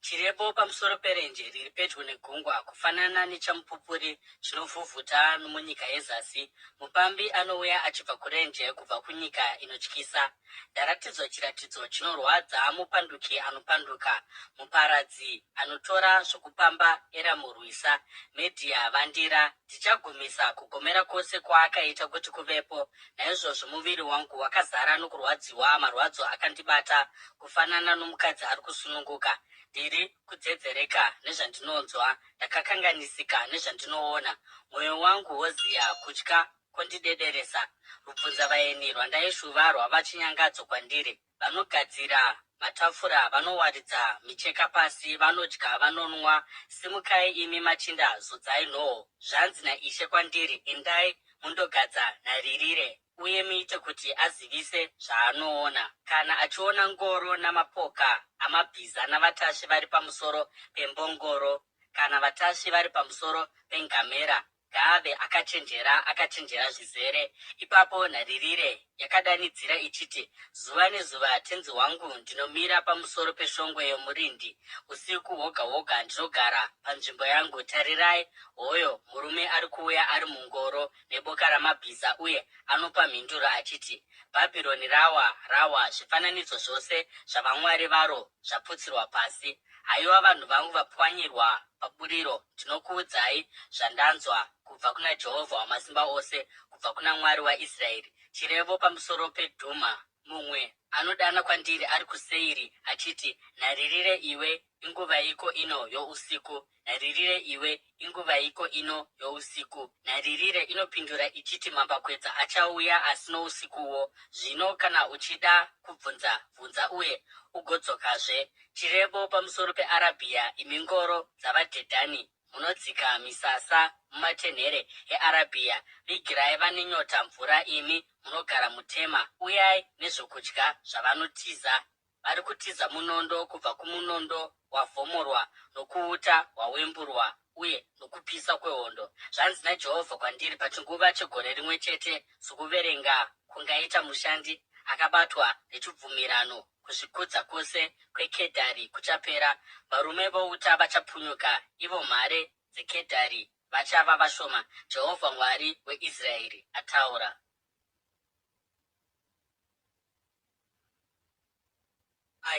Chirevo pamusoro perenje riri pedyo negungwa, kufanana nechamupupuri chinovhuvhuta nomunyika yezasi. Mupambi anouya achibva kurenje, kubva kunyika inotyisa. Ndaratidzwa chiratidzo chinorwadza, mupanduki anopanduka, muparadzi anotora zvokupamba eramurwisa. Medhia vandira, ndichagumisa kugomera kwose kwaakaita kuti kuvepo. Naizvozvo muviri wangu wakazara nokurwadziwa, marwadzo akandibata, kufanana nomukadzi ari kusununguka. Ndiri kudzedzereka nezvandinonzwa, ndakakanganisika nezvandinoona. Mwoyo wangu woziya, kutya kwondidederesa. Rubvunzavaeni rwandaishuva rwava chinyangadzo kwandiri. Vanogadzira matafura, vanowaridza micheka pasi, vanodya, vanonwa. Simukai imi machinda, zodzai nhoo. Zvanzi naIshe kwandiri, endai mundogadza nharirire, uye muite kuti azivise zvaanoona. Kana achiona ngoro namapoka amabhiza navatasvi vari pamusoro pembongoro, kana vatasvi vari pamusoro pengamera, Gave akachenjera zvizere. Ipapo nharirire yakadanidzira ichiti, zuva nezuva tenzi wangu ndinomira pamusoro peshongwe yomurindi. Usiku hwoga hwoga ndinogara panzvimbo yangu. Tarirai, hoyo murume ari kuuya ari mungoro neboka ramabhiza uye anopa mhinduro achiti, Bhabhironi rawa, zvifananidzo zvose zvavamwari varo zvaputsirwa pasi. Haiwa vanhu vangu vapwanyirwa paburiro, ndinokuudzai zvandanzwa kubva kuna Jehovha Wamasimba Ose, kubva kuna Mwari waIsraeri. Chirevo pamusoro peDhuma. Mumwe anodana kwandiri ari kuSeiri achiti, nharirire iwe, inguva iko ino yousiku. Nharirire iwe, inguva iko ino yousiku. Nharirire inopindura ichiti, mambakwedza achauya asi nousikuwo. Zvino kana uchida kubvunza, bvunza uye ugodzokazve. Chirevo pamusoro peArabhia, imi ngoro dzavaDhedhani, munodzika misasa mumatenhere eArabhia. Vigirai vane nyota mvura, imi munogara muTema. Uyai nezvokudya zvavanotiza. Vari kutiza munondo, kubva kumunondo wavhomorwa, nokuuta hwawemburwa, uye nokupisa kwehondo. Zvanzi naJehovha kwandiri, pachinguva chegore rimwe chete, sokuverenga kungaita mushandi akabatwa nechibvumirano, kuzvikudza kwose kweKedhari kuchapera. Varume vouta vachapunyuka, ivo mhare dzeKedhari vachava vashoma. Jehovha Mwari weIsraeri ataura.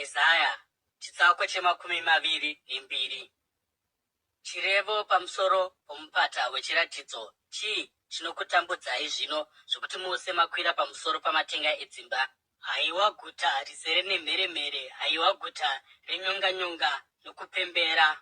Isaya chitsauko chemakumi maviri nembiri. Chirevo pamusoro pomupata wechiratidzo. Chii chinokutambudzai zvino, zvokuti mose makwira pamusoro pamatenga edzimba? Haiwa guta rizere nemheremhere, haiwa guta renyonganyonga nokupembera.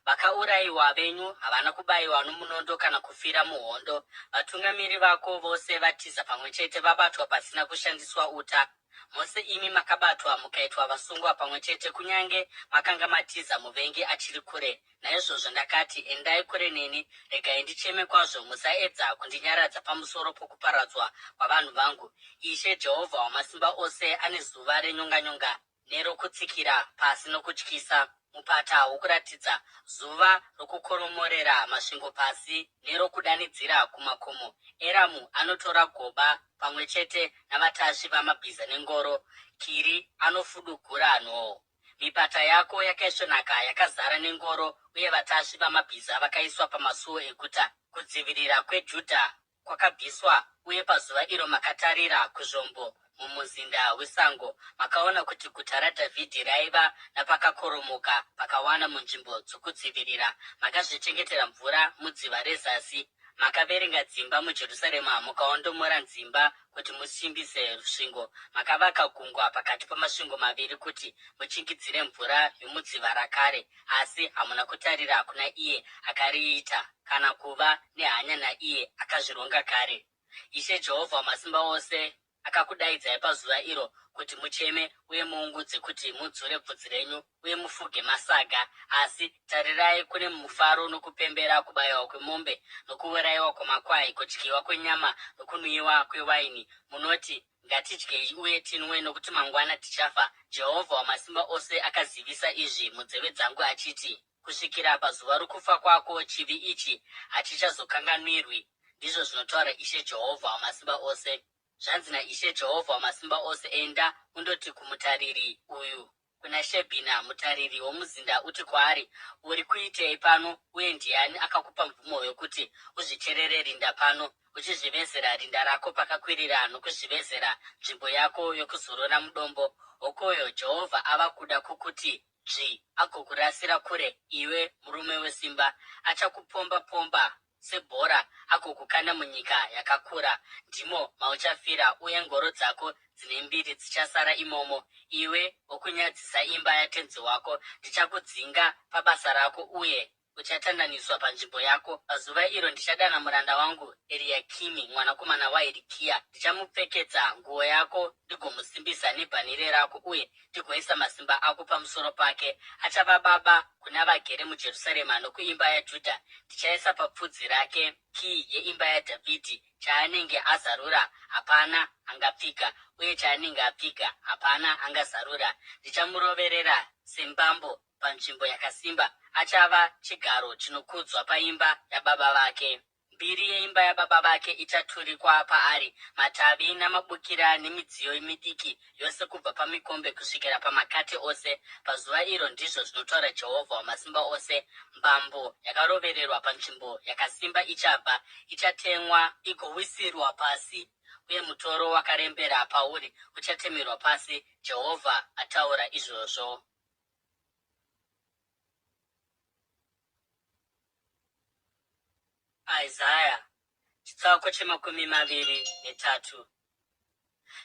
Vakaurayiwa venyu havana kubayiwa nomunondo kana kufira muhondo. Vatungamiri vako vose vatiza pamwe chete, vabatwa pasina kushandiswa uta. Mose imi makabatwa mukaitwa vasungwa pamwe chete, kunyange makanga matiza muvengi achiri kure. Naizvozvo ndakati, endai kure neni, regai ndicheme kwazvo, musaedza kundinyaradza pamusoro pokuparadzwa kwavanhu vangu. Ishe Jehovha Wamasimba Ose ane zuva renyonganyonga nerokutsikira pasi nokutyisa, mupata wokuratidza, zuva rokukoromorera masvingo pasi nerokudanidzira kumakomo. Eramu anotora goba pamwe chete navatasvi vamabhiza nengoro. Kiri anofudugura nhoo. Mipata yako yakaisvonaka yakazara nengoro, uye vatasvi vamabhiza vakaiswa pamasuo eguta. Kudzivirira kweJudha kwakabviswa, uye pazuva iro makatarira kuzvombo mumuzinda wesango. Makaona kuti guta raDhavhidhi raiva napakakoromoka pakawana munzvimbo dzokudzivirira. Makazvichengetera mvura mudziva rezasi. Makaverenga dzimba muJerusarema, mukaondomora nzimba kuti musimbise rusvingo. Makavaka gungwa pakati pamasvingo maviri kuti muchingidzire mvura yomudziva rakare. Asi hamuna kutarira kuna iye akariita, kana kuva nehanya naiye akazvironga kare. Ishe Jehovha Wamasimba Ose akakudaidzai pazuva iro kuti mucheme uye muungudze, kuti mudzure bvudzi renyu uye mufuge masaga. Asi tarirai, kune mufaro nokupembera, kubayiwa kwemombe nokuurayiwa kwamakwai, kudyiwa kwenyama nokunwiwa kwewaini. Munoti, ngatidyei uye tinwe, nokuti mangwana tichafa. Jehovha Wamasimba Ose akazivisa izvi munzeve dzangu achiti, kusvikira pazuva rokufa kwako, chivi ichi hachichazokanganwirwi, ndizvo zvinotaura Ishe Jehovha Wamasimba Ose. Zvanzi naIshe Jehovha Wamasimba Ose, enda undoti kumutariri uyu, kuna Shebhina mutariri womuzinda, uti kwaari, uri kuitei pano, uye ndiani akakupa mvumo yokuti uzvicherere rinda pano, uchizvivezera rinda rako pakakwirira, nokuzvivezera nzvimbo yako yokuzorora mudombo? Hokoyo Jehovha ava kuda kukuti agokurasira kure, iwe murume wesimba. Achakupomba-pomba sebhora, agokukanda munyika yakakura. Ndimo mauchafira, uye ngoro dzako dzine mbiri dzichasara imomo. Iwe wokunyadzisa imba yatenzi wako, ndichakudzinga pabasa rako, uye uchatandaniswa panzvimbo yako. Pazuva iro ndichadana muranda wangu Eriakimi mwanakomana waHirikia. Ndichamupfekedza nguo yako, ndigomusimbisa nebhanhire rako, uye ndigoisa masimba ako pamusoro pake. Achava baba kuna vagere muJerusarema nokuimba yaJudha. Ndichaisa papfudzi rake kii yeimba yaDhavhidhi. Chaanenge azarura hapana angapfika, uye chaanenge apfika hapana angazarura. Ndichamuroverera sembambo panzvimbo yakasimba. Achava chigaro chinokudzwa paimba yababa vake. mbiri yeimba yababa vake ichaturikwa paari, matavi namabukira nemidziyo midiki yose kubva pamikombe kusvikira pamakate ose. Pazuva iro ndizvo zvinotaura Jehovha Wamasimba Ose, mbambo yakarovererwa panzvimbo yakasimba ichabva, ichatemwa igowisirwa pasi, uye mutoro wakarembera pauri uchatemerwa pasi. Jehovha ataura izvozvo. Isaya chitsauko che23.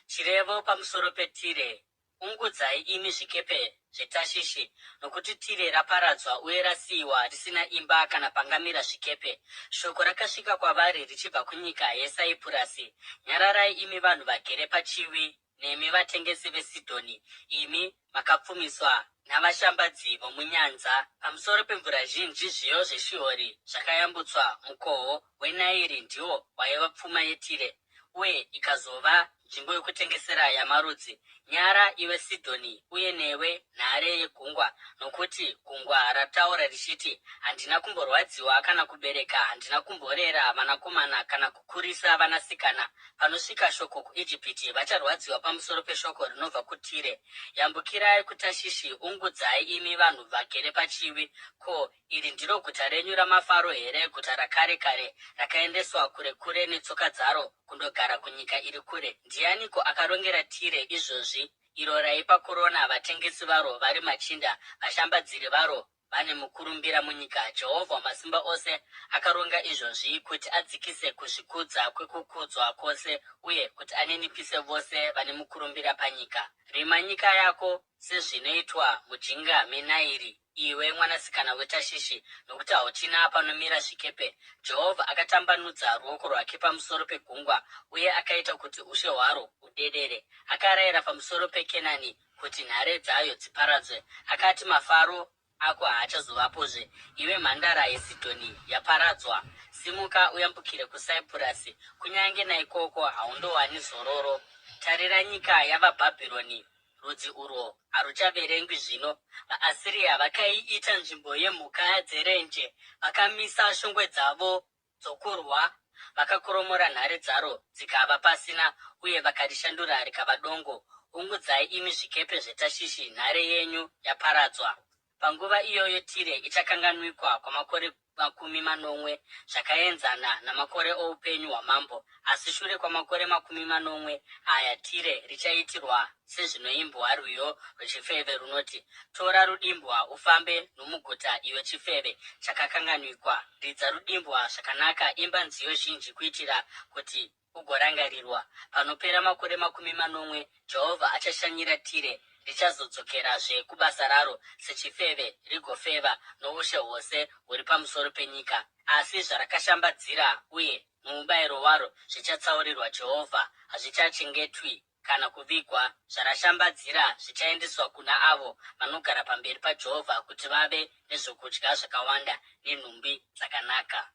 Chirevo pamusoro peTire. Ungudzai imi zvikepe zveTashishi, nokuti Tire raparadzwa uye rasiyiwa risina imba kana pangamira zvikepe. Shoko rakasvika kwavari richibva kunyika yeSaipurasi. Nyararai imi vanhu vagere pachiwi, nemi vatengesi veSidhoni, imi makapfumiswa navashambadzi vomunyanza. Pamusoro pemvura zhinji zviyo zveShihori zvakayambutswa mukoho weNairi ndiwo waiva pfuma yeTire, uye ikazova nzvimbo yokutengesera yamarudzi. Nyara iwe Sidhoni, uye newe nhare yegungwa, nokuti gungwa rataura richiti, handina kumborwadziwa kana kubereka, handina kumborera vanakomana kana kukurisa vanasikana. Panosvika shoko kuIjipiti, vacharwadziwa pamusoro peshoko rinobva kuTire. Yambukirai kuTashishi, ungudzai imi vanhu vagere pachiwi. Ko, iri ndiro guta renyu ramafaro here, guta rakare kare, rakaendeswa kure kure netsoka dzaro kundogara kunyika iri kure? Ndianiko akarongera Tire izvozvi, iro raipa korona vatengesi varo vari machinda, vashambadziri varo vane mukurumbira munyika? Jehovha Wamasimba Ose akaronga izvozvi kuti adzikise kuzvikudza kwekukudzwa kwose, uye kuti aninipise vose vane mukurumbira panyika. Rima nyika yako sezvinoitwa mujinga meNairi, iwe mwanasikana weTashishi, nokuti hauchina panomira zvikepe. Jehovha akatambanudza ruoko rwake pamusoro pegungwa, uye akaita kuti ushe hwaro hudedere. Akarayira pamusoro peKenani kuti nhare dzayo dziparadzwe. Akati, mafaro ako haachazovapozve. Iwe mhandara yeSidhoni yaparadzwa, simuka uyambukire kuSaipurasi, kunyange naikoko haundowani zororo. Tarira, nyika yavaBhabhironi, rudzi urwo haruchaverengwi zvino. VaAsiria vakaiita nzvimbo yemhuka dzerenje, vakamisa shongwe dzavo dzokurwa, vakakoromora nhare dzaro dzikava pasina, uye vakarishandura rikava dongo. Ungudzai imi zvikepe zveTashishi, nhare yenyu yaparadzwa. Panguva iyoyo Tire ichakanganwikwa kwamakore 80, zvakaenzana namakore oupenyu hwamambo. Asi shure kwamakore 80 aya, Tire richaitirwa sezvinoimbwa rwiyo rwechifeve runoti, tora rudimbwa ufambe nomuguta, iwe chifeve chakakanganwikwa. Ridza rudimbwa zvakanaka, imba nziyo zhinji, kuitira kuti ugorangarirwa. Panopera makore 80, Jehovha achashanyira Tire, richazodzokerazve kubasa raro sechifeve, rigofeva noushe hwose huri pamusoro penyika. Asi zvarakashambadzira uye nomubayiro waro zvichatsaurirwa Jehovha, hazvichachengetwi kana kuvigwa. Zvarashambadzira zvichaendeswa kuna avo vanogara pamberi paJehovha, kuti vave nezvokudya zvakawanda nenhumbi dzakanaka.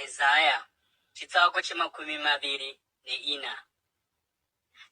Isaya chitsauko che24.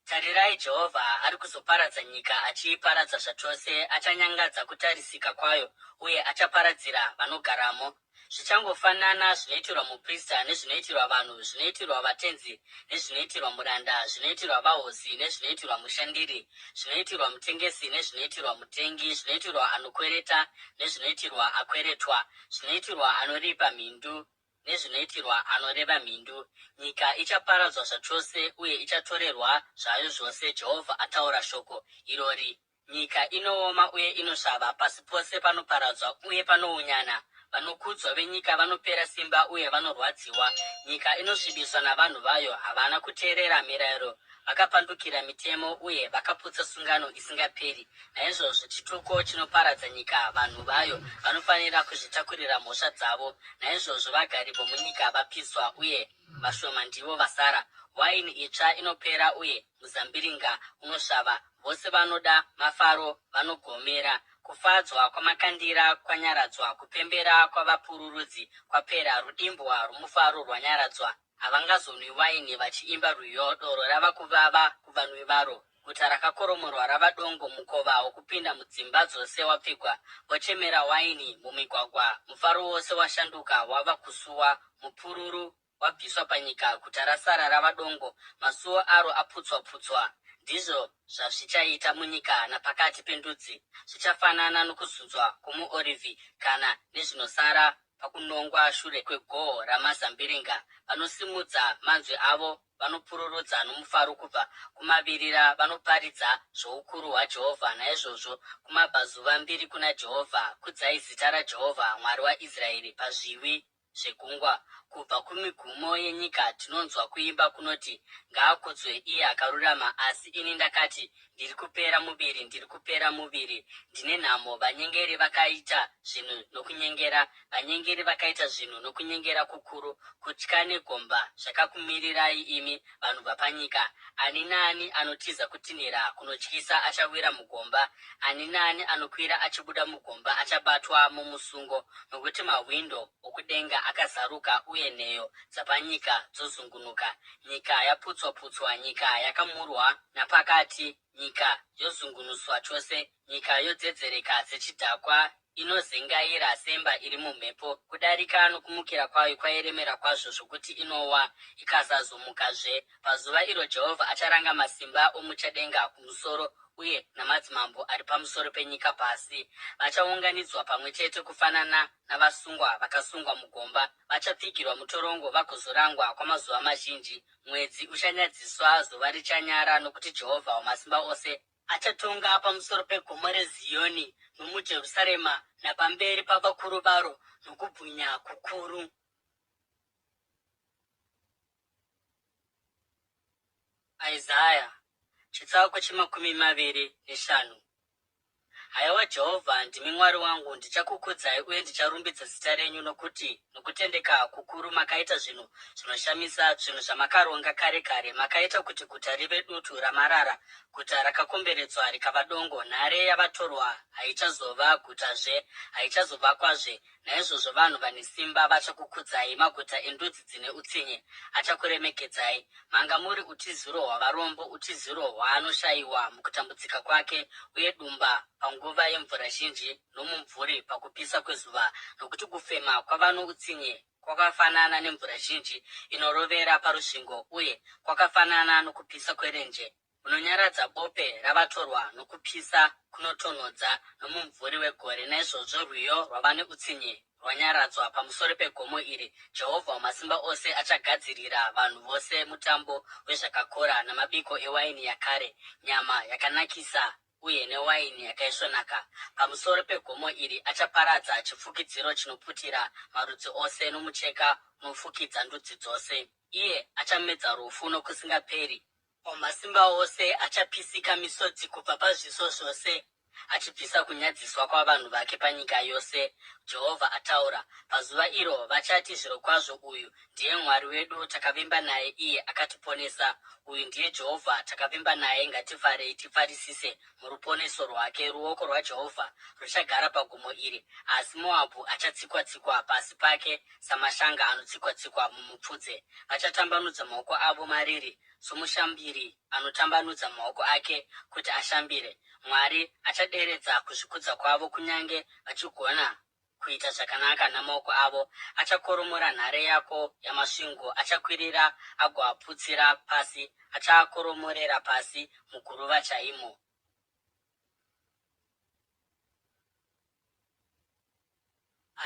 Tarirai, Jehovha ari kuzoparadza nyika, achiiparadza zvachose. Achanyangadza kutarisika kwayo, uye achaparadzira vanogaramo. Zvichangofanana zvinoitirwa muprista nezvinoitirwa vanhu, zvinoitirwa vatenzi nezvinoitirwa muranda, zvinoitirwa vahosi nezvinoitirwa mushandiri, zvinoitirwa mutengesi nezvinoitirwa mutengi, zvinoitirwa anokwereta nezvinoitirwa akweretwa, zvinoitirwa anoripa mhindu nezvinoitirwa anoreva mhindu. Nyika ichaparadzwa zvachose, uye ichatorerwa zvayo zvose. Jehovha ataura shoko irori. Nyika inooma uye inosvava, pasi pose panoparadzwa uye panounyana. Vanokudzwa venyika vanopera simba uye vanorwadziwa. Nyika inosvibiswa navanhu vayo, havana kuteerera mirayiro, vakapandukira mitemo uye vakaputsa sungano isingaperi. Naizvozvo chituko chinoparadza nyika, vanhu vayo vanofanira kuzvitakurira mhosva dzavo. Naizvozvo vagari vomunyika vapiswa, uye vashoma ndivo vasara. Waini itsva inopera uye muzambiringa unosvava. Vose vanoda mafaro vanogomera. Kufadzwa kwamakandira kwanyaradzwa, kupembera kwavapururudzi kwapera. Rudimbwa rwomufaro rwanyaradzwa. Havangazonwi waini vachiimba rwiyo, doro rava kuvava kuvanwi varo. guta rakakoromorwa rava dongo, mukova wokupinda mudzimba dzose wapfigwa, vochemera waini mumigwagwa, mufaro wose washanduka wava kusuwa, mupururu wabviswa panyika, guta rasara rava dongo, masuo aro aputswa-putswa. Ndizvo zvazvichaita munyika napakati pendudzi, zvichafanana nokuzunzwa kwomuorivhi kana nezvinosara pakunongwa shure kwegohwo ramazambiringa. Vanosimudza manzwi avo vanopururudza nomufaro kubva kumavirira, vanoparidza zvoukuru hwaJehovha. Naizvozvo kumabvazuva mbiri kuna Jehovha, kudzai zita raJehovha Mwari waIsraeri pazviwi zvegungwa. Kubva kumigumo yenyika tinonzwa kuimba kunoti, ngaakudzwe iye akarurama. Asi ini ndakati, ndiri kupera muviri, ndiri kupera muviri. Ndine nhamo, vanyengeri vakaita zvinhu nokunyengera, vanyengeri vakaita zvinhu nokunyengera kukuru. Kutya negomba zvakakumirirai imi vanhu vapanyika. Ani naani anotiza kutinhira kunotyisa achawira mugomba. Ani naani anokwira achibuda mugomba achabatwa mumusungo, nokuti mahwindo okudenga akazaruka uye nheyo dzapanyika dzozungunuka. Nyika yaputswa-putswa, nyika yakamurwa napakati, nyika yozungunuswa chose, nyika yodzedzereka sechidhakwa, inozengaira semba iri mumhepo. Kudarika nokumukira kwayo kwairemera kwazvo zvokuti inowa ikasazomukazve. Pazuva iro Jehovha acharanga masimba omuchadenga kumusoro uye namadzimambo ari pamusoro penyika pasi. Vachaunganidzwa pamwe chete kufanana navasungwa vakasungwa mugomba. Vachapfigirwa mutorongo vagozorangwa kwamazuva mazhinji. Mwedzi uchanyadziswa, zuva richanyara, nokuti Jehovha Wamasimba Ose achatonga pamusoro pegomo reZioni nomuJerusarema, napamberi pavakuru varo nokubwinya kukuru. Isaya chitsauko cha25. Haiwa Jehovha, ndimi Mwari wangu, ndichakukudzai uye ndicharumbidza zita renyu, nokuti nokutendeka kukuru makaita zvinhu zvinoshamisa, zvinhu zvamakaronga kare kare. Makaita kuti guta rive dutu ramarara, guta rakakomberedzwa rikava dongo. Nhare yavatorwa haichazova gutazve, haichazovakwazve. Naizvozvo vanhu vane simba vachakukudzai, maguta endudzi dzine utsinye achakuremekedzai. Manga muri utiziro hwavarombo, utiziro hwaanoshayiwa mukutambudzika kwake, uye dumba panguva yemvura zhinji, nomumvuri pakupisa kwezuva. Nokuti kufema kwavano utsinye kwakafanana nemvura zhinji inorovera parusvingo, uye kwakafanana nokupisa kwerenje. Unonyaradza bope ravatorwa nokupisa kunotonhodza nomumvuri wegore. Naizvozvo rwiyo rwavane utsinye rwanyaradzwa pamusoro pegomo iri. Jehovha Wamasimba Ose achagadzirira vanhu vose mutambo wezvakakora namabiko ewaini yakare, nyama yakanakisa uye newaini yakaisvonaka. Pamusoro pegomo iri achaparadza chifukidziro chinoputira marudzi ose nomucheka unofukidza ndudzi dzose. Iye achamedza rufu nokusingaperi. Wamasimba Ose achapisika misodzi kubva pazviso zvose, achipisa kunyadziswa kwavanhu vake panyika yose. Jehovha ataura. Pazuva iro vachati, zvirokwazvo uyu ndiye Mwari wedu, takavimba naye, iye akatiponesa. Uyu ndiye Jehovha, takavimba naye, ngatifarei tifarisise muruponeso rwake. Ruoko rwaJehovha ruchagara pagomo iri, asi Moabhu achatsikwa-tsikwa pasi pake samashanga anotsikwa-tsikwa mumupfudze. Vachatambanudza maoko avo mariri somushambiri anotambanudza maoko ake kuti ashambire. Mwari achaderedza kuzvikudza kwavo, kunyange vachigona kuita zvakanaka namaoko avo. Achakoromora nhare yako yamasvingo, achakwirira agoaputsira pasi, achaakoromorera pasi muguruva chaimo.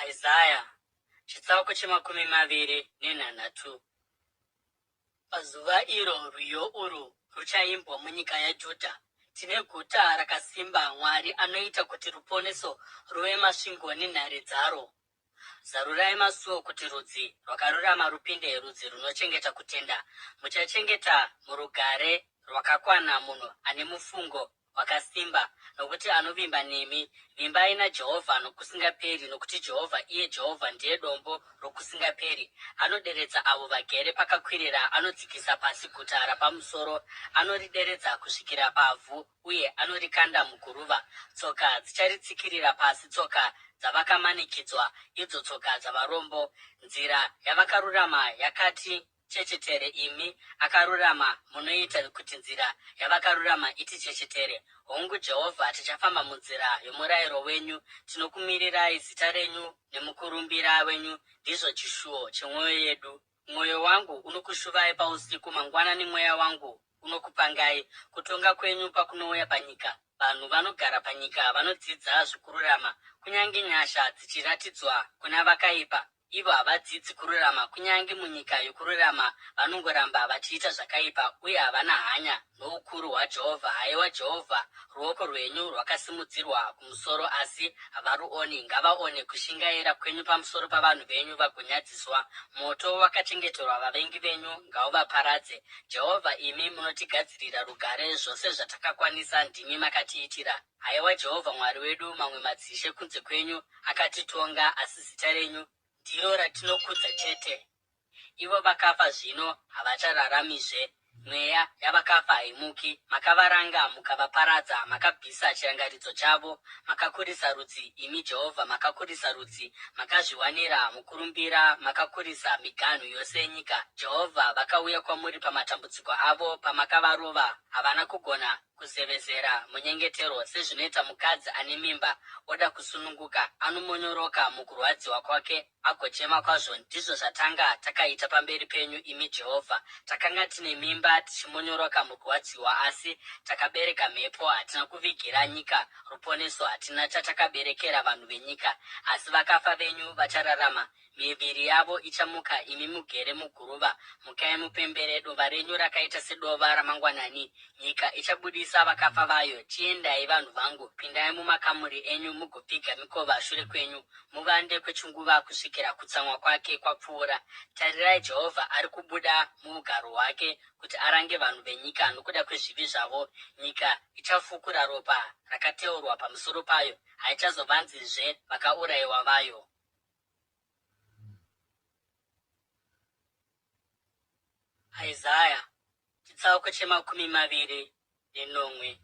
Isaya chitsauko cha26. Pazuva iro rwiyo urwu ruchaimbwa munyika yaJudha. Tine guta rakasimba, Mwari anoita kuti ruponeso ruve masvingo nenhare dzaro. Zarurai masuo kuti rudzi rwakarurama rupinde, rudzi runochengeta kutenda. Muchachengeta murugare rwakakwana munhu ane mufungo wakasimba, nokuti anovimba nemi. Vimbai naJehovha nokusingaperi, nokuti Jehovha, iye Jehovha, ndiye dombo rokusingaperi. Anoderedza avo vagere pakakwirira, anodzikisa pasi guta rapamusoro. Anorideredza kusvikira pavhu, uye anorikanda muguruva. Tsoka dzicharitsikirira pasi, tsoka dzavakamanikidzwa, idzo tsoka dzavarombo. Nzira yavakarurama yakati chechetere imi akarurama munoita kuti nzira yavakarurama iti chechetere. Hongu Jehovha, tichafamba munzira yomurayiro wenyu, tinokumirirai zita renyu nemukurumbira wenyu, ndizvo chishuwo chemwoyo yedu. Mwoyo wangu unokushuvai pausiku, mangwanani mweya wangu unokupangai. Kutonga kwenyu pakunouya panyika, vanhu vanogara panyika vanodzidza zvokururama, kunyange nyasha dzichiratidzwa kuna vakaipa. Ivo havadzidzi kururama, kunyange munyika yokururama vanongoramba vachiita zvakaipa, uye havana hanya noukuru hwaJehovha. Haiwa Jehovha, ruoko rwenyu rwakasimudzirwa kumusoro, asi havaruoni. Ngavaone kushingaira kwenyu pamusoro pavanhu venyu vagonyadziswa. Moto wakachengeterwa vavengi venyu ngauvaparadze. Jehovha, imi munotigadzirira rugare, zvose zvatakakwanisa ndimi makatiitira. Haiwa Jehovha Mwari wedu, mamwe madzishe kunze kwenyu akatitonga, asi zita renyu ndiro ratinokudza chete. Ivo vakafa zvino havachararamizve, mweya yavakafa haimuki. Makavaranga mukavaparadza, makabvisa chirangaridzo chavo. Makakurisa rudzi, imi Jehovha, makakurisa rudzi. Makazviwanira mukurumbira, makakurisa miganhu yose yenyika. Jehovha, vakauya kwamuri pamatambudziko avo, pamakavarova havana kugona kuzevezera munyengetero. Sezvinoita mukadzi ane mimba oda kusununguka, anomonyoroka mukurwadziwa kwake agochema kwazvo, ndizvo zvatanga takaita pamberi penyu, imi Jehovha. Takanga tine mimba tichimonyoroka mukurwadziwa, asi takabereka mhepo. Hatina kuvigira nyika ruponeso, hatina chatakaberekera vanhu venyika. Asi vakafa venyu vachararama, miviri yavo ichamuka. Imi mugere muguruva, mukai mupembere. Dova renyu rakaita sedova ramangwanani, nyika ichabudisa vakafa vayo. Chiendai vanhu vangu, pindai mumakamuri enyu mugopfiga mikova shure kwenyu. Muvande kwechinguva kusvikira kutsamwa kwake kwapfuura. Tarirai, Jehovha ari kubuda muugaro hwake kuti arange vanhu venyika nokuda kwezvivi zvavo. Nyika ichafukura ropa rakateurwa pamusoro payo, haichazovanzizve vakaurayiwa vayo. Isaya chitsauko che29.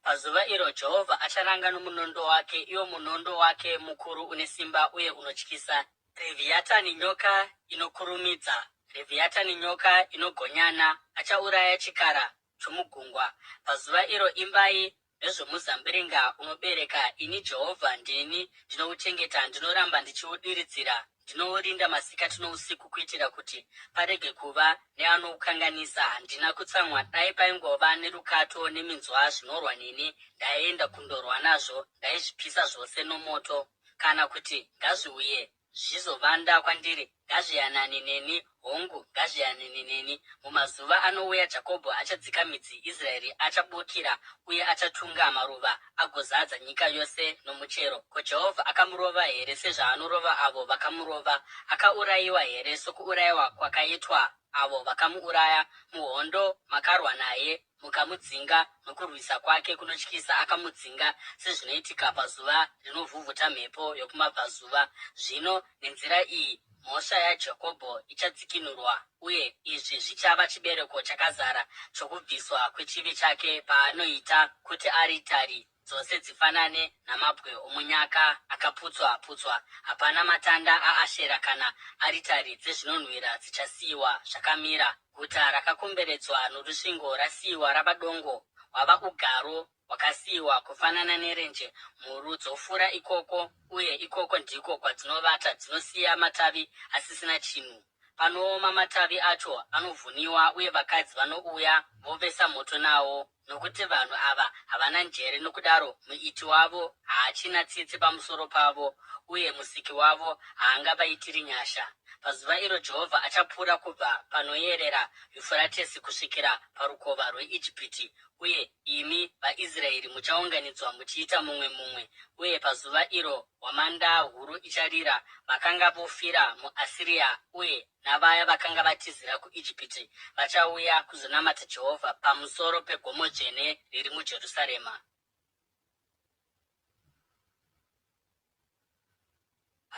Pazuva iro Jehovha acharanga nomunondo wake, iwo munondo wake mukuru une simba uye unotyisa. Revhiatani, nyoka inokurumidza, Revhiatani, nyoka inogonyana, achauraya chikara chomugungwa. Pazuva iro imbai nezvomuzambiringa unobereka. Ini Jehovha ndini ndinouchengeta, ndinoramba ndichiudiridzira. Ndinourinda masikati nousiku kuitira kuti parege kuva neanoukanganisa. Handina kutsamwa. Dai paingova nerukato neminzwa zvinorwa neni, ndaienda kundorwa nazvo, ndaizvipisa zvose nomoto. Kana kuti ngazviuye zvizovanda kwandiri, ngazviyanane neni. Hongu, ngazviyanane neni. Mumazuva anouya Jakobho achadzika midzi, Israeri achabukira uye achatunga maruva, agozadza nyika yose nomuchero. Ko, Jehovha akamurova here sezvaanorova avo vakamurova? Akaurayiwa here sokuurayiwa kwakaitwa avo vakamuuraya? Muhondo makarwa naye mukamudzinga, nokurwisa kwake kunotyisa akamudzinga, sezvinoitika pazuva rinovhuvhuta mhepo yokumabvazuva. Zvino nenzira iyi mhosva yaJakobho ichadzikinurwa, uye izvi zvichava chibereko chakazara chokubviswa kwechivi chake, paanoita kuti aritari dzose dzifanane namabwe omunyaka akaputswa-putswa. Hapana matanda aAshera kana aritari dzezvinonhuhwira dzichasiyiwa zvakamira. Guta rakakomberedzwa norusvingo rasiyiwa rava dongo, hwava ugaro hwakasiyiwa kufanana nerenje. Mhuru dzofura ikoko, uye ikoko ndiko kwadzinovata, dzinosiya matavi asisina chinhu. Panooma matavi acho anovhuniwa, uye vakadzi vanouya vovesa moto nawo. Nokuti vanhu ava havana njere, nokudaro muiti wavo haachina tsitsi pamusoro pavo, uye musiki wavo haangavaitiri nyasha. Pazuva iro Jehovha achapura kubva panoyerera Yufuratesi kusvikira parukova rweIjipiti, uye imi vaIsraeri muchaunganidzwa muchiita mumwe. Uye pazuva iro hwamanda huru icharira. Vakanga vofira muAsiria uye navaya vakanga vatizira kuIjipiti vachauya kuzonamata Jehovha pamusoro pegomo dzvene riri muJerusarema.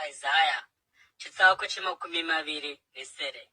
Isaya chitsauko che29.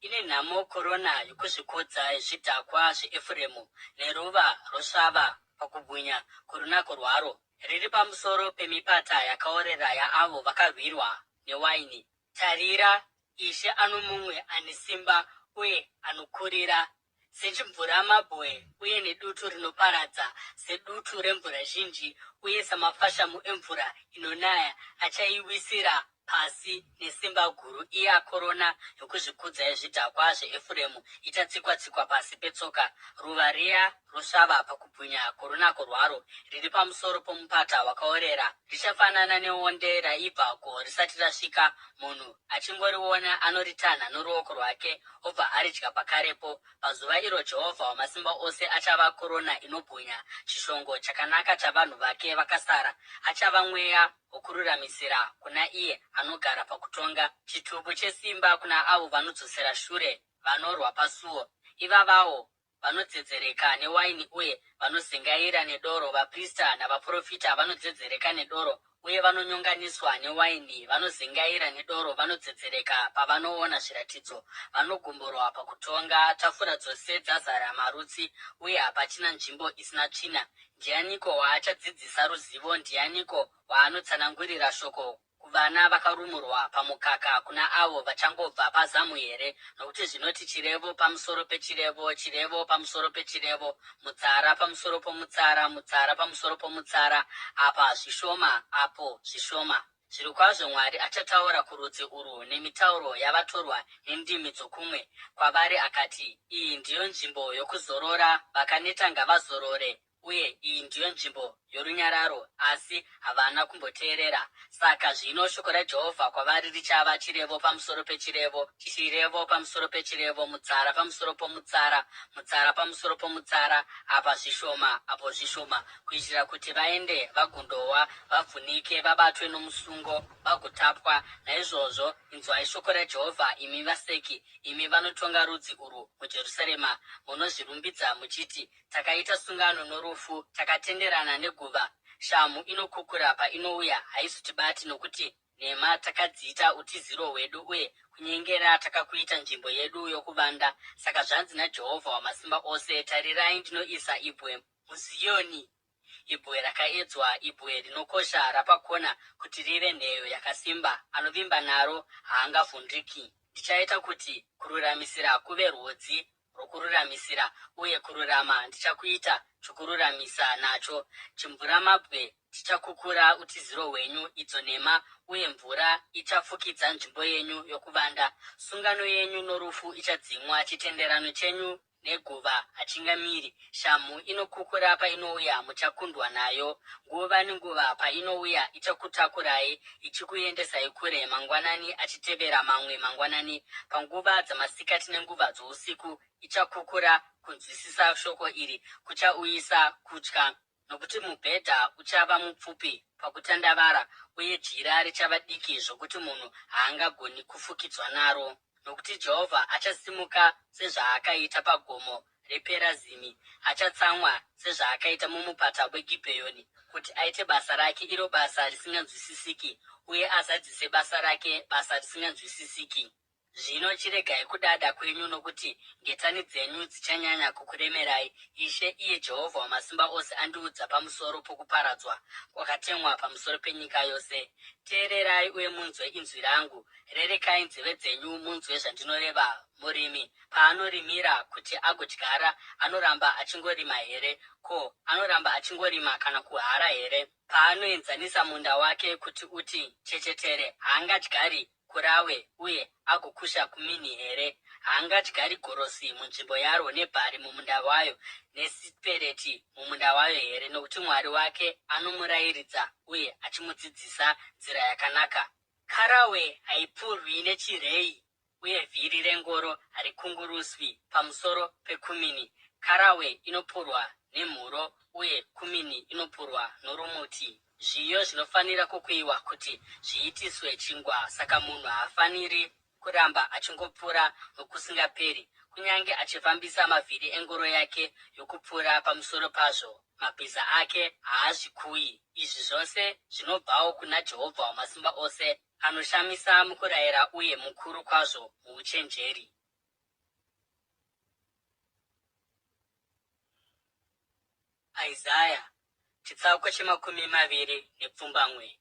Ine nhamo korona yokuzvikudza yezvidhakwa zveEfuremu, neruva rosvava pakubwinya korunako rwaro, riri pamusoro pemipata yakaorera yaavo vakarwirwa newaini. Tarira, Ishe anomumwe anesimba uye anokurira sechimvura mabwe uye nedutu rinoparadza, sedutu remvura zhinji uye samafashamu emvura inonaya. Achaiwisira pasi nesimba guru. Iye akorona yokuzvikudza yezvidhakwa zveEfuremu itatsikwa-tsikwa pasi petsoka. Ruva riya rosvava pakubwinya korunako rwaro riri pamusoro pomupata wakaorera richafanana neonde raibva ko risati rasvika. Munhu achingoriona anoritanha noruoko rwake obva aridya pakarepo. Pazuva iro Jehovha Wamasimba Ose achava korona inobwinya, chishongo chakanaka chavanhu vake vakasara. Achava mweya wokururamisira kuna iye anogara pakutonga, chitubu chesimba kuna avo vanodzosera shure, vanorwa pasuo. Ivavawo vanodzedzereka newaini uye vanozengaira nedoro. Vaprista navaprofita vanodzedzereka nedoro uye vanonyonganiswa newaini. Vanozengaira nedoro, vanodzedzereka pavanoona zviratidzo. Vanogumburwa pakutonga. Tafura dzose dzazara marutsi uye hapachina nzvimbo isina tsvina. Ndianiko waachadzidzisa ruzivo? Ndianiko waanotsanangurira shoko kuvana vakarumurwa pamukaka, kuna avo vachangobva pazamu here? Nokuti zvinoti chirevo pamusoro pechirevo, chirevo pamusoro pechirevo, mutsara pamusoro pomutsara, mutsara pamusoro pomutsara, apa zvishoma, apo zvishoma. Zvirokwazvo Mwari achataura kurudzi urwu nemitauro yavatorwa nendimi dzokumwe kwavari akati, iyi ndiyo nzvimbo yokuzorora, vakaneta ngavazorore. Uye iyi ndiyo nzvimbo yorunyararo, asi havana kumboteerera. Saka zvino shoko raJehovha kwavari richava chirevo pamusoro pechirevo, chirevo pamusoro pechirevo, mutsara pamusoro pomutsara, mutsara pamusoro pomutsara, apa zvishoma, apo zvishoma, kuitira kuti vaende vagondowa, vavhunike, vabatwe nomusungo, vagotapwa. Naizvozvo inzwai shoko raJehovha, imi vaseki, imi vanotonga rudzi urwu muJerusarema. Munozvirumbidza muchiti, takaita sungano norufu, takatenderana neguva. Shamu inokukura painouya, haizotibati, nokuti nhema takadziita utiziro hwedu uye kunyengera takakuita nzvimbo yedu yokuvanda. Saka zvanzi naJehovha Wamasimba Ose, tarirai, ndinoisa ibwe muZioni, ibwe rakaedzwa, ibwe rinokosha rapakona, kuti rive nheyo yakasimba. Anovimba naro haangavhundiki. Ndichaita kuti kururamisira kuve rwodzi rwokururamisira, uye kururama ndichakuita chokururamisa nacho. Chimvura mabwe chichakukura utiziro hwenyu, idzo nhema, uye mvura ichafukidza nzvimbo yenyu yokuvanda. Sungano yenyu norufu ichadzimwa, chitenderano chenyu neguva hachingamiri. Shamu inokukura painouya, muchakundwa nayo. Nguva nenguva painouya ichakutakurai, ichikuendesai kure, mangwanani achitevera mamwe mangwanani. Panguva dzamasikati nenguva dzousiku ichakukura. Kunzwisisa shoko iri kuchauyisa kutya, nokuti mubhedha uchava mupfupi pakutandavara, uye jira richava diki zvokuti munhu haangagoni kufukidzwa naro. Nokuti Jehovha achasimuka sezvaakaita pagomo rePerazimi, achatsamwa sezvaakaita mumupata weGibheoni, kuti aite basa rake, iro basa risinganzwisisiki, uye azadzise basa rake, basa risinganzwisisiki. Zvino chiregai kudada kwenyu, nokuti ngetani dzenyu dzichanyanya kukuremerai. Ishe, iye Jehovha Wamasimba Ose, andiudza pamusoro pokuparadzwa kwakatemwa pamusoro penyika yose. Teererai uye munzwe inzwi rangu. Rerekai nzeve dzenyu munzwe zvandinoreva. Murimi paanorimira kuti agodyara, anoramba achingorima here? Ko, anoramba achingorima kana kuhara here? Paanoenzanisa munda wake kuti uti chechetere, haangadyari kurawe uye agokusha kumini here? Haangadyari gorosi munzvimbo yaro, nebhari mumunda wayo, nesipereti mumunda wayo here? Nokuti Mwari wake anomurayiridza uye achimudzidzisa nzira yakanaka. Karawe haipurwi nechirei, uye vhiri rengoro harikunguruswi pamusoro pekumini. Karawe inopurwa nemhuro, uye kumini inopurwa norumuti. Zviyo zvinofanira kukuyiwa kuti zviitiswe chingwa. Saka munhu haafaniri kuramba achingopura nokusingaperi, kunyange achifambisa mavhiri engoro yake yokupura pamusoro pazvo. Mabhiza ake haazvikuyi. Izvi zvose zvinobvawo kuna Jehovha Wamasimba Ose, anoshamisa mukurayira uye mukuru kwazvo muuchenjeri. Isaya chitsauko chemakumi maviri nepfumbamwe.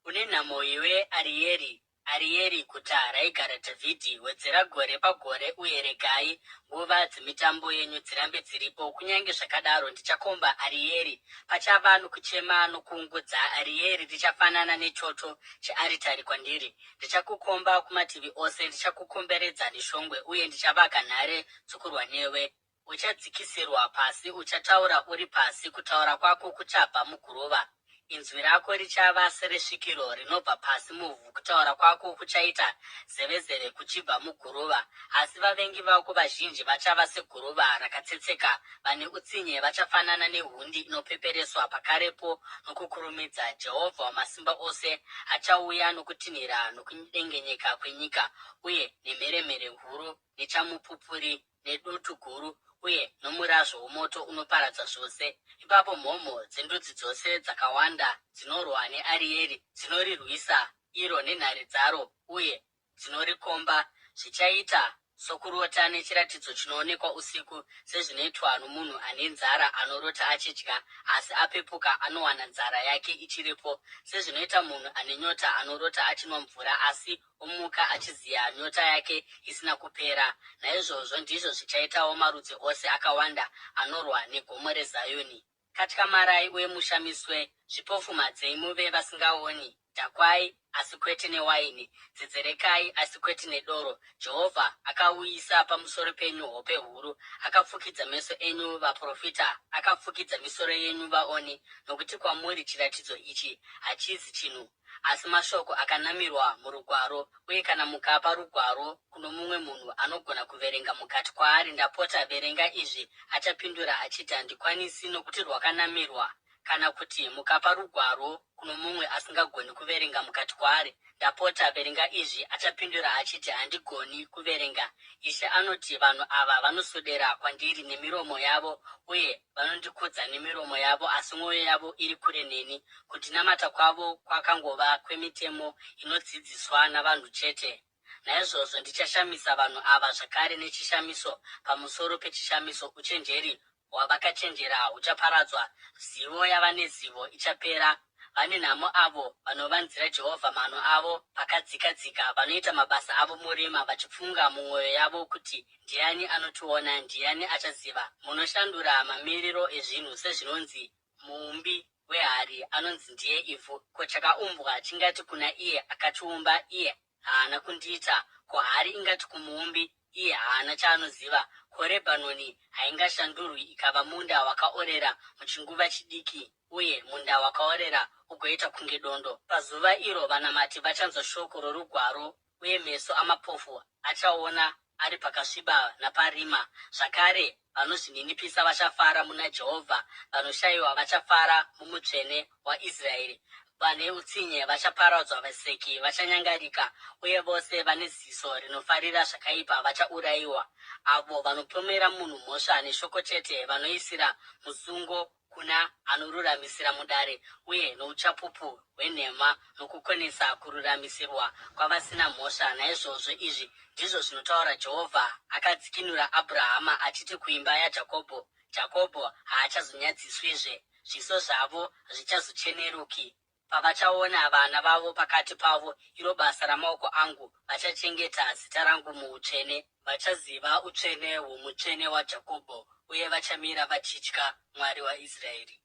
Une nhamo iwe Arieri, Arieri guta raigara Dhavhidhi, wedzera gore pagore uye regai nguva dzemitambo yenyu dzirambe dziripo. Kunyange zvakadaro ndichakomba Arieri, pachava nokuchema nokuungudza. Arieri richafanana nechoto chearitari kwandiri. Ndichakukomba kumativi ose, ndichakukomberedza neshongwe uye ndichavaka nhare dzokurwa newe. Uchadzikisirwa pasi, uchataura uri pasi, kutaura kwako kuchabva muguruva. Inzwi rako richava seresvikiro rinobva pasi muvhu, kutaura kwako kuchaita zevezeve kuchibva muguruva. Asi vavengi vako vazhinji vachava seguruva rakatsetseka, vane utsinye vachafanana nehundi inopepereswa. Pakarepo nokukurumidza Jehovha Wamasimba Ose achauya nokutinhira nokudengenyeka kwenyika, uye nemheremhere huru, nechamupupuri, nedutu guru, uye nomurazvo womoto unoparadza zvose. Ipapo mhomho dzendudzi dzose dzakawanda dzinorwa neArieri dzinorirwisa iro nenhare dzaro uye dzinorikomba, zvichaita sokurota nechiratidzo chinoonekwa usiku, sezvinoitwa nomunhu ane nzara anorota achidya, asi apepuka anowana nzara yake ichiripo, sezvinoita munhu ane nyota anorota achinwa mvura, asi omuka achiziya nyota yake isina kupera. Naizvozvo ndizvo zvichaitawo marudzi ose akawanda anorwa negomo reZioni. Katyamarai uye mushamiswe, zvipofumadzei muve vasingaoni. Dhakwai asi kwete newaini, dzedzerekai asi kwete nedoro. Jehovha akauyisa pamusoro penyu hope huru, akafukidza meso enyu vaprofita, akafukidza misoro yenyu vaoni. Nokuti kwamuri chiratidzo ichi hachizi chinhu, asi mashoko akanamirwa murugwaro. Uye kana mukapa rugwaro kuno mumwe munhu anogona kuverenga mukati kwaari, ndapota verenga izvi, achapindura achiti, handikwanisi nokuti rwakanamirwa. Kana kuti mukapa rugwaro kuno mumwe asingagoni kuverenga mukati kwaari, ndapota verenga izvi, achapindura achiti, handigoni kuverenga. Ishe anoti, vanhu ava vanoswedera kwandiri nemiromo yavo, uye vanondikudza nemiromo yavo, asi mwoyo yavo iri kure neni. Kundinamata kwavo kwakangova kwemitemo inodzidziswa navanhu chete. Naizvozvo ndichashamisa vanhu ava zvakare nechishamiso pamusoro pechishamiso. Uchenjeri hwavakachenjera huchaparadzwa, zivo yavane zivo ichapera. Vane nhamo avo vanovanzira Jehovha mano avo pakadzika-dzika, vanoita mabasa avo murima, vachifunga mumwoyo yavo kuti, ndiani anotiona, ndiani achaziva? Munoshandura mamiriro ezvinhu sezvinonzi muumbi wehari anonzi ndiye ivhu. Ko, chakaumbwa chingati kuna iye akachiumba, iye haana kundiita? Ko, hari ingati kumuumbi, iye haana chaanoziva? Ko, Rebhanoni haingashandurwi ikava munda wakaorera muchinguva chidiki, uye munda wakaorera ugoita kunge dondo? Pazuva iro vanamati vachanzwa shoko rorugwaro, uye meso amapofu achaona ari pakasviba naparima. Zvakare vanozvininipisa vachafara muna Jehovha, vanoshayiwa vachafara mumutsvene waIsraeri. Vane utsinye vachaparadzwa, vaseki vachanyangarika, uye vose vane ziso rinofarira zvakaipa vachaurayiwa. Avo vanopomera munhu mhosva neshoko chete, vanoisira musungo kuna anoruramisira mudare, uye nouchapupu hwenhema nokukonesa kururamisirwa kwavasina mhosva. Naizvozvo izvi ndizvo zvinotaura Jehovha, akadzikinura Abhurahama achiti kuimba yaJakobho, Jakobho haachazonyadziswizve, zviso zvavo hazvichazocheneruki. Pavachaona vana vavo pakati pavo, iro basa ramaoko angu, vachachengeta zita rangu muutsvene. Vachaziva utsvene hwomutsvene waJakobho, uye vachamira vachitya Mwari waIsraeri.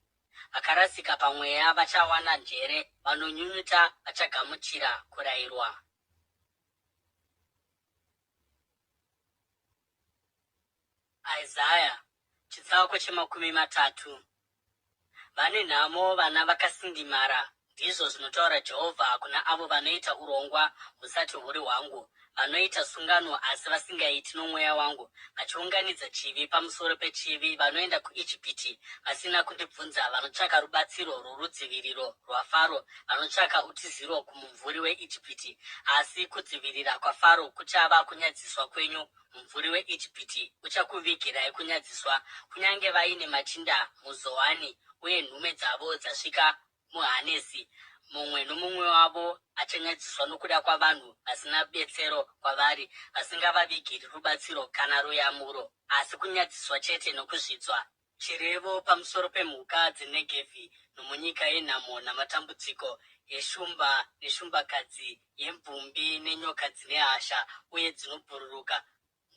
Vakarasika pamweya vachawana njere, vanonyunyuta vachagamuchira kurayirwa. Isaya chitsauko che30. Vane nhamo vana vakasindimara, ndizvo zvinotaura Jehovha, kuna avo vanoita urongwa husati huri hwangu, vanoita sungano asi vasingaiti nomweya wangu, vachiunganidza chivi pamusoro pechivi, vanoenda kuIjipiti vasina kundibvunza, vanotsvaka rubatsiro rworudziviriro rwaFaro, vanotsvaka utiziro kumumvuri weIjipiti. Asi kudzivirira kwaFaro kuchava kunyadziswa kwenyu. Mumvuri weIjipiti uchakuvigirai kunyadziswa, kunyange vaine machinda muZoani, uye nhume dzavo dzasvika muHanesi. Mumwe nomumwe wavo achanyadziswa nokuda kwavanhu vasina betsero kwavari, vasingavavigiri rubatsiro kana ruyamuro, asi kunyadziswa chete nokuzvidzwa. chirevo pamusoro pemhuka dzenegevhi nomunyika yenhamo namatambudziko eshumba neshumbakadzi, yemvumbi nenyoka dzine hasha uye dzinobhururuka,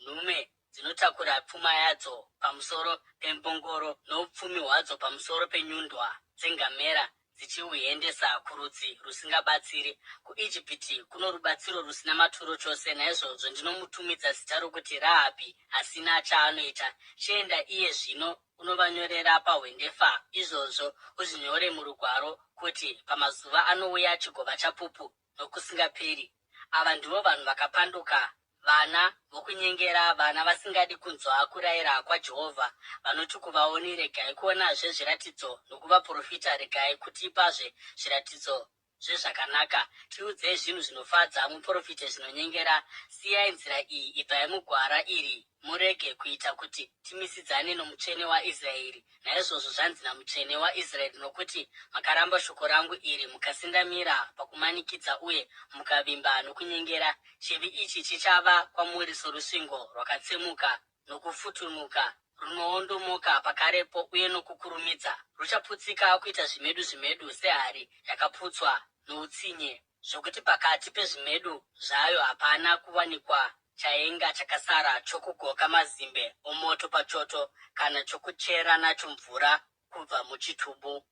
nhume dzinotakura pfuma yadzo pamusoro pembongoro noupfumi hwadzo pamusoro penyundwa dzengamera, dzichihuendesa kurudzi rusingabatsiri. KuIjipiti kuno rubatsiro rusina maturo chose. Naizvozvo ndinomutumidza zita rokuti Rahabhi, asina chaanoita. Chienda iye zvino unovanyorera pahwendefa izvozvo, uzvinyore murugwaro, kuti pamazuva anouya chigova chapupu nokusingaperi. Ava ndivo vanhu vakapanduka, vana vokunyengera, vana vasingadi kunzwa kurayira kwaJehovha, vanoti kuvaoni, regai kuonazve zviratidzo, nokuvaprofita, regai kutipazve zviratidzo zvezvakanaka. Tiudzei zvinhu zvinofadza, muprofite zvinonyengera. Siyai nzira iyi, ibvai mugwara iri, murege kuita kuti timisidzane nomutsvene waIsraeri. Naizvozvo zvanzi namutsvene waIsraeri, nokuti makaramba shoko rangu iri, mukasendamira pakumanikidza uye mukavimba nokunyengera, chivi ichi chichava kwamuri sorusvingo rwakatsemuka nokufutunuka, runoondomoka pakarepo uye nokukurumidza. Ruchaputsika kuita zvimedu zvimedu sehari yakaputswa noutsinye, zvokuti pakati pezvimedu zvayo hapana kuwanikwa chaenga chakasara chokugoka mazimbe omoto pachoto, kana chokuchera nacho mvura kubva muchitubu.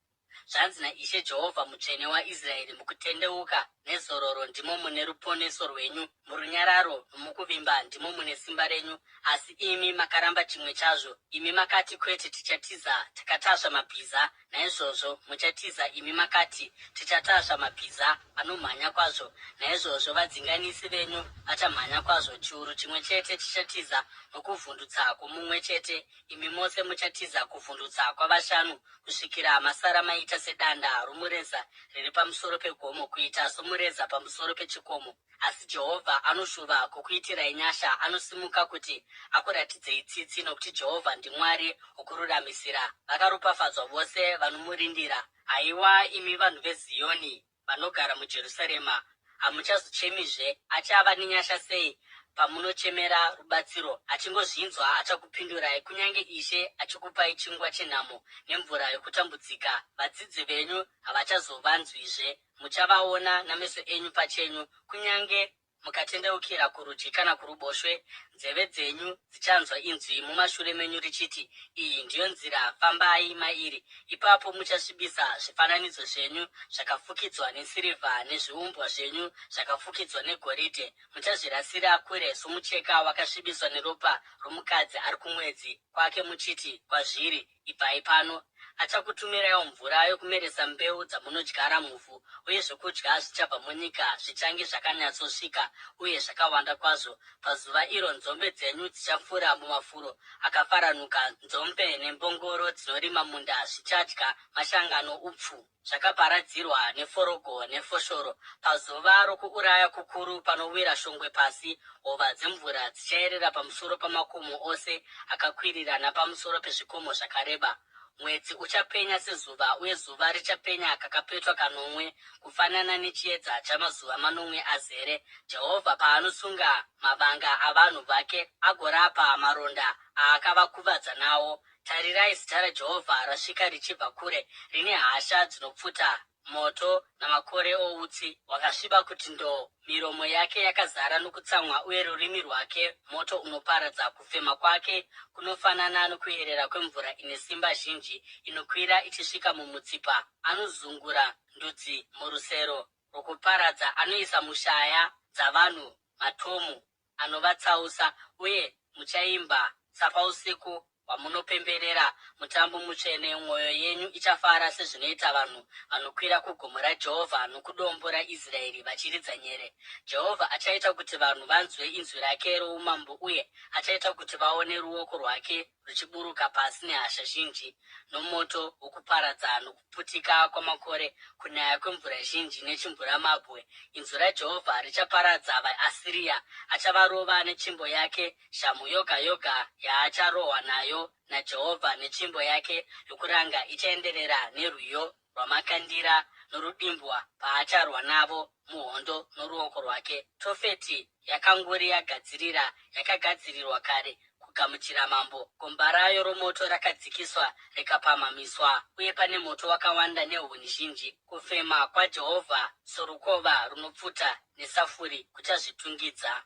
Zvanzi naIshe Jehovha, mutsvene waIsraeri: mukutendeuka nezororo ndimo mune ruponeso rwenyu, murunyararo nomukuvimba ndimo mune simba renyu. Asi imi makaramba chimwe chazvo. Imi makati, kwete, tichatiza, takatasva mabhiza. Naizvozvo muchatiza. Imi makati, tichatasva mabhiza anomhanya kwazvo. Naizvozvo vadzinganisi venyu vachamhanya kwazvo. Chiuru chimwe chete chichatiza nokuvhundutsa kwomumwe chete. Imi mose muchatiza kuvhundutsa kwavashanu, kusvikira masara maita sedanda romureza riri pamusoro pegomo, kuita somureza pamusoro pechikomo. Asi Jehovha anoshuva kukuitirai nyasha, anosimuka kuti akuratidzei tsitsi, nokuti Jehovha ndiMwari wokururamisira. Vakaropafadzwa vose vanomurindira. Haiwa, imi vanhu veZioni vanogara muJerusarema, hamuchazochemizve. Achava nenyasha sei pamunochemera rubatsiro! Achingozvinzwa achakupindurai, kunyange Ishe achikupai chingwa chenhamo nemvura yokutambudzika. Vadzidzi venyu havachazovanzwizve. Muchavaona nameso enyu pachenyu, kunyange mukatendeukira kurudyi kana kuruboshwe. Nzeve dzenyu dzichanzwa inzwi mumashure menyu richiti, iyi ndiyo nzira, fambai mairi. Ipapo muchasvibisa zvifananidzo zvenyu zvakafukidzwa nesirivha, nezviumbwa zvenyu zvakafukidzwa negoridhe. Muchazvirasira kure somucheka wakasvibiswa neropa romukadzi ari kumwedzi kwake, muchiti kwazviri, ibvai pano. Achakutumirawo mvura yokumeresa mbeu dzamunodyara muvhu, uye zvokudya zvichabva munyika zvichange zvakanyatsosvika uye zvakawanda kwazvo. Pazuva iro nzombe dzenyu dzichafura mumafuro akafaranuka. Nzombe nembongoro dzinorima munda zvichadya mashanga upfu zvakaparadzirwa neforogo nefoshoro. Pazuva rokuuraya kukuru, panowira shongwe pasi, hova dzemvura dzichayerera pamusoro pamakomo ose akakwirira napamusoro pezvikomo zvakareba. Mwedzi uchapenya sezuva, uye zuva richapenya kakapetwa kanomwe, kufanana nechiedza chamazuva manomwe azere. Jehovha paanosunga mavanga avanhu vake agorapa maronda aakavakuvadza nawo. Tarirai, zita raJehovha rasvika richibva kure, rine hasha dzinopfuta moto namakore outsi wakasviba kuti ndo. Miromo yake yakazara nokutsamwa, uye rurimi rwake moto unoparadza. Kufema kwake kunofanana nokuyerera kwemvura ine simba zhinji, inokwira ichisvika mumutsipa. Anozungura ndudzi murusero rwokuparadza, anoisa mushaya dzavanhu matomu anovatsausa. Uye muchaimba sapausiku hwamunopemberera mutambo mutsvene. Mwoyo yenyu ichafara sezvinoita vanhu vanokwira kugomo raJehovha nokudombo raIsraeri vachiridza nyere. Jehovha achaita kuti vanhu vanzwe inzwi rake roumambo, uye achaita kuti vaone ruoko rwake ruchiburuka pasi nehasha zhinji, nomoto wokuparadza nokuputika kwamakore, kunaya kwemvura zhinji nechimvuramabwe. Inzwi raJehovha richaparadza vaAsiria. Achavarova netsvimbo yake, shamhu yoga yoga yaacharohwa nayo naJehovha netsvimbo yake yokuranga ichaenderera nerwiyo rwamakandira norudimbwa paacharwa navo muhondo noruoko rwake. Tofeti yakangori yakagadzirirwa kare, kugamuchira mambo. Gomba rayo romoto rakadzikiswa rikapamhamiswa, uye pane moto wakawanda nehuni zhinji. Kufema kwaJehovha sorukova runopfuta nesafuri kuchazvitungidza.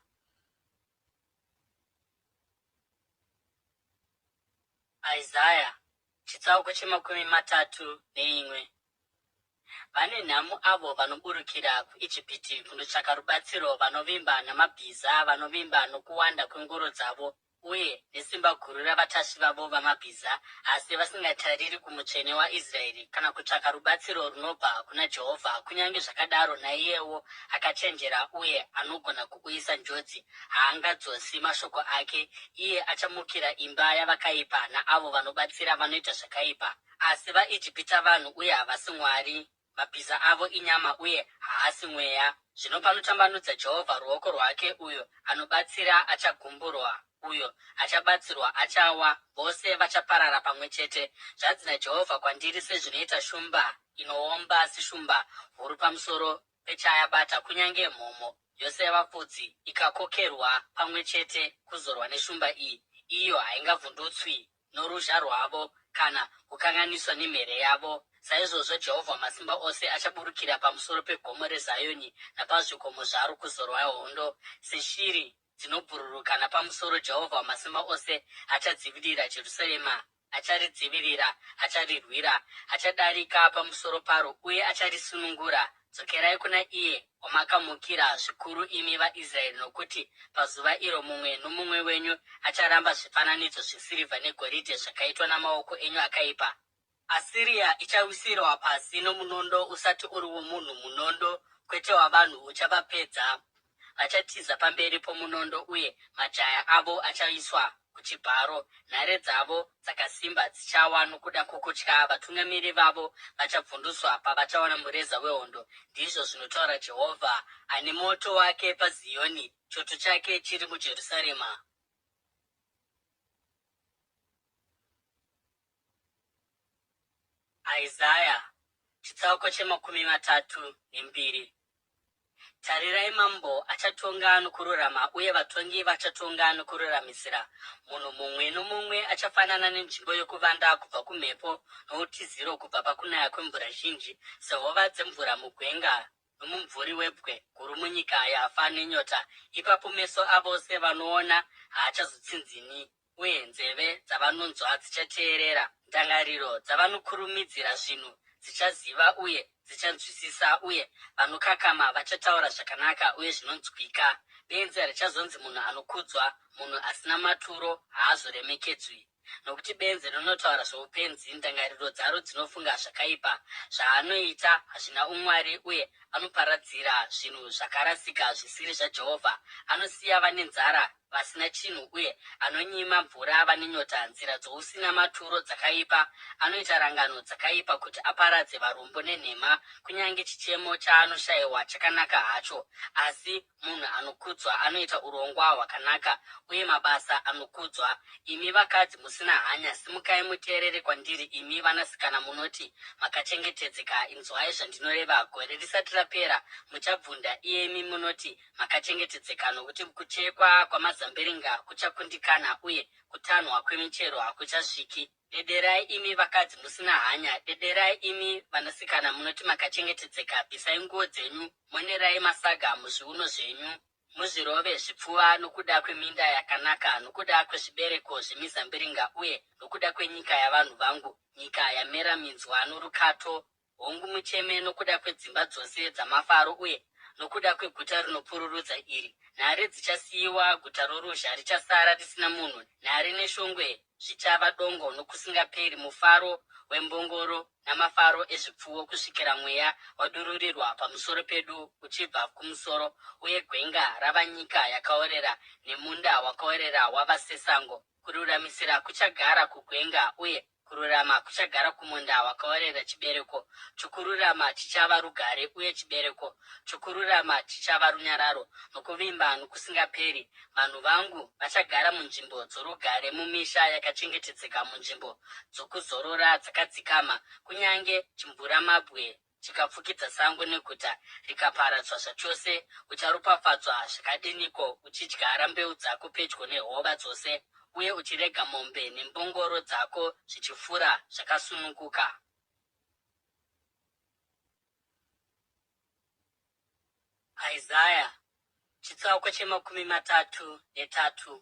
Isaya chitsauko che31. Vane nhamo avo vanoburukira kuIjipiti kundotsvaka rubatsiro, vanovimba namabhiza, vanovimba nokuwanda kwengoro dzavo uye nesimba guru ravatasvi vavo vamabhiza, asi vasingatariri kumutsvene waIsraeri kana kutsvaka rubatsiro runobva kuna Jehovha. Kunyange zvakadaro, naiyewo akachenjera uye anogona kuuyisa njodzi haangadzosi mashoko ake. Iye achamukira imba yavakaipa naavo vanobatsira vanoita zvakaipa. Asi vaIjipita vanhu uye havasi Mwari. Mabhiza avo inyama uye haasi mweya. Zvino panotambanudza Jehovha ruoko rwake, uyo anobatsira achagumburwa, uyo achabatsirwa achawa, vose vachaparara pamwe chete. Zvanzi naJehovha kwandiri, sezvinoita shumba inoomba seshumba huru pamusoro pechayabata, kunyange mhomo yose yavafudzi ikakokerwa pamwe chete kuzorwa neshumba iyi, iyo haingavhundutswi noruzha rwavo kana kukanganiswa nemhere yavo. Saizvozvo Jehovha Wamasimba Ose achaburukira pamusoro pegomo reZioni napazvikomo zvaro kuzorwa hondo. Seshiri dzinobhururuka napamusoro, Jehovha Wamasimba Ose achadzivirira Jerusarema, acharidzivirira, acharirwira, achadarika pamusoro paro uye acharisunungura. Dzokerai kuna iye wamakamukira zvikuru, imi vaIsraeri, nokuti pazuva iro mumwe nomumwe wenyu acharamba zvifananidzo zvesirivha negoridhe zvakaitwa namaoko enyu akaipa. Asiria ichawisirwa pasi nomunondo usati uri womunhu, munondo kwete wavanhu uchavapedza. Vachatiza pamberi pomunondo uye majaya avo achaiswa kuchibharo. Nhare dzavo dzakasimba dzichawa nokuda kwokutya. Vatungamiri vavo vachabvunduswa pavachaona mureza wehondo, ndizvo zvinotaura Jehovha, ane moto wake paZioni, choto chake chiri muJerusarema. Isaya chitsauko che32. Tarirai, mambo achatonga nokururama uye vatongi vachatonga nokururamisira. Munhu mumwe nomumwe achafanana nenzvimbo yokuvanda kubva kumhepo, noutiziro kubva pakunaya kwemvura zhinji, sehova dzemvura mugwenga nomumvuri webwe guru munyika yafa nenyota. Ipapo meso avose vanoona haachazotsinzini, uye nzeve dzavanonzwa dzichateerera. Ndangariro dzavanokurumidzira zvinhu dzichaziva uye dzichanzwisisa, uye vanokakama vachataura zvakanaka uye zvinonzwika. Benzi richazonzi munhu anokudzwa, munhu asina maturo haazoremekedzwi. Nokuti benzi rinotaura zvoupenzi, ndangariro dzaro dzinofunga zvakaipa. Zvaanoita hazvina umwari uye anoparadzira zvinhu zvakarasika zvisiri zvaJehovha. Anosiya vane nzara vasina chinhu uye anonyima mvura vane nyota. Nzira dzousina maturo dzakaipa. Anoita rangano dzakaipa kuti aparadze varombo nenhema. Kunyange chichemo chaanoshayiwa chakanaka hacho, asi munhu anokudzwa anoita urongwa hwakanaka uye mabasa anokudzwa. Imi vakadzi musina hanya, simukai muteerere kwandiri. Imi vanasikana munoti makachengetedzeka, inzwai zvandinoreva. Gore risati rapera muchabvunda, iyemi munoti makachengetedzeka, nokuti kuchekwa kwamazambiringa kuchakundikana uye kutanhwa kwemichero hakuchasviki. Dederai imi vakadzi musina hanya, dederai imi vanasikana munoti makachengetedzeka. Bvisai nguo dzenyu, monerai masaga muzviuno zvenyu, muzvirove zvipfuva nokuda kweminda yakanaka, nokuda kwezvibereko zvemizambiringa uye nokuda kwenyika yavanhu vangu, nyika yamera minzwa norukato. Hongu mucheme nokuda kwedzimba dzose dzamafaro uye nokuda kweguta rinopururudza iri. Nhare dzichasiyiwa, guta roruzha richasara risina munhu. Nhare neshongwe zvichava dongo nokusingaperi, mufaro wembongoro namafaro ezvipfuwo, kusvikira mweya wadururirwa pamusoro pedu uchibva kumusoro, uye gwenga rava nyika yakaorera nemunda wakaorera wava sesango. Kururamisira kuchagara kugwenga uye kururama kuchagara kumunda wakaorera. Chibereko chokururama chichava rugare uye chibereko chokururama chichava runyararo nokuvimba nokusingaperi. Vanhu vangu vachagara munzvimbo dzorugare, mumisha yakachengetedzeka, munzvimbo dzokuzorora dzakadzikama. Kunyange chimvuramabwe chikafukidza sango neguta rikaparadzwa zvachose, ucharopafadzwa zvakadiniko uchidyara mbeu dzako pedyo nehova dzose. uye uchirega mombe nembongoro dzako zvichifura zvakasununguka. Isaya chitsauko che33.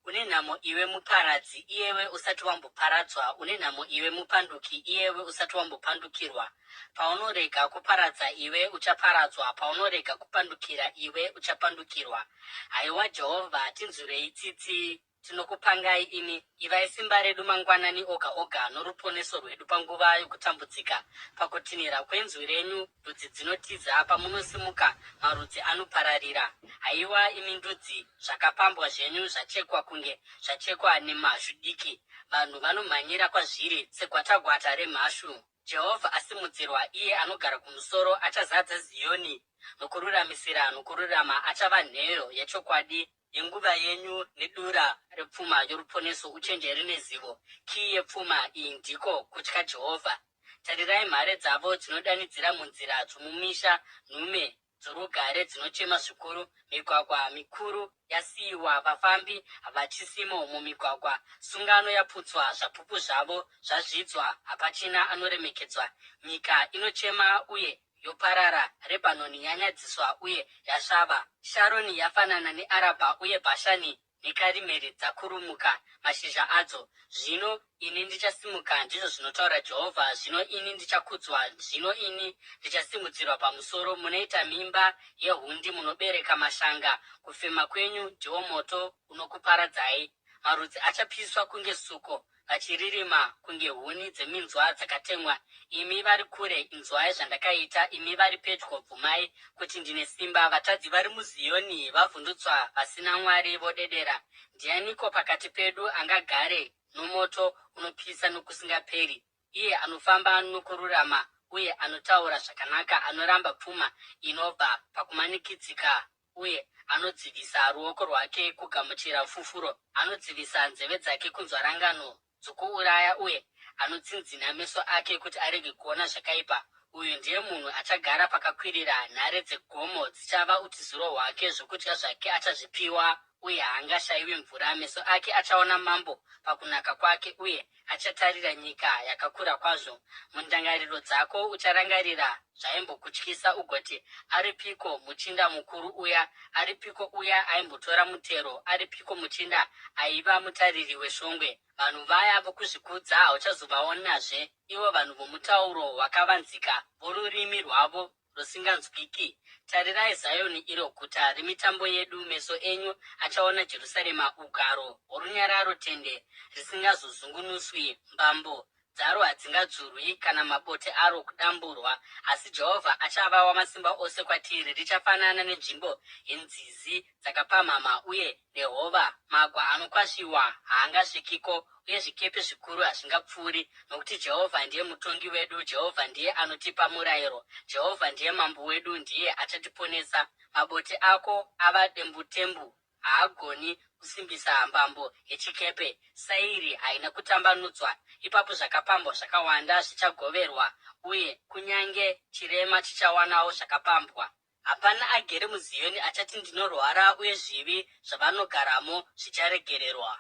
Une nhamo iwe muparadzi, iyewe usati wamboparadzwa. Une nhamo iwe mupanduki, iyewe usati wambopandukirwa. Paunorega kuparadza, iwe uchaparadzwa. Paunorega kupandukira, iwe uchapandukirwa. Haiwa Jehovha, tinzwirei tsitsi. Tinokupangai imi, ivai simba redu mangwanani oga oga, noruponeso rwedu panguva yokutambudzika. Pakutinhira kwenzwi renyu, ndudzi dzinotiza. Pamunosimuka, marudzi anopararira. Haiwa imi ndudzi, zvakapambwa zvenyu zvachekwa kunge zvachekwa nemhashu diki. Vanhu vanomhanyira kwazviri segwatagwata remhashu. Jehovha asimudzirwa, iye anogara kumusoro. Achazadza Zioni nokururamisira nokururama. Achava nheyo yechokwadi yenguva yenyu nedura repfuma yoruponeso, uchenjeri nezivo. Kii yepfuma iyi ndiko kutya Jehovha. Tarirai mhare dzavo dzinodanidzira munzira dzomumisha, nhume dzorugare dzinochema zvikuru. Migwagwa mikuru yasiyiwa, vafambi havachisimo mumigwagwa. Sungano yaputswa, zvapupu zvavo zvazvidzwa, hapachina anoremekedzwa. Nyika inochema uye yoparara. Rebhanoni yanyadziswa uye yasvava. Sharoni yafanana neArabha, uye Bhashani neKarimeri dzakurumuka mashizha adzo. Zvino ini ndichasimuka, ndizvo zvinotaura Jehovha. Zvino ini ndichakudzwa, zvino ini ndichasimudzirwa pamusoro. Munoita mimba yehundi, munobereka mashanga. Kufema kwenyu ndiwo moto unokuparadzai. Marudzi achapiswa kunge suko, vachiririma kunge huni dzeminzwa dzakatemwa. Imi vari kure, inzwai zvandakaita. Imi vari pedyo, bvumai kuti ndine simba. Vatadzi vari muZioni vavhundutswa, vasina Mwari vodedera. Ndianiko pakati pedu angagare nomoto unopisa nokusingaperi? Iye anofamba nokururama uye anotaura zvakanaka, anoramba pfuma inobva pakumanikidzika, uye anodzivisa ruoko rwake kugamuchira fufuro. Anodzivisa nzeve dzake kunzwa rangano dzokuuraya, uye anotsinzina meso ake kuti arege kuona zvakaipa. Uyu ndiye munhu achagara pakakwirira. Nhare dzegomo dzichava utiziro hwake. Zvokudya zvake achazvipiwa, uye haangashayiwi mvura. Meso ake achaona mambo pakunaka kwake, uye achatarira nyika yakakura kwazvo. Mundangariro dzako ucharangarira zvaimbokutyisa, ugoti, aripiko muchinda mukuru uya? Aripiko uya aimbotora mutero? Aripiko muchinda aiva mutariri weshongwe? Vanhu vaya vokuzvikudza hauchazovaonazve, ivo vanhu vomutauro wakavanzika, vorurimi rwavo rusinganzwiki. Tarirai Zioni, iro guta remitambo yedu. Meso enyu achaona Jerusarema, ugaro hworunyararo, tende risingazozungunuswi. Mbambo dzaro hadzingadzurwi, kana mabote aro kudamburwa. Asi Jehovha achava wamasimba ose kwatiri. Richafanana nenzvimbo yenzizi dzakapamhama uye nehova. Magwa anokwasviwa haangasvikiko, uye zvikepe zvikuru hazvingapfuuri. Nokuti Jehovha ndiye mutongi wedu, Jehovha ndiye anotipa murayiro, Jehovha ndiye mambo wedu, ndiye achatiponesa. Mabote ako ava dembutembu, haagoni kusimbisa mbambo yechikepe. Sairi haina kutambanudzwa. Ipapo zvakapambwa zvakawanda zvichagoverwa, uye kunyange chirema chichawanawo zvakapambwa. Hapana agere muZioni achati ndinorwara, uye zvivi zvavanogaramo zvicharegererwa.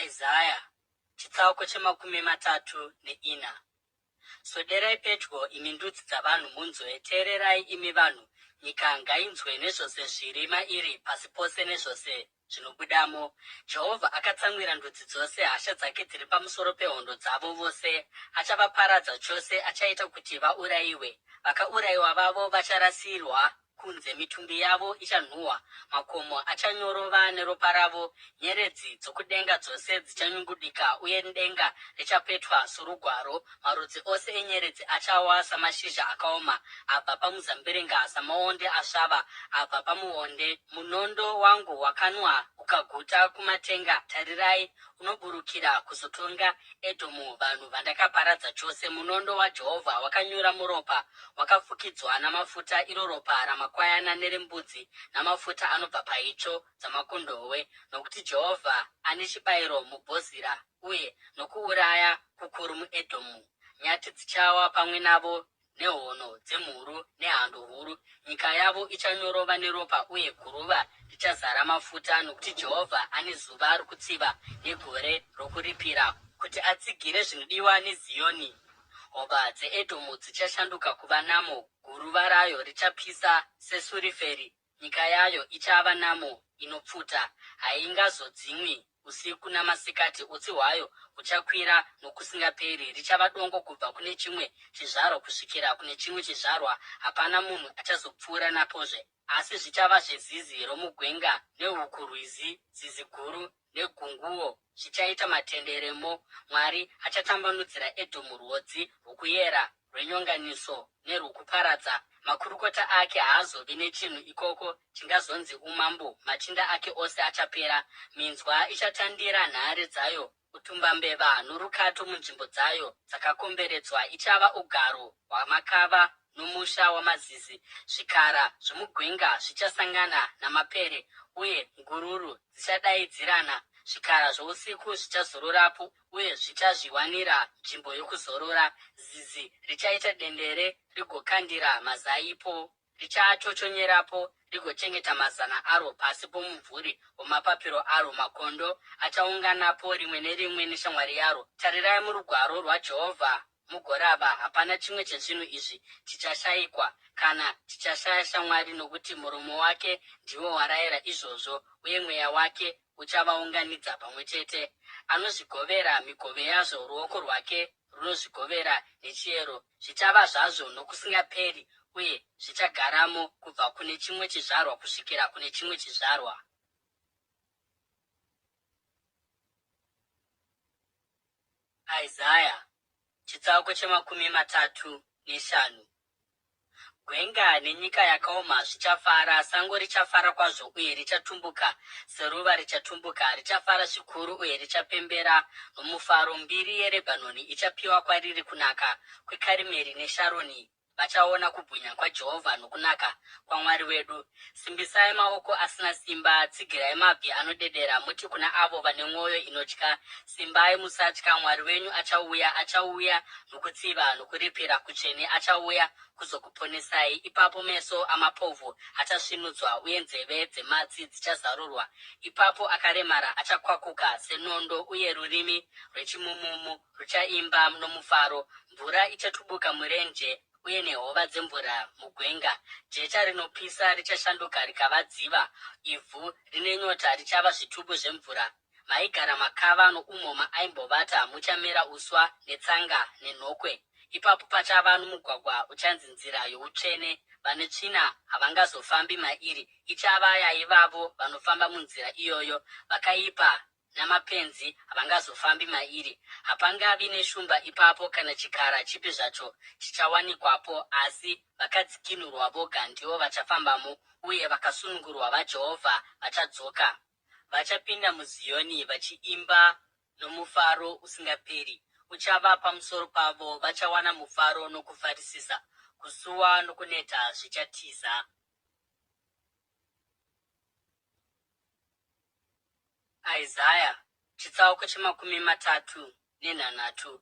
Isaya chitsauko che34. Swederai pedyo, imi ndudzi dzavanhu, munzwe. Teererai imi vanhu, nyika ngainzwe nezvose zviri mairi, pasi pose nezvose zvinobudamo. Jehovha akatsamwira ndudzi dzose, hasha dzake dziri pamusoro pehondo dzavo vose. Achavaparadza chose, achaita kuti vaurayiwe. Vakaurayiwa vavo vacharasirwa kunze, mitumbi yavo ichanhuhwa. Makomo achanyorova neropa ravo. Nyeredzi dzokudenga dzose dzichanyungudika, uye denga richapetwa sorugwaro. Marudzi ose enyeredzi achawa samashizha akaoma, abva pamuzambiringa, samaonde asvava abva pamuonde. Munondo wangu wakanwa ukaguta kumatenga. Tarirai, unoburukira kuzotonga Edhomu, vanhu vandakaparadza chose. Munondo waJehovha wakanyura muropa, wakafukidzwa namafuta, iro ropa ramakwai remakwayana nerembudzi namafuta anobva paitsvo dzamakondobwe, nokuti Jehovha ane chibayiro muBhozira uye nokuuraya kukuru muEdhomu. Nyati dzichawa pamwe navo, nehono dzemhuru nehando huru. Nyika yavo ichanyorova neropa uye guruva richazara mafuta, nokuti Jehovha ane zuva rokutsiva negore rokuripira, kuti atsigire zvinodiwa neZioni. Hova dzeEdhomu dzichashanduka kuva namo, guruva rayo richapisa sesuriferi. Nyika yayo ichava namo inopfuta, haingazodzimwi usiku namasikati. Utsi hwayo huchakwira nokusingaperi. Richava dongo kubva kune chimwe chizvarwa kusvikira kune chimwe chizvarwa. Hapana munhu achazopfuura napozve, asi zvichava zvezizi romugwenga nehukurwizi, zizi guru negunguo zvichaita matenderemo. Mwari achatambanudzira Edhomu rwodzi rwokuyera, rwenyonganiso nerwokuparadza. Makurukota ake haazovi nechinhu ikoko chingazonzi umambo. Machinda ake ose achapera. Minzwa ichatandira nhare dzayo, utumbambeva norukato munzvimbo dzayo dzakakomberedzwa. Ichava ugaro hwamakava nomusha wamazizi. Zvikara zvomugwenga zvichasangana namapere, uye ngururu dzichadaidzirana. Zvikara zvousiku zvichazororapo uye zvichazviwanira nzvimbo yokuzorora. Zizi richaita dendere rigokandira mazaipo. Richachochonyerapo rigochengeta mazana aro pasi pomumvuri wamapapiro aro. Makondo achaunganapo rimwe nerimwe neshamwari yaro. Tarirai murugwaro rwaJehovha mugorava. Hapana chimwe chezvinhu izvi chichashayikwa kana chichashaya shamwari, nokuti muromo wake ndiwo warayira izvozvo, uye mweya wake uchavaunganidza pamwe chete. Anozvigovera migove yazvo, ruoko rwake runozvigovera nechiyero. Zvichava zvazvo nokusingaperi, uye zvichagaramo kubva kune chimwe chizvarwa kusvikira kune chimwe chizvarwa. Isaya chitsauko cha35. Gwenga nenyika yakaoma zvichafara, sango richafara kwazvo uye richatumbuka, seruva richatumbuka, richafara zvikuru uye richapembera nomufaro. Mbiri yeRebhanoni ichapiwa kwariri, kunaka kweKarimeri neSharoni. Vachaona kubwinya kwaJehovha nokunaka kwaMwari wedu. Simbisai maoko asina simba, tsigirai mabvi anodedera. Muti kuna avo vane mwoyo inotya, simbai musatya. Mwari wenyu achauya nokutsiva nokuripira kutsvene. Achauya kuzokuponesai. Ipapo meso amapofu achasvinudzwa uye nzeve dzematsi dzichazarurwa. Ipapo akaremara achakwakuka senondo, uye rurimi rwechimumumu ruchaimba nomufaro. Mvura ichatubuka murenje uye nehova dzemvura mugwenga. Jecha rinopisa richashanduka rikava dziva, ivhu rine nyota richava zvitubu zvemvura. Maigara makava noumo maaimbovata muchamera uswa netsanga nenhokwe. Ipapo pachava nomugwagwa uchanzi nzira youtsvene. Vane tsvina havangazofambi mairi. Ichava yaivavo vanofamba munzira iyoyo. Vakaipa namapenzi havangazofambi mairi. Hapangavi neshumba ipapo kana chikara chipi zvacho chichawanikwapo, asi vakadzikinurwa voga ndivo vachafambamo, uye vakasunungurwa vaJehovha vachadzoka. Vachapinda muZioni vachiimba nomufaro usingaperi. Uchava pamusoro pavo. Vachawana mufaro nokufarisisa, kusuwa nokuneta zvichatiza. Isaya chitsauko cha36.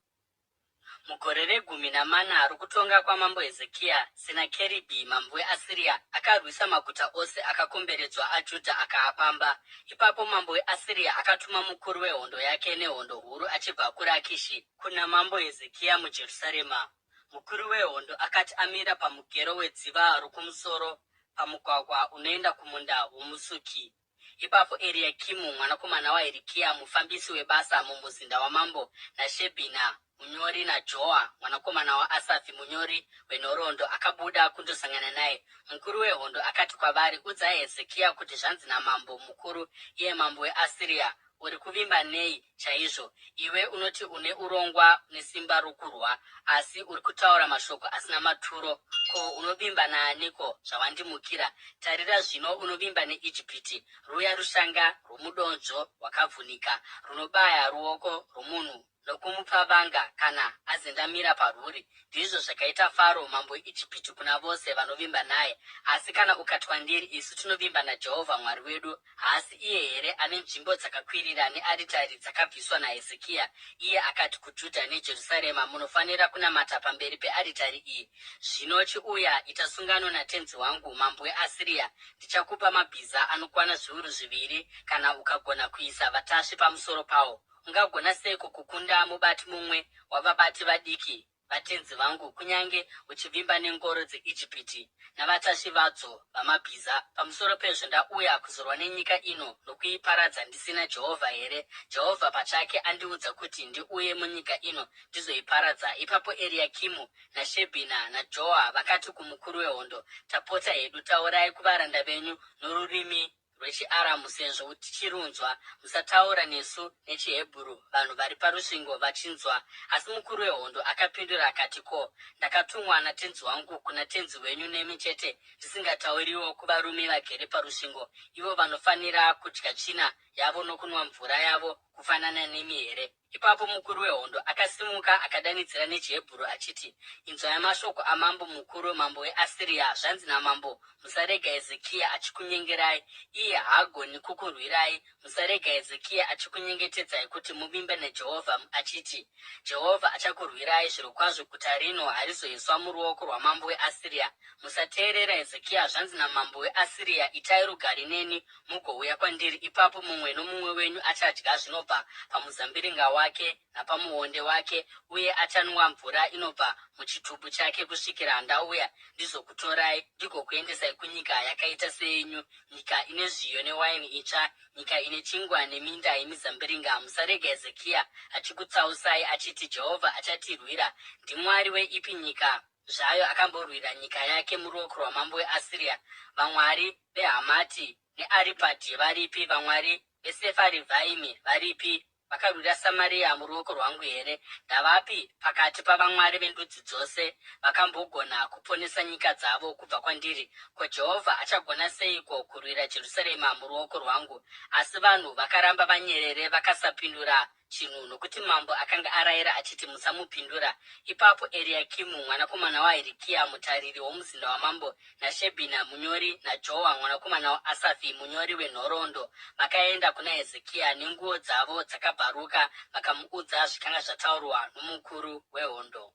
Mugore re14 rokutonga kwamambo Hezekia, Senakeribhi mambo weAsiria akarwisa maguta ose akakomberedzwa aJudha akaapamba. Ipapo mambo weAsiria akatuma mukuru wehondo yake nehondo huru achibva kuRakishi kuna mambo Hezekia muJerusarema. Mukuru wehondo akati amira pamugero wedziva rokumusoro pamugwagwa unoenda kumunda womusuki. Ipapo Eriakimu mwanakomana waHirikia mufambisi webasa mumuzinda wamambo, naShebhina munyori, naJoa mwanakomana waAsafi munyori wenhoroondo akabuda kundosangana naye. Mukuru wehondo akati kwavari, udzai Hezekia kuti zvanzi namambo mukuru, iye mambo weAsiria, uri kuvimba nei chaizvo? Iwe unoti une urongwa nesimba rokurwa, asi uri kutaura mashoko asina maturo. Ko, unovimba naaniko zvawandimukira? Tarira zvino, unovimba neIjipiti, ruya rushanga rwomudonzvo rwakavhunika, runobaya ruoko rwomunhu nokumupa vanga kana azendamira parwuri. Ndizvo zvakaita Faro mambo weIjipiti kuna vose vanovimba naye. Asi kana ukati kwandiri, isu tinovimba naJehovha Mwari wedu, haasi iye here ane nzvimbo dzakakwirira nearitari dzakabviswa naHezekia? Iye akati kuJudha neJerusarema, munofanira kunamata pamberi pearitari iyi. Zvino chiuya, ita sungano natenzi wangu mambo weAsiria. Ndichakupa mabhiza anokwana zviuru 2, kana ukagona kuisa vatasvi pamusoro pawo. Ungagona seiko kukunda mubati mumwe wavabati vadiki vatenzi vangu, kunyange uchivimba nengoro dzeIjipiti navatasvi vadzo vamabhiza? Pamusoro pezvo ndauya kuzorwa nenyika ino nokuiparadza ndisina Jehovha here? Jehovha pachake andiudza kuti ndiuye munyika ino ndizoiparadza. Ipapo Eriakimu naShebhina naJoa vakati kumukuru wehondo, tapota hedu, taurai kuvaranda venyu norurimi rwechiAramu sezvo tichirunzwa. Musataura nesu nechiHebheru, vanhu vari parusvingo vachinzwa. Asi mukuru wehondo akapindura akati, ko, ndakatumwa natenzi wangu kuna tenzi wenyu nemi chete, ndisingatauriwo kuvarume vagere parusvingo, ivo vanofanira kudya tsvina yavo nokunwa mvura yavo kufanana nemi here? Ipapo mukuru wehondo akasimuka akadanidzira nechiHebheru achiti, inzwai mashoko amambo mukuru, mambo weAsiria. Zvanzi namambo, musarega Hezekia achikunyengerai. Iye haagoni kukurwirai. Musarega Hezekia achikunyengetedzai kuti muvimbe naJehovha achiti, Jehovha achakurwirai zvirokwazvo. Guta rino harizoiswa muruoko rwamambo weAsiria. Musateerera Hezekia. Zvanzi namambo weAsiria, itai rugare neni mugouya kwandiri. Ipapo mumwe nomumwe wenyu achadya zvinobva pamuzambiringa wake napamuonde wake, uye achanwa mvura inobva muchitubu chake, kusvikira ndauya ndizokutorai ndigokuendesai kunyika yakaita seyenyu, nyika ine zviyo newaini itsva, nyika ine chingwa neminda yemizambiringa. Musarega Hezekia achikutsausai achiti, Jehovha achatirwira. Ndimwari weipi nyika zvayo akamborwira nyika yake muruoko rwamambo weAsiria? Vamwari veHamati neAripadhi varipi? Vamwari veSefarivhaimi varipi? Vakarwira Samaria muruoko rwangu here? Ndavapi pakati pavamwari vendudzi dzose vakambogona kuponesa nyika dzavo kubva kwandiri? Ko, Jehovha achagona seiko kurwira Jerusarema muruoko rwangu? Asi vanhu vakaramba vanyerere vakasapindura chinhu, nokuti mambo akanga arayira achiti musamupindura. Ipapo Eriakimu mwanakomana waHirikia mutariri womuzinda wamambo, naShebhina munyori, naJoa mwanakomana waAsafi munyori wenhoroondo vakaenda kuna Hezekia nenguo dzavo dzakabharuka, vakamuudza zvikanga zvataurwa nomukuru wehondo.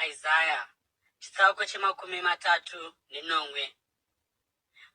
Isaya chitsauko chemakumi 39.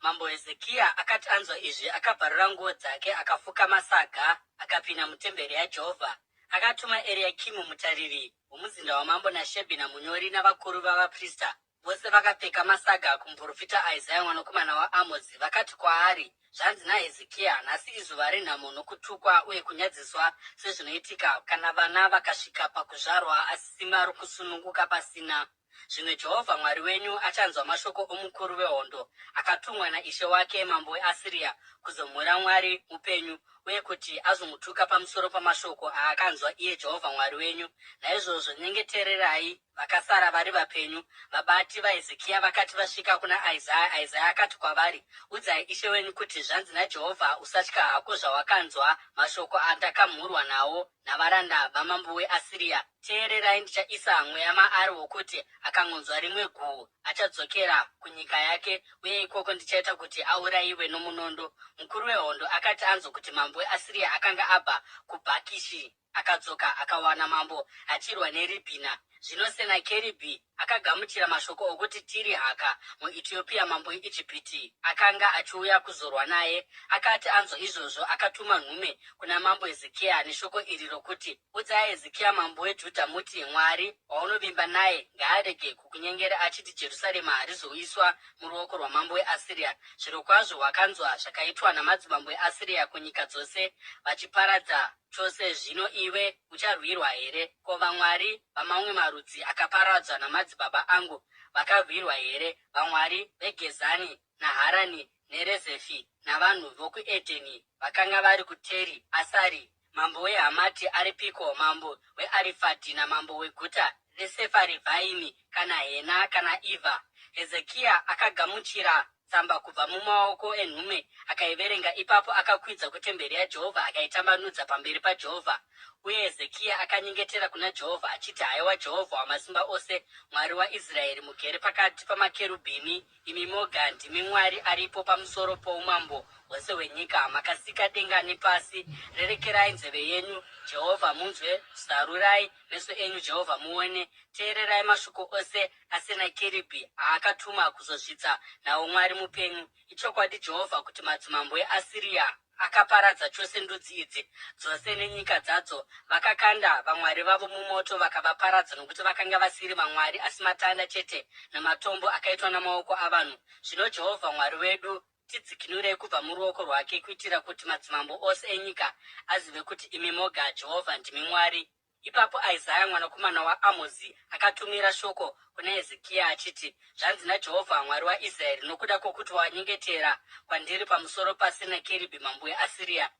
Mambo Hezekia akati anzwa izvi, akabvarura nguo dzake, akafuka masaga, akapinda mutemberi yaJehovha. Akatuma Eriakimu mutariri womuzinda wamambo naShebhina munyori navakuru vavaprista. Vose vakapfeka masaga kumuprofita Isaya mwanakomana waAmozi. Vakati kwaari, zvanzi naHezekia, nhasi izuva renhamo nokutukwa uye kunyadziswa, sezvinoitika kana vana vakasvika pakuzvarwa asi simba rokusununguka pasina. Zvimwe Jehovha Mwari wenyu achanzwa mashoko omukuru wehondo akatumwa naishe wake mambo weAsiria kuzomhura Mwari mupenyu, uye kuti azomutuka pamusoro pamashoko aakanzwa iye Jehovha Mwari wenyu. Naizvozvo nyengetererai vakasara vari vapenyu. Vabati vaHezekia vakati vasvika kuna Isaya, Isaya akati kwavari, udzai ishe wenyu kuti zvanzi naJehovha, usatya hako zvawakanzwa mashoko andakamhurwa nawo navaranda vamambo weAsiria. Teererai, ndichaisa mweya maari wokuti akangonzwa rimwe guhu achadzokera kunyika yake, uye ikoko ndichaita kuti aurayiwe nomunondo. Mukuru wehondo akati anzwa kuti mambo weAsiria akanga abva kuBhakishi, akadzoka akawana mambo achirwa neRibhina. Zvino Senakeribhi akagamuchira mashoko okuti Tirihaka muEtiopia mambo weIjipiti akanga achiuya kuzorwa naye. Akati anzwa izvozvo, akatuma nhume kuna mambo Hezekia neshoko iri rokuti, udzai Hezekia mambo weJudha muti, Mwari waunovimba naye ngaarege kukunyengera achiti Jerusarema harizoiswa muruoko rwamambo weAsiria. Zvirokwazvo wakanzwa zvakaitwa namadzimambo eAsiria kunyika dzose, vachiparadza chose. Zvino iwe ucharwirwa here? Ko, vamwari vamamwe marudzi akaparadzwa namadzibaba angu vakarwirwa here? Vamwari veGezani naHarani neRezefi navanhu vokuEdheni vakanga vari kuTeri Asari. Mambo weHamati aripiko? Mambo weArifadhi namambo weguta reSefarivhaimi, kana Hena kana Ivha? Hezekia akagamuchira tsamba kubva mumaoko enhume akaiverenga. Ipapo akakwidza kutemberi yaJehovha akaitambanudza pamberi paJehovha. Uye Hezekia akanyengetera kuna Jehovha achiti, haiwa Jehovha Wamasimba Ose, Mwari waIsraeri, mugere pakati pamakerubhimi, imi moga ndimi Mwari aripo pamusoro poumambo hwose hwenyika. Makasika denga nepasi. Rerekerai nzeve yenyu Jehovha munzwe, zarurai meso enyu Jehovha muone. Teererai mashoko ose aSenakeribhi aakatuma kuzosvitsa nawo Mwari mupenyu. Ichokwadi Jehovha kuti madzimambo eAsiria akaparadza chose ndudzi idzi dzose nenyika dzadzo. Vakakanda vamwari vavo mumoto vakavaparadza, nokuti vakanga vasiri vamwari asi matanda chete namatombo akaitwa namaoko avanhu. Zvino Jehovha Mwari wedu, tidzikinurei kubva muruoko rwake, kuitira kuti madzimambo ose enyika azive kuti imi moga Jehovha ndimi Mwari. Ipapo Isaya mwanakomana waAmozi akatumira shoko kuna Hezekia achiti, zvanzi naJehovha Mwari waIsraeri, nokuda kwokuti wanyengetera kwandiri pamusoro paSenakeribhi mambo weAsiria,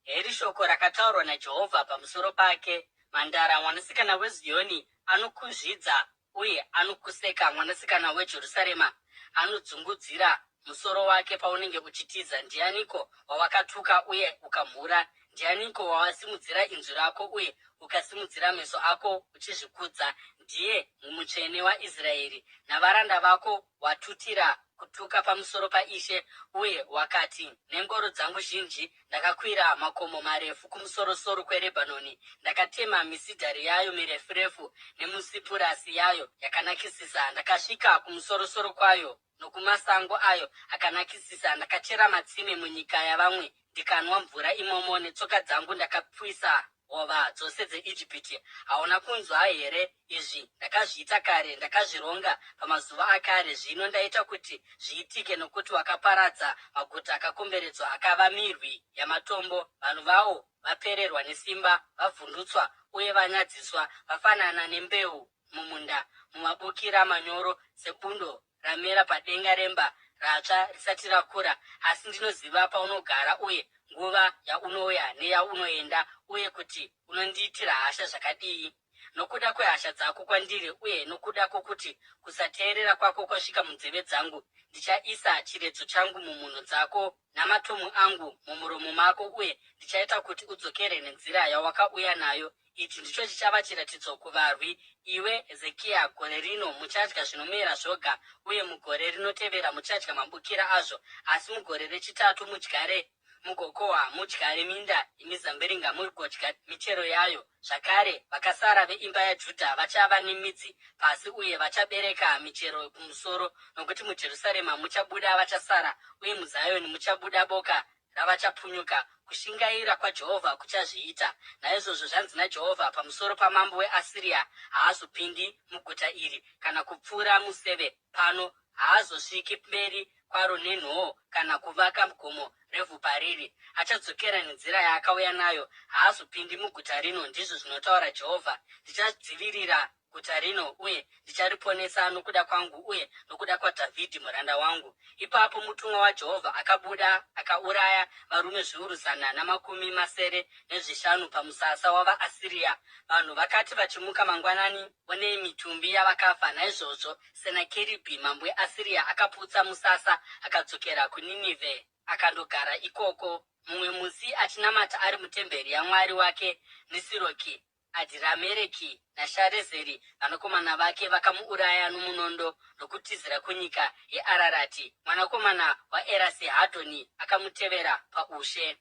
heri shoko rakataurwa naJehovha pamusoro pake. Mhandara mwanasikana weZioni anokuzvidza uye anokuseka, mwanasikana weJerusarema anodzungudzira musoro wake paunenge uchitiza. Ndianiko wawakatuka uye ukamhura? Ndianiko wawasimudzira inzwi rako uye ukasimudzira meso ako uchizvikudza? Ndiye mutsvene waIsraeri, navaranda vako watutira kutuka pamusoro paIshe, uye wakati, nengoro dzangu zhinji ndakakwira makomo marefu kumusoro-soro kweRebhanoni. Ndakatema misidhari yayo mirefu-refu nemusipurasi yayo yakanakisisa. Ndakasvika kumusoro-soro kwayo nokumasango ayo akanakisisa. Ndakachera matsime munyika yavamwe, ndikanwa mvura imomo. Netsoka dzangu ndakapwisa hova dzose dzeIjipiti. Hauna kunzwa here izvi? Ndakazviita kare, ndakazvironga pamazuva akare. Zvino ndaita kuti zviitike, nokuti wakaparadza maguta akakomberedzwa akava mirwi yamatombo. Vanhu vawo vapererwa nesimba, vavhundutswa uye vanyadziswa. Vafanana nembeu mumunda, mumabukira manyoro, sebundo ramera padenga remba ratsva risati rakura. Asi ndinoziva paunogara uye nguva yaunouya neyaunoenda, uye kuti unondiitira hasha zvakadii. Nokuda kwehasha dzako kwandiri uye nokuda kwokuti kusateerera kwako kwasvika munzeve dzangu, ndichaisa chiredzo changu mumhuno dzako namatomu angu mumuromo mako, uye ndichaita kuti udzokere nenzira yawakauya nayo. Ichi ndicho chichava chiratidzo kuvarwi. Iwe Hezekia, gore rino muchadya zvinomera zvoga, uye mugore rinotevera muchadya mabukira azvo. Asi mugore rechitatu mudyare mugokohwa, mudyare minda yemizambiringa, mugodya michero yayo. Zvakare vakasara veimba yaJudha vachava nemidzi pasi uye vachabereka michero kumusoro, nokuti muJerusarema muchabuda vachasara, uye muZioni muchabuda boka ravachapunyuka. Kushingaira kwaJehovha kuchazviita. Naizvozvo zvanzi naJehovha pamusoro pamambo weAsiria, haazopindi muguta iri kana kupfuura museve pano. Haazosviki mberi kwaro nenhoo kana kuvaka gomo revhu pariri. Achadzokera nenzira yaakauya nayo. Haazopindi muguta rino, ndizvo zvinotaura Jehovha. Ndichadzivirira guta rino uye ndichariponesa nokuda kwangu uye nokuda kwaDhavhidhi muranda wangu. Ipapo mutumwa waJehovha akabuda akauraya varume zviuru 150 pamusasa wavaAsiria. Vanhu vakati vachimuka mangwanani, onei mitumbi yavakafa. Naizvozvo Senakeribhi mambo weAsiria akaputsa musasa akadzokera kuNinevhe akandogara ikoko. Mumwe musi achinamata ari mutemberi yamwari wake Nisiroki, Adhiramereki naSharezeri vanakomana vake vakamuuraya nomunondo nokutizira kunyika yeArarati. Mwanakomana waErasihadhoni akamutevera paushe.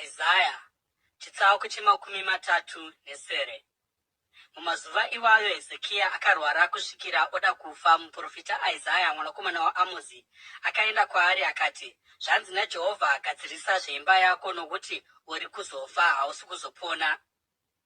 Isaya chitsauko 37. Mumazuva iwayo Hezekia akarwara kusvikira oda kufa. Muprofita Isaya mwanakomana waAmozi akaenda kwaari akati, zvanzi naJehovha, gadzirisa zveimba yako, nokuti uri kuzofa, hausi kuzopona.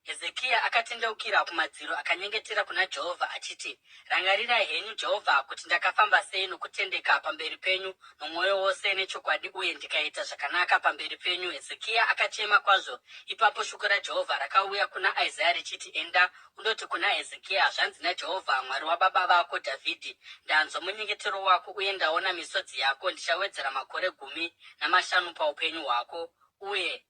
Hezekia akatendeukira kumadziro akanyengetera kuna Jehovha achiti, rangarirai henyu Jehovha, kuti ndakafamba sei nokutendeka pamberi penyu nomwoyo wose nechokwadi, uye ndikaita zvakanaka pamberi penyu. Hezekia akachema kwazvo. Ipapo shoko raJehovha rakauya kuna Isaya richiti, enda undoti kuna Hezekia, zvanzi naJehovha, Mwari wababa vako Dhavhidhi, ndanzwa munyengetero wako uye ndaona misodzi yako. Ndichawedzera makore 15 paupenyu hwako, uye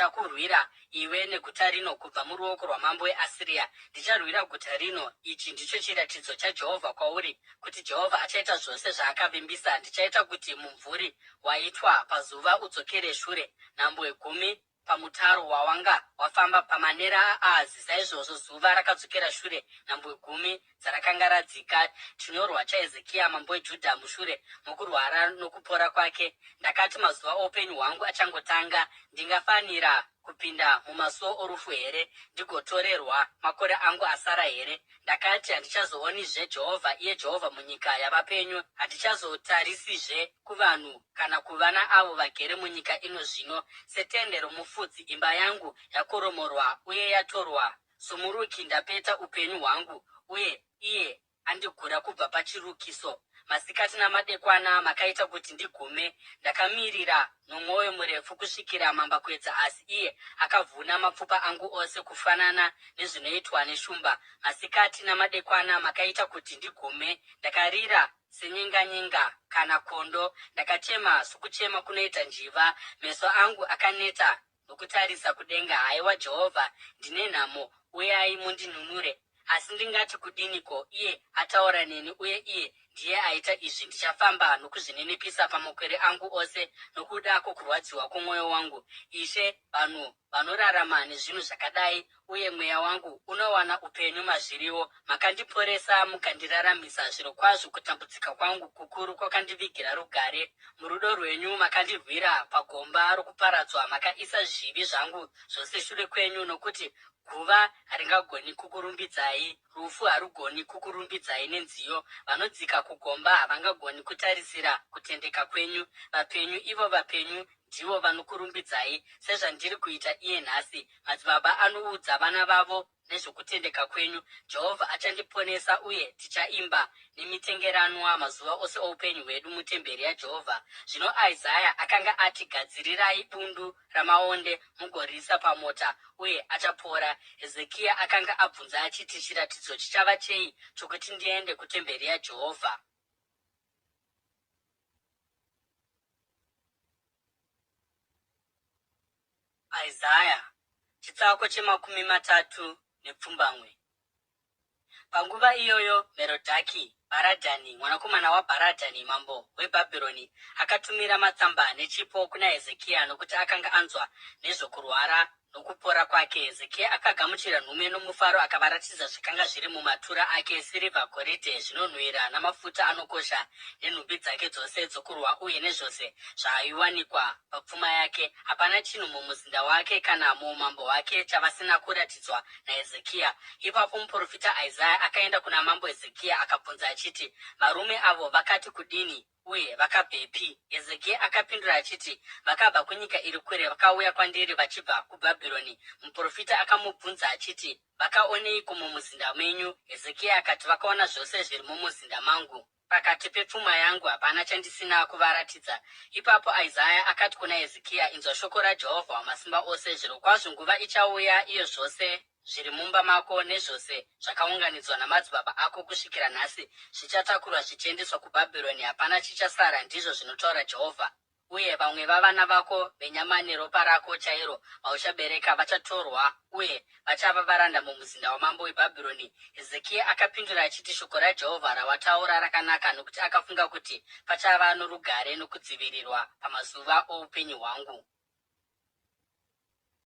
ndichakurwira iwe neguta rino kubva muruoko rwamambo weAsiria. Ndicharwira guta rino. Ichi ndicho chiratidzo chaJehovha kwauri, kuti Jehovha achaita zvose zvaakavimbisa. Ndichaita kuti mumvuri waitwa pazuva udzokere shure, nhambwe 10 pamutaro wawanga wafamba pamanera aAhazi. Saizvozvo zuva rakadzokera shure, nhambwe 10 dzarakanga radzika. Chinyorwa chaHezekia mambo weJudha mushure mokurwara nokupora kwake. Ndakati mazuva oupenyu hwangu achangotanga, ndingafanira kupinda mumasuo orufu here, ndigotorerwa makore angu asara here? Ndakati handichazoonizve Jehovha, iye Jehovha, munyika yavapenyu. Handichazotarisizve kuvanhu kana kuvana avo vagere munyika ino zvino. Setende romufudzi imba yangu yakoromorwa uye yatorwa. Somuruki ndapeta upenyu hwangu, uye iye andigura kubva pachirukiso. Masikati namadekwana makaita kuti ndigume. Ndakamirira nomwoyo murefu kusvikira mambakwedza, asi iye akavhuna mapfupa angu ose kufanana nezvinoitwa neshumba. Masikati namadekwana makaita kuti ndigume. Ndakarira senyenganyenga kana kondo. Ndakachema sokuchema kunoita njiva. Meso angu akaneta nokutarisa kudenga. Haiwa Jehovha, ndine nhamo, uyai mundinunure. Asi ndingati kudiniko? Iye ataura neni, uye iye ndiye aita izvi. Ndichafamba nokuzvininipisa pamakore angu ose nokuda kwokurwadziwa kwomwoyo wangu. Ishe, vanhu vanorarama nezvinhu zvakadai, uye mweya wangu unowana upenyu mazviriwo. Makandiporesa mukandiraramisa. Zvirokwazvo kutambudzika kwangu kukuru kwakandivigira rugare. Murudo rwenyu makandirwira pagomba rokuparadzwa. Makaisa zvivi zvangu zvose shure kwenyu, nokuti guva haringagoni kukurumbidzai, rufu harugoni kukurumbidzai nenziyo. Vanodzika kugomba havangagoni kutarisira kutendeka kwenyu. Vapenyu, ivo vapenyu, ndivo vanokurumbidzai, sezvandiri kuita iye nhasi. Madzibaba anoudza vana vavo nezvokutendeka kwenyu. Jehovha achandiponesa, uye tichaimba nemitengeranwa mazuva ose oupenyu hwedu mutemberi yaJehovha. Zvino Isaya akanga ati, gadzirirai bundu ramaonde mugoriisa pamota, uye achapora. Hezekia akanga abvunza achiti, chiratidzo chichava chei chokuti ndiende kutemberi yaJehovha? Isaya chitsauko chemakumi matatu nepfumbamwe. Panguva iyoyo Merodhaki Bharadhani, mwanakomana waBharadhani mambo weBhabhironi, akatumira matsamba nechipo kuna Hezekia, nokuti akanga anzwa nezvokurwara nokupora kwake. Hezekia akagamuchira nhume nomufaro, akavaratidza zvikanga zviri mumatura ake: sirivha, goridhe, zvinonhuhwira namafuta anokosha, nenhumbi dzake dzose dzokurwa, uye nezvose zvaaiwanikwa papfuma yake. Hapana chinhu mumuzinda wake kana muumambo hwake chavasina kuratidzwa naHezekia. Ipapo muprofita Isaya akaenda kuna mambo Hezekia akabvunza achiti, varume avo vakati kudini, uye vakabvepi? Hezekia akapindura achiti, vakabva kunyika iri kure, vakauya kwandiri vachibva kuBhabhironi. Muprofita akamubvunza achiti, vakaoneiko mumuzinda menyu? Hezekia akati, vakaona zvose zviri mumuzinda mangu. Pakati pepfuma yangu hapana chandisina kuvaratidza. Ipapo Isaya akati kuna Hezekia, inzwa shoko raJehovha Wamasimba Ose. Zvirokwazvo nguva ichauya iyo zvose zviri mumba mako nezvose zvakaunganidzwa namadzibaba ako kusvikira nhasi zvichatakurwa zvichiendeswa kuBhabhironi. Hapana chichasara, ndizvo zvinotaura Jehovha. Uye vamwe vavana vako venyama neropa rako chairo vauchabereka vachatorwa, uye vachava varanda mumuzinda wamambo weBhabhironi. Hezekia akapindura achiti, shoko raJehovha rawataura rakanaka, nokuti akafunga kuti pachava norugare nokudzivirirwa pamazuva oupenyu hwangu.